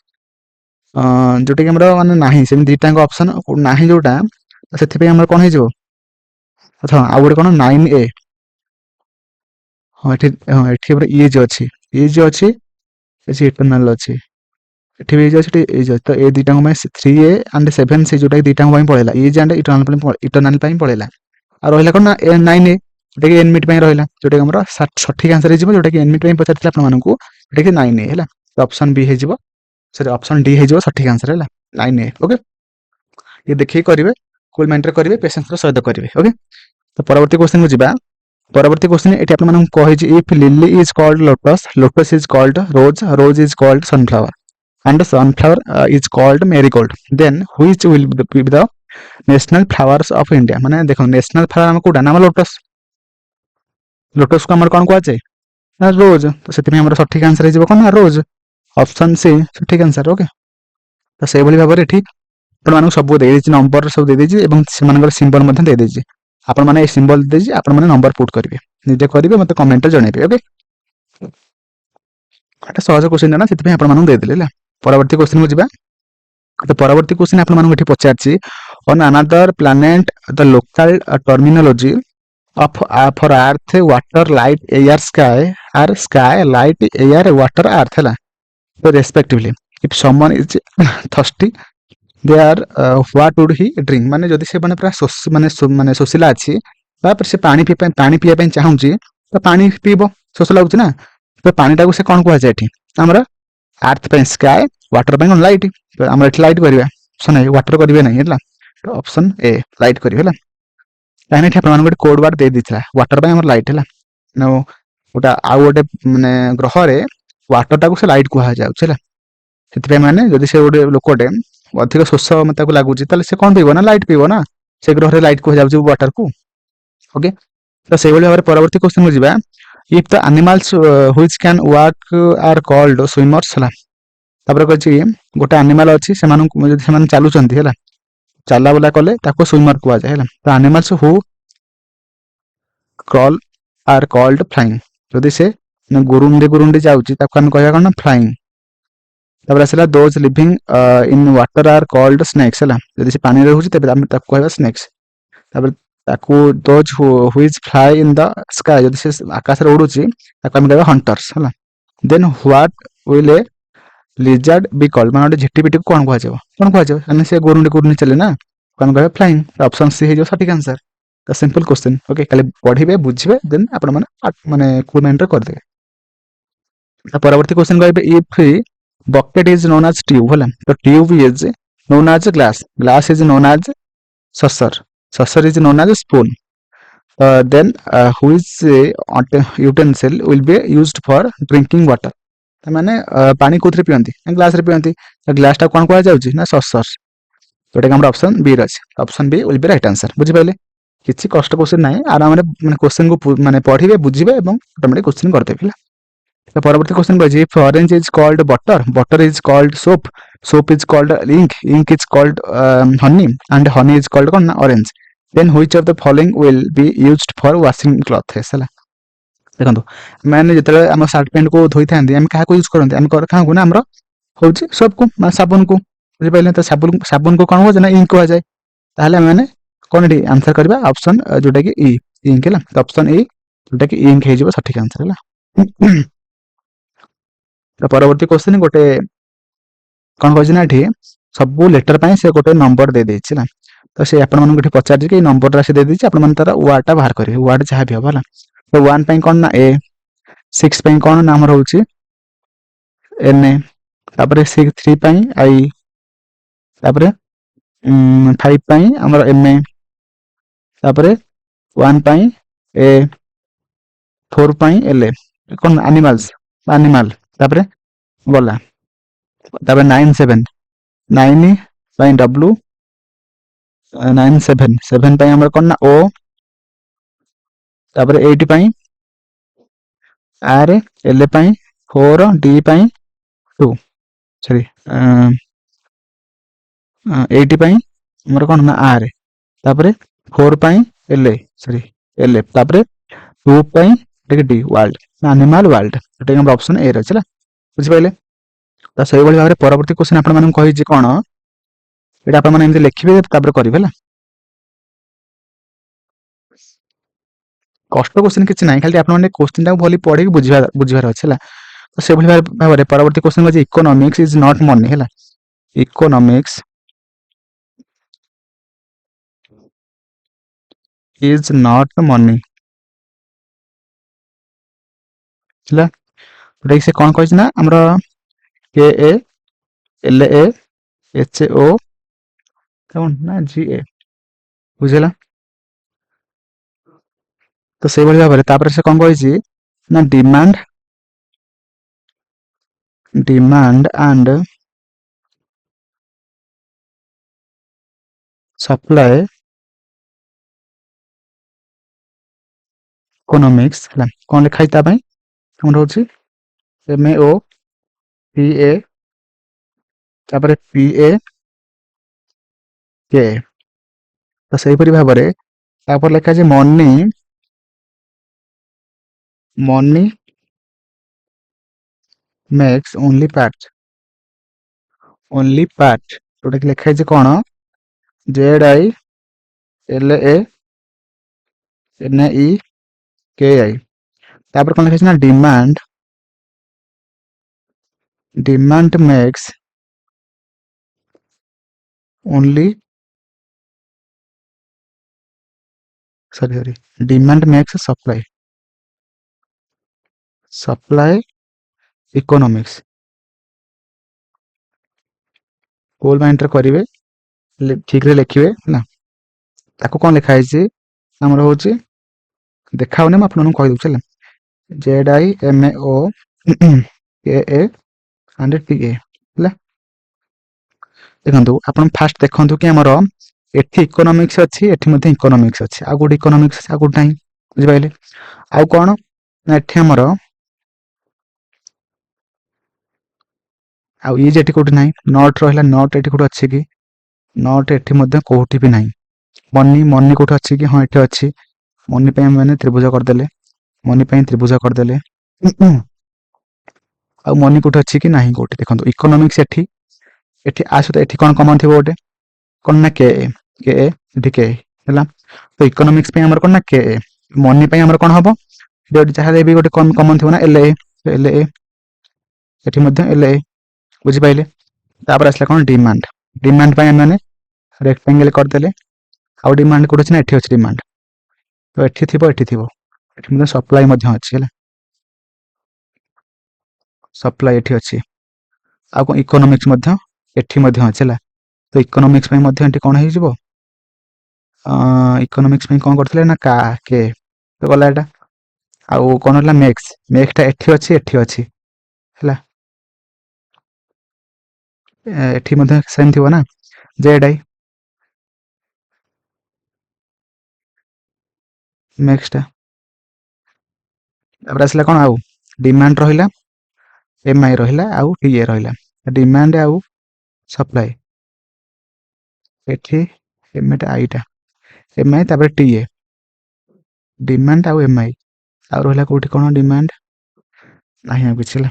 जोटे कि हमरो माने नाही सेम दिटांग ऑप्शन नाही जोटा सेथि पे हमर कोन हे जो अच्छा आ गोटे कोन 9a हां एठी हमर e जो अछि e जो अछि एसी इटरनल अछि एठी भी जो अछि ए जो तो ए दिटांग में 3a एंड 7c जोटा दिटांग में पळेला e एंड इटरनल पे पळेला आ रहला कोन ना 9a जोटा कि एनमिट पे रहला जोटा कि हमर सठिक आंसर हे जिवो जोटा कि एनमिट पे पचारथिला आपन मानकू जोटा कि 9a हैला। तो ऑप्शन बी हे जिवो सॉरी ऑप्शन डी हे जिवो सठिक आंसर हैला 9a। ओके, ये देखिए करिवे कूल माइंड रे करिवे पेशेंस रो सहित करिवे। ओके, तो परवर्ती क्वेश्चन को जिबा। परवर्ती क्वेश्चन एटी आपन मानकू कहि जे if lily is called lotus lotus is called rose rose is called sunflower and sunflower is called marigold, then which will be the national flowers of India। माने देखो नेशनल फ्लावर हम कोडा नाम lotus lotus को हमर कोन को आछे ना रोज तो सेति में हमर सठिक आंसर हे जिवो कोन ना रोज ऑप्शन सी सठिक आंसर। ओके, तो से भली भाबरे ठीक आपण मानक सब दे देछि नंबर सब दे देछि एवं से मानकर सिंबल मध्ये दे देछि आपण माने ए सिंबल दे देछि आपण माने नंबर पुट करिवे निजे करिवे मते कमेंट रे जणेबे। ओके, एटा सहज क्वेश्चन ना सेति पे आपण मानक दे देले। परवर्ती क्वेश्चन को जिबा। तो परवर्ती क्वेश्चन आपण मानक एठी पचारछि on another planet the local terminology of for earth water light air sky light air water earth है so respectively if someone is thirsty they are what would he drink माने जदि से माने पूरा माने सोसिला अछि तापर से पानी पिया ପାଇଁ चाहूची तो पानी पीबो शोष लागुची ना तो पानी टाको से कोन कहै छै एठी हमरा अर्थ पे स्काई वाटर पे लाइट तो हमरा एठी लाइट करबा ऑप्शन ए वाटर करबे नै हैला तो ऑप्शन ए लाइट करबे हैला ताने एठी आपण गोटे कोड वार्ड दे दिथला वाटर पे हमर लाइट हैला नो ओटा आ गोटे माने ग्रह रे वाटर टाको से लाइट कहै जाउ छला सेति पे माने जदि से गोटे लोकोटे अधिक शोष मताको लागुची ताले से कोन पीबो ना लाइट पीबो ना से ग्रह रे लाइट कहै जाउ वाटर को। ओके, तो से भली भाबरे परवर्ती क्वेश्चन को जिबा। If the animals which can walk are called swimmers हला तापर कहछि गोटे एनिमल अछि से मानु जदि से मान चालू चंती हला चला बुला कले ताको स्विमर कहै जाय हला। तो animals who crawl are called flying जदि से ଗୁରୁଣ୍ଡି ଗୁରୁଣ୍ଡି ଯାଉଛି ତାକୁ ଆମେ କହିବା କଣ ନା ଫ୍ଲାଇଂ। ତାପରେ ଆସିଲା those living in water are called snakes ହେଲା, ଯଦି ସେ ପାଣିରେ ରହୁଛି ତେବେ ଆମେ ତାକୁ କହିବା ସ୍ନେକ୍ସ। ତାପରେ ତାକୁ those which fly in the sky, ଯଦି ସେ ଆକାଶରେ ଉଡୁଛି ତାକୁ ଆମେ କହିବା ହଣ୍ଟର୍ସ ହେଲା। ଦେନ୍ what will A Lizaad B called, ମାନେ ଗୋଟେ ଝିଟିପିଟିକୁ କଣ କୁହାଯିବ, କଣ କୁହାଯିବ, ମାନେ ସେ ଗୁରୁଣ୍ଡି ଗୁରୁଣ୍ଡି ଚାଲେ ନା, ଆମେ କହିବା ଫ୍ଲାଇଂ। ଅପସନ ସି ହେଇଯିବ ସଠିକ ଆନ୍ସର। ତ ସିମ୍ପଲ କ୍ୱେଶ୍ଚିନ୍, ଓକେ, ଖାଲି ପଢିବେ ବୁଝିବେ ଦେନ୍ ଆପଣମାନେ ମାନେ କୁଲ୍ ମାଇଣ୍ଡରେ କରିଦେବେ। ପରବର୍ତ୍ତୀ क्वेश्चन କହିବେ if bucket is known as tube ହେଲା, ତ tube is known as glass, glass is known as saucer, saucer is known as spoon, then which utensil will be used for drinking water, ମାନେ ପାଣି କୋଉଥିରେ ପିଅନ୍ତି, glass ରେ ପିଅନ୍ତି, glass ଟା କଣ କୁହାଯାଉଛି ନା ସସର, ଯୋଉଟା କି ଆମର ଅପସନ ବି ରେ ଅଛି। Option B will be right answer. ବୁଝିପାରିଲେ, କିଛି କଷ୍ଟ କ୍ୱେଶ୍ଚିନ୍ ନାହିଁ, ଆରାମରେ ମାନେ କ୍ୱେଶ୍ଚିନ୍ କୁ ମାନେ ପଢିବେ ବୁଝିବେ ଏବଂ ଅଟୋମେଟିକ କ୍ୱେଶ୍ଚିନ୍ କରିଦେବେ ହେଲା। The ପରବର୍ତ୍ତୀ question କହିଛି if orange is called butter, butter is called soap, soap is called ink, ink is called honey, and honey is called କଣ ନା orange, then which of the following will be used for washing clothes ହେଲା। ଦେଖନ୍ତୁ ମାନେ ଯେତେବେଳେ ଆମ shirt pant କୁ ଧୋଇଥାନ୍ତି ଆମେ କାହାକୁ ୟୁଜ କରନ୍ତି, ଆମେ କାହାକୁ ନା ଆମର ହଉଛି soap କୁ, ମାନେ ସାବୁନକୁ। ବୁଝିପାରିଲେ, ତ ସାବୁନକୁ କଣ କୁହାଯାଏ ନା ଇଙ୍କ କୁହାଯାଏ। ତାହେଲେ ଆମେ ମାନେ କଣ ଏଠି ଆନ୍ସର କରିବା ଅପସନ ଯୋଉଟା କି ଇ, ଇଙ୍କ ହେଲା। ତ ଅପସନ ଇ ଯୋଉଟା କି ଇଙ୍କ ହେଇଯିବ ସଠିକ ଆନ୍ସର ହେଲା। ପରବର୍ତ୍ତୀ କ୍ୱେଶ୍ଚିନ୍ ଗୋଟେ କଣ କହିଛି ନା ଏଠି ସବୁ ଲେଟର ପାଇଁ ସେ ଗୋଟେ ନମ୍ବର ଦେଇଦେଇଛି ହେଲା। ତ ସେ ଆପଣମାନଙ୍କୁ ଏଠି ପଚାରିଛି କି ଏଇ ନମ୍ବରଟା ସେ ଦେଇଦେଇଛି, ଆପଣମାନେ ତାର ୱାର୍ଡଟା ବାହାର କରିବେ, ୱାର୍ଡ ଯାହା ବି ହବ ହେଲା। ତ 1 ପାଇଁ କଣ ନା ଏ, 6 ପାଇଁ କଣ ନା ଆମର ହଉଛି ଏନ୍ ଏ, ତାପରେ 3 ପାଇଁ ଆଇ, ତାପରେ 5 ପାଇଁ ଆମର ଏମ୍ ଏ, ତାପରେ 1 ପାଇଁ ଏ, 4 ପାଇଁ ଏଲ ଏ, କଣ ଆନିମାଲସ ଆନିମାଲ, ତାପରେ ଗଲା। ତାପରେ 9 7, 9 ପାଇଁ ଡବ୍ଲୁ, 9 7, 7 ପାଇଁ ଆମର କଣ ନା ଓ, ତାପରେ 8 ପାଇଁ ଆର, ଏଲ ପାଇଁ 4, ଡି ପାଇଁ 2, ସରି 8 ପାଇଁ ଆମର କଣ ନା ଆର, ତାପରେ 4 ପାଇଁ ଏଲ, ସରି ଏଲ, ତାପରେ 2 ପାଇଁ ଡି ୱାର୍ଲ୍ଡ, ଆନିମାଲ ୱାର୍ଲ୍ଡ, ଏଟା ଆମର ଅପସନ ଏ ଅଛି ହେଲା। ବୁଝିପାରିଲେ, ତ ସେଇଭଳି ଭାବରେ ପରବର୍ତ୍ତୀ କ୍ୱେଶ୍ଚିନ୍ ଆପଣମାନଙ୍କୁ କହିଛି କଣ, ଏଇଟା ଆପଣମାନେ ଏମିତି ଲେଖିବେ ତାପରେ କରିବେ ହେଲା। କଷ୍ଟ କ୍ୱେଶ୍ଚିନ୍ କିଛି ନାହିଁ, ଖାଲି ଆପଣମାନେ କ୍ୱେଶ୍ଚିନ୍ ଟାକୁ ଭଲି ପଢିକି ବୁଝିବାର ଅଛି ହେଲା। ତ ସେଭଳି ଭାବରେ ପରବର୍ତ୍ତୀ କ୍ୱେଶ୍ଚିନ୍ ଅଛି ଇକୋନୋମିକ୍ସ ଇଜ ନଟ୍ ମନି ହେଲା। ଇକୋନୋମିକ୍ସ ଇଜ ନଟ୍ ମନି ହେଲା, ଯୋଉଟା କି ସେ କଣ କହିଛି ନା ଆମର କେ A L A H O କଣ ନା ଜି ଏ, ବୁଝିଲା। ତ ସେଇଭଳି ଭାବରେ ତାପରେ ସେ କଣ କହିଛି ନା ଡିମାଣ୍ଡ ଆଣ୍ଡ ସପ୍ଲାଏ ଇକୋନୋମିକ୍ସ ହେଲା। କଣ ଲେଖା ହେଇଛି ତା ପାଇଁ, ଆମର ହଉଛି ଏମ ଏ ଓ ପି ଏ, ତାପରେ ପି ଏ କେ। ତ ସେଇପରି ଭାବରେ ତାପରେ ଲେଖା ଅଛି ମନି ମେକ୍ସ ଓନ୍ଲି ପାର୍ଟ, ଯୋଉଟା କି ଲେଖା ହେଇଛି କଣ Z I L A N E K I. ତାପରେ କଣ ଲେଖା ହେଇଛି ନା demand makes only demand makes supply economics. Coal ମାଇଣ୍ଡରେ କରିବେ, ଠିକରେ ଲେଖିବେ ହେଲା। ତାକୁ କଣ ଲେଖା ହେଇଛି ଆମର ହଉଛି ଦେଖାଉନି, ମୁଁ ଆପଣମାନଙ୍କୁ କହିଦଉଛି ହେଲା। Z I M A O K A and T A ହେଲା। ଦେଖନ୍ତୁ ଆପଣ ଫାଷ୍ଟ ଦେଖନ୍ତୁ କି ଆମର ଏଠି ଇକୋନୋମିକ୍ସ ଅଛି, ଏଠି ମଧ୍ୟ ଇକୋନୋମିକ୍ସ ଅଛି, ଆଉ ଗୋଟେ ଇକୋନୋମିକ୍ସ ଅଛି, ଆଉ ଗୋଟେ ନାହିଁ। ବୁଝିପାରିଲେ, ଆଉ କଣ ନା ଏଠି ଆମର ଆଉ ଇଜ ଏଠି କୋଉଠି ନାହିଁ, ନଟ ରହିଲା, ନଟ ଏଠି କୋଉଠି ଅଛି କି, ନଟ ଏଠି ମଧ୍ୟ କୋଉଠି ବି ନାହିଁ। ମନି କୋଉଠି ଅଛି କି, ହଁ ଏଠି ଅଛି। ମନି ପାଇଁ ମାନେ ତ୍ରିଭୁଜ କରିଦେଲେ, ମନି ପାଇଁ ତ୍ରିଭୁଜ କରିଦେଲେ, ଆଉ ମନି କୋଉଠି ଅଛି କି ନାହିଁ କୋଉଠି ଦେଖନ୍ତୁ ଇକୋନୋମିକ୍ସ ଏଠି ଏଠି ଆ ସହିତ ଏଠି କଣ କମନ ଥିବ ଗୋଟେ କଣ ନା କେ ଏଠି କେ ହେଲା ତ ଇକୋନୋମିକ୍ସ ପାଇଁ ଆମର କଣ ନା କେ ମନି ପାଇଁ ଆମର କଣ ହବ ଯାହା ବି ଗୋଟେ କମନ ଥିବ ନା ଏଲ ଏ ଏଠି ମଧ୍ୟ ଏଲ ଏ ବୁଝିପାରିଲେ ତାପରେ ଆସିଲା କଣ ଡିମାଣ୍ଡ ଡିମାଣ୍ଡ ପାଇଁ ଆମେ ରେକ୍ଟାଙ୍ଗେଲ କରିଦେଲେ ଆଉ ଡିମାଣ୍ଡ କୋଉଠି ଅଛି ନା ଏଠି ଅଛି ଡିମାଣ୍ଡ ତ ଏଠି ଥିବ ଏଠି ମଧ୍ୟ ସପ୍ଲାଇ ମଧ୍ୟ ଅଛି ହେଲା ସପ୍ଲାଇ ଏଠି ଅଛି ଆଉ କଣ ଇକୋନୋମିକ୍ସ ମଧ୍ୟ ଏଠି ମଧ୍ୟ ଅଛି ହେଲା ତ ଇକୋନୋମିକ୍ସ ପାଇଁ ମଧ୍ୟ ଏଠି କଣ ହେଇଯିବ ଇକୋନୋମିକ୍ସ ପାଇଁ କଣ କରିଥିଲେ ନା କେ ତ ଗଲା ଏଟା ଆଉ କଣ ହେଲା ମେକ୍ସ ଟା ଏଠି ଅଛି ହେଲା ଏଠି ମଧ୍ୟ ସେମ ଥିବ ନା ଜେଡ ଆଇ ନେକ୍ସଟ ତାପରେ ଆସିଲା କଣ ଆଉ ଡିମାଣ୍ଡ ରହିଲା ଏମଆଇ ରହିଲା ଆଉ ଟିଏ ରହିଲା ଡିମାଣ୍ଡ ଆଉ ସପ୍ଲାଇ ଏଠି ଏମଟା ଆଇଟା ଏମଆଇ ତାପରେ ଟିଏ ଡିମାଣ୍ଡ ଆଉ ଏମଆଇ ଆଉ ରହିଲା କୋଉଠି କଣ ଡିମାଣ୍ଡ ନାହିଁ ଆଉ କିଛି ହେଲା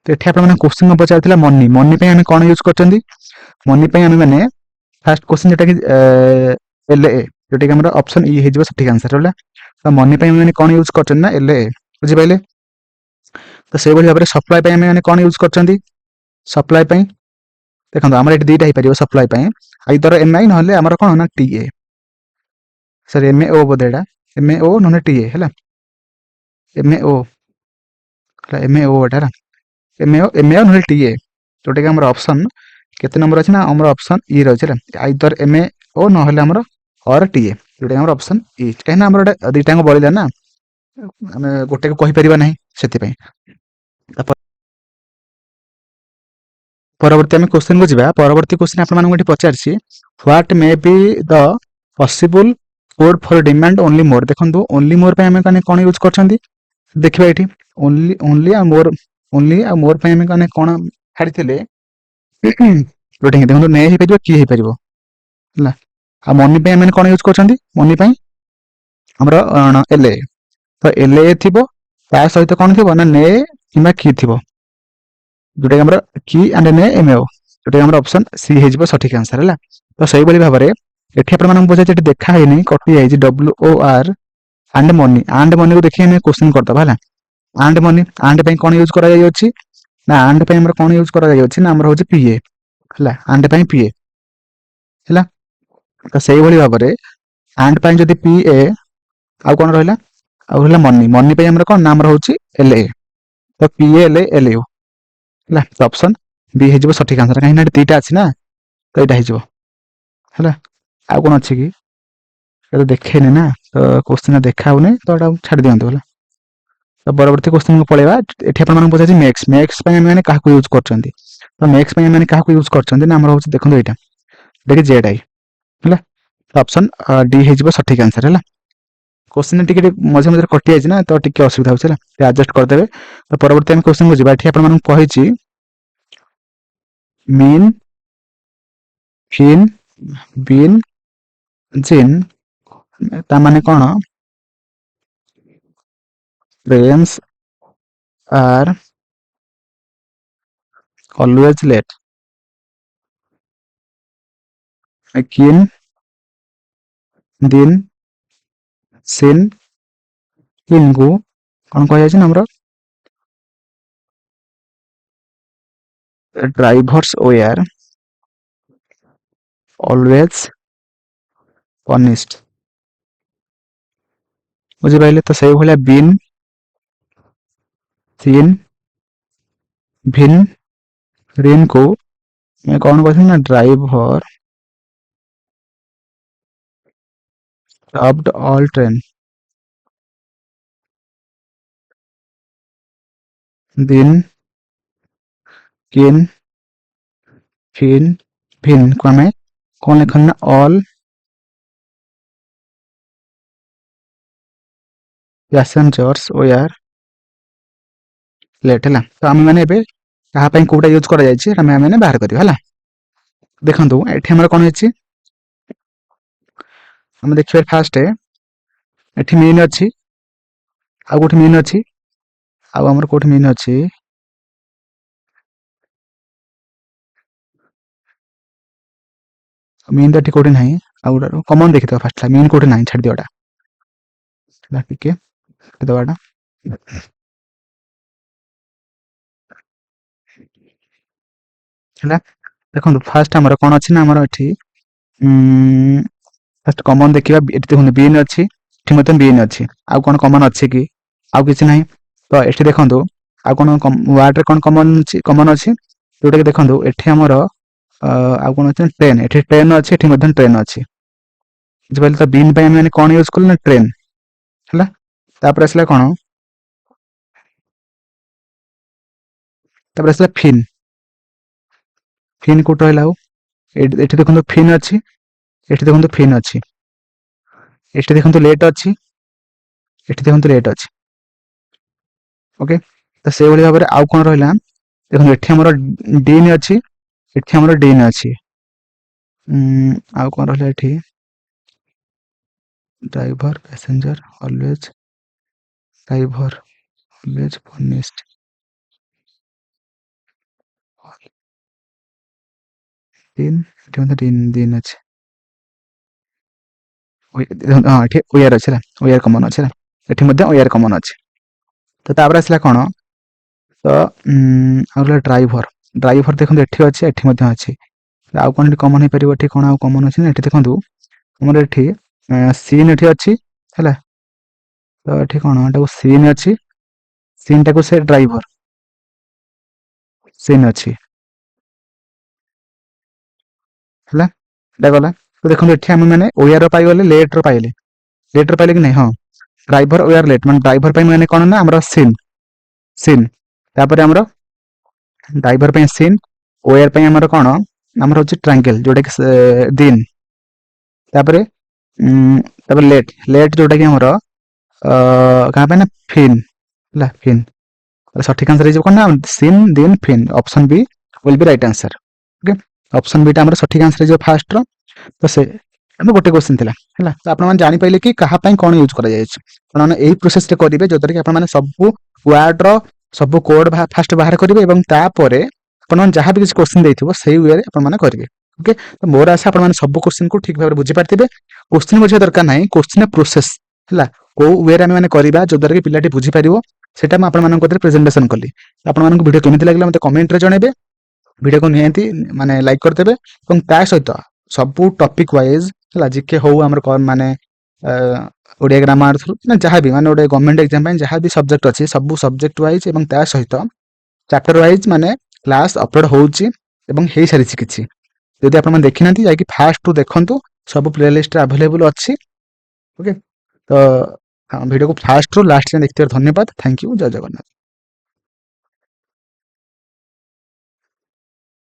ତ ଏଠି ଆପଣ ମାନେ କ୍ୱେଶ୍ଚିନ ପଚାରିଥିଲା ମନି ପାଇଁ ଆମେ କଣ ୟୁଜ କରୁଛନ୍ତି ମନି ପାଇଁ ଆମେ ମାନେ ଫାଷ୍ଟ କ୍ୱେଶ୍ଚିନ ଯୋଉଟା କି ଏଲ ଏ ଯୋଉଟା କି ଆମର ଅପସନ ଇ ହେଇଯିବ ସଠିକ ଆନ୍ସର ହେଲା ତ ମନି ପାଇଁ ଆମେ କଣ ୟୁଜ କରୁଛନ୍ତି ନା ଏଲ ଏ ବୁଝିପାରିଲେ ତ ସେଇଭଳି ଭାବରେ ସପ୍ଲାଇ ପାଇଁ ଆମେ ମାନେ କଣ ୟୁଜ କରୁଛନ୍ତି ସପ୍ଲାଇ ପାଇଁ ଦେଖନ୍ତୁ ଆମର ଏଠି ଦିଟା ହେଇପାରିବ ସପ୍ଲାଇ ପାଇଁ ଆଇଦର ଏମଆଇ ନହେଲେ ଆମର କଣ ନା ଟିଏ ସରି ଏମ ଓ ବୋଧେ ଏଟା ଏମ ଓ ନହେଲେ ଟିଏ ହେଲା ଏମ ଓ ଏମ ଓ ଏଟା ହେଲା ଏମ ଓ ନହେଲେ ଟିଏ ଯୋଉଟା କି ଆମର ଅପସନ କେତେ ନମ୍ବର ଅଛି ନା ଆମର ଅପସନ ଇ ର ଅଛି ହେଲା ଆଇଦର ଏମ ଓ ନହେଲେ ଆମର ଅର ଟିଏ ଯୋଉଟା ଆମର ଅପସନ ଇ କାହିଁକିନା ଆମର ଗୋଟେ ଦିଟାଙ୍କ ବଳିଲା ନା ଆମେ ଗୋଟେ କହିପାରିବା ନାହିଁ ସେଥିପାଇଁ ପରବର୍ତ୍ତୀ ଆମେ କ୍ୱେଶ୍ଚିନ କୁ ଯିବା ପରବର୍ତ୍ତୀ କ୍ୱେଶ୍ଚିନ ଆପଣମାନଙ୍କୁ ଏଠି ପଚାରିଛି what may be the possible code for demand only ମୋର ଦେଖନ୍ତୁ ଓନ୍ଲି ମୋର ପାଇଁ ଆମେ କଣ ୟୁଜ କରିଛନ୍ତି ଦେଖିବା ଏଠି ଓନ୍ଲି ଆଉ ମୋର ପାଇଁ ଆମେ ମାନେ କଣ ଛାଡିଥିଲେ ଦେଖନ୍ତୁ ନେ ହେଇପାରିବ କି ହେଇପାରିବ ହେଲା ଆଉ ମନି ପାଇଁ ଆମେ କଣ ୟୁଜ କରୁଛନ୍ତି ମନି ପାଇଁ ଆମର ଏଲ ତ ଏଲ ଏ ଥିବ ତା ସହିତ କଣ ଥିବ ନା ନେ କିମ୍ବା କି ଥିବ ଯୋଉଟା କି ଆମର କି ଆଣ୍ଡ ନେ ଏମ ଓ ଯୋଉଟା ଆମର ଅପସନ ସି ହେଇଯିବ ସଠିକ ଆନ୍ସର ହେଲା ତ ସେଇଭଳି ଭାବରେ ଏଠି ଆପଣମାନଙ୍କୁ ପଚାରିଛି ଏଠି ଦେଖା ହେଇନି କଟି ଯାଇଛି ଡବ୍ଲ୍ୟୁ ଓ ଆର୍ ଆଣ୍ଡ ମନିକୁ ଦେଖି ଆମେ କ୍ୱେଶ୍ଚିନ କରିଦବା ହେଲା ଆଣ୍ଡ ପାଇଁ କଣ ୟୁଜ କରାଯାଇଅଛି ନା ଆଣ୍ଡ ପାଇଁ ଆମର କଣ ୟୁଜ କରାଯାଇଅଛି ନା ଆମର ହଉଛି ପିଏ ହେଲା ଆଣ୍ଡ ପାଇଁ ପିଏ ହେଲା ତ ସେଇଭଳି ଭାବରେ ଆଣ୍ଡ ପାଇଁ ଯଦି ପି ଏ ଆଉ କଣ ରହିଲା ଆଉ ରହିଲା ମନି ପାଇଁ ଆମର କଣ ନା ଆମର ହଉଛି ଏଲ ଏ ତ ପି ଏଲ ଏଲ ୟୁ ହେଲା ଅପସନ ବି ହେଇଯିବ ସଠିକ ଆନ୍ସର କାହିଁକି ନା ଦିଟା ଅଛି ନା ତ ଏଇଟା ହେଇଯିବ ହେଲା ଆଉ କଣ ଅଛି କି ଏଟା ଦେଖେଇନି ନା ତ କୋଶ୍ଚିନ ଦେଖା ହଉନି ତ ଏଟା ଛାଡି ଦିଅନ୍ତୁ ହେଲା ତ ପରବର୍ତ୍ତୀ କୋଶ୍ଚିନକୁ ପଳେଇବା ଏଠି ଆପଣମାନଙ୍କୁ ପଚାରିଛି ମେକ୍ସ ପାଇଁ ଆମେ କାହାକୁ ୟୁଜ କରୁଛନ୍ତି ତ ମେକ୍ସ ପାଇଁ ମାନେ କାହାକୁ ୟୁଜ କରୁଛନ୍ତି ନା ଆମର ହଉଛି ଦେଖନ୍ତୁ ଏଇଟା ଜେଡ ଆଇ ହେଲା ଅପସନ ଡି ହେଇଯିବ ସଠିକ ଆନ୍ସର ହେଲା କୋଶ୍ଚିନ ଟିକେ ମଝିରେ ମଝିରେ କଟି ଯାଇଛି ନା ତ ଟିକେ ଅସୁବିଧା ହଉଛି ହେଲା ଆଡଜଷ୍ଟ କରିଦେବେ ତ ପରବର୍ତ୍ତୀ ଆମେ କୋଶ୍ଚିନକୁ ଯିବା ଏଠି ଆପଣମାନଙ୍କୁ କହିଛି ମିନ୍ ଫିନ୍ ବିନ୍ ଜିନ୍ ତା ମାନେ କଣ Friends are always late. Keen, din, sin, କୁ କଣ କୁହାଯାଇଛି ନା ଆମର drivers were always punished. ବୁଝିପାରିଲେ ତ ସେଇଭଳିଆ ବିନ୍ ସିନ୍ ଭିନ୍ ରିନ୍ କୁ କଣ କହିଛନ୍ତି ନା ଡ୍ରାଇଭର stopped all train. ଦିନ୍ କିନ୍ ଫିନ୍ ଭିନ୍ କୁ ଆମେ କଣ ଲେଖନ୍ତି ନା ଅଲ୍ passengers were late ହେଲା ତ ଆମେ ମାନେ ଏବେ କାହା ପାଇଁ କୋଉଟା ୟୁଜ କରାଯାଇଛି ଆମେ ମାନେ ବାହାର କରିବା ହେଲା ଦେଖନ୍ତୁ ଏଠି ଆମର କଣ ହେଇଛି ଆମେ ଦେଖିବା ଫାଷ୍ଟ ଏଠି ମେନ୍ ଅଛି ଆଉ କୋଉଠି ମିନ୍ ଅଛି, ଆଉ ଆମର କୋଉଠି ମିନ୍ ଅଛି, ମିନ୍ ତ ଏଠି କୋଉଠି ନାହିଁ। ଆଉ ଗୋଟେ କମନ ଦେଖିଦବା ଫାଷ୍ଟ, ମିନ୍ କୋଉଠି ନାହିଁ ଛାଡିଦିଅ ଏଟା ଟିକେ ଦବା ଏଟା। ହେଲା ଦେଖନ୍ତୁ ଫାଷ୍ଟ ଆମର କଣ ଅଛି ନା, ଆମର ଏଠି ଫାଷ୍ଟ କମନ ଦେଖିବା, ଏଠି ଦେଖନ୍ତୁ ବିନ୍ ଅଛି, ଏଠି ମଧ୍ୟ ବିନ୍ ଅଛି। ଆଉ କଣ କମନ ଅଛି କି? ଆଉ କିଛି ନାହିଁ। ତ ଏଠି ଦେଖନ୍ତୁ ଆଉ କଣ ୱାର୍ଡରେ କଣ କମନ ଅଛି, ଯୋଉଟା କି ଦେଖନ୍ତୁ ଏଠି ଆମର ଆଉ କଣ ଅଛି, ଟ୍ରେନ୍। ଏଠି ଟ୍ରେନ୍ ଅଛି, ଏଠି ମଧ୍ୟ ଟ୍ରେନ୍ ଅଛି। ବୁଝିପାରିଲେ? ତ ବିନ୍ ପାଇଁ ଆମେ ମାନେ କଣ ୟୁଜ କଲୁ ନା ଟ୍ରେନ୍। ହେଲା ତାପରେ ଆସିଲା କଣ, ତାପରେ ଆସିଲା ଫିନ୍। ଫିନ୍ କୋଉଠି ରହିଲା, ଆଉ ଏଠି ଦେଖନ୍ତୁ ଫିନ୍ ଅଛି, ଏଠି ଦେଖନ୍ତୁ ଫିନ୍ ଅଛି, ଏଠି ଦେଖନ୍ତୁ ଲେଟ୍ ଅଛି, ଏଠି ଦେଖନ୍ତୁ ଲେଟ୍ ଅଛି। ଓକେ, ତ ସେଇଭଳି ଭାବରେ ଆଉ କଣ ରହିଲା, ଦେଖନ୍ତୁ ଏଠି ଆମର ଡିନ୍ ଅଛି, ଏଠି ଆମର ଡିନ୍ ଅଛି। ଆଉ କଣ ରହିଲା ଏଠି, driver, passenger, always, driver, always, furnished, din, ଏଠି ମଧ୍ୟ ଡିନ୍ ଅଛି। ହଁ ଏଠି ୱେୟାର ଅଛି ହେଲା, ୱେୟାର କମନ ଅଛି ହେଲା, ଏଠି ମଧ୍ୟ ୱେୟାର କମନ ଅଛି। ତ ତାପରେ ଆସିଲା କଣ, ତ ଆଉ ରହିଲା ଡ୍ରାଇଭର। ଡ୍ରାଇଭର ଦେଖନ୍ତୁ ଏଠି ଅଛି, ଏଠି ମଧ୍ୟ ଅଛି। ଆଉ କଣ ଏଠି କମନ ହେଇପାରିବ, ଏଠି କଣ ଆଉ କମନ ଅଛି ନା, ଏଠି ଦେଖନ୍ତୁ ଆମର ଏଠି ସିନ୍ ଏଠି ଅଛି ହେଲା। ତ ଏଠି କଣ, ଏଟାକୁ ସିନ୍ ଅଛି, ସିନ୍ ଟାକୁ ସେ ଡ୍ରାଇଭର, ସିନ୍ ଅଛି ହେଲା, ଏଟା ଗଲା। ତ ଦେଖନ୍ତୁ ଏଠି ଆମେ ମାନେ ୱେୟାର ର ପାଇଗଲେ, ଲେଟ୍ ର ପାଇଲେ, ଲେଟ୍ ର ପାଇଲେ କି ନାଇଁ, ହଁ ଡ୍ରାଇଭର ୱେୟାର ଲେଟ୍, ମାନେ ଡ୍ରାଇଭର ପାଇଁ ମାନେ କଣ ନା ଆମର ସିନ୍। ତାପରେ ଆମର ଡ୍ରାଇଭର ପାଇଁ ସିନ୍, ୱେୟାର ପାଇଁ ଆମର କଣ, ଆମର ହଉଛି ଟ୍ରାଙ୍ଗେଲ, ଯୋଉଟା କି ଦିନ୍। ତାପରେ ଲେଟ୍ ଯୋଉଟା କି ଆମର କାହା ପାଇଁ ନା ଫିନ୍ ହେଲା, ଫିନ୍। ସଠିକ ଆନ୍ସର ହେଇଯିବ କଣ ନା, sin, din, fin. Option B will be right answer. Okay, option B ଟା ଆମର ସଠିକ ଆନ୍ସର ହେଇଯିବ ଫାଷ୍ଟ ର। ତ ସେ ଆମର ଗୋଟେ କ୍ୱେଶ୍ଚନ ଥିଲା ହେଲା। ତ ଆପଣମାନେ ଜାଣିପାରିଲେ କି କାହା ପାଇଁ କଣ ୟୁଜ କରାଯାଇଛି। ଆପଣମାନେ ଏଇ ପ୍ରୋସେସ ରେ କରିବେ, ଯୋଉଥିରେ କି ଆପଣମାନେ ସବୁ ୱାର୍ଡ ର ସବୁ କୋଡ ଫାଷ୍ଟ ବାହାର କରିବେ, ଏବଂ ତାପରେ ଆପଣମାନେ ଯାହା ବି କିଛି କ୍ୱେଶ୍ଚନ ଦେଇଥିବ ସେଇ ୱେରେ ଆପଣମାନେ କରିବେ। ଓକେ, ତ ମୋର ଆଶା ଆପଣମାନେ ସବୁ କ୍ୱେଶ୍ଚନ କୁ ଠିକ ଭାବରେ ବୁଝିପାରିଥିବେ। କ୍ୱେଶ୍ଚନ ବୁଝିବା ଦରକାର ନାହିଁ, କ୍ୱେଶ୍ଚନ ପ୍ରୋସେସ ହେଲା, କୋଉ ୱେରେ ଆମେ ମାନେ କରିବା, ଯୋଉଦ୍ୱାରା କି ପିଲାଟି ବୁଝିପାରିବ, ସେଇଟା ମୁଁ ଆପଣମାନଙ୍କ କତିରେ ପ୍ରେଜେଣ୍ଟେସନ କଲି। ଆପଣମାନଙ୍କୁ ଭିଡ଼ିଓ କେମିତି ଲାଗିଲା ମୋତେ କମେଣ୍ଟରେ ଜଣେଇବେ। ଭିଡ଼ିଓକୁ ନିହାତି ମାନେ ଲାଇକ୍ କରିଦେବେ, ଏବଂ ତା ସହିତ ସବୁ ଟପିକ ୱାଇଜ ହେଲା, ଜିକେ ହଉ ଆମର ମାନେ ଓଡ଼ିଆ ଗ୍ରାମାର ଥ୍ରୁ ନା ଯାହାବି ମାନେ ଗୋଟେ ଗଭର୍ଣ୍ଣମେଣ୍ଟ ଏକ୍ଜାମ ପାଇଁ ଯାହା ବି ସବଜେକ୍ଟ ଅଛି, ସବୁ ସବଜେକ୍ଟ ୱାଇଜ ଏବଂ ତା ସହିତ ଚାପ୍ଟର ୱାଇଜ ମାନେ କ୍ଲାସ ଅପଲୋଡ ହଉଛି ଏବଂ ହେଇସାରିଛି କିଛି। ଯଦି ଆପଣମାନେ ଦେଖିନାହାନ୍ତି, ଯାଇକି ଫାଷ୍ଟରୁ ଦେଖନ୍ତୁ, ସବୁ ପ୍ଲେଲିଷ୍ଟରେ ଆଭେଲେବୁଲ ଅଛି। ଓକେ, ତ ଭିଡ଼ିଓକୁ ଫାଷ୍ଟରୁ ଲାଷ୍ଟ ଯାଏଁ ଦେଖିଥିବାରୁ ଧନ୍ୟବାଦ। ଥ୍ୟାଙ୍କ ୟୁ, ଜୟ ଜଗନ୍ନାଥ।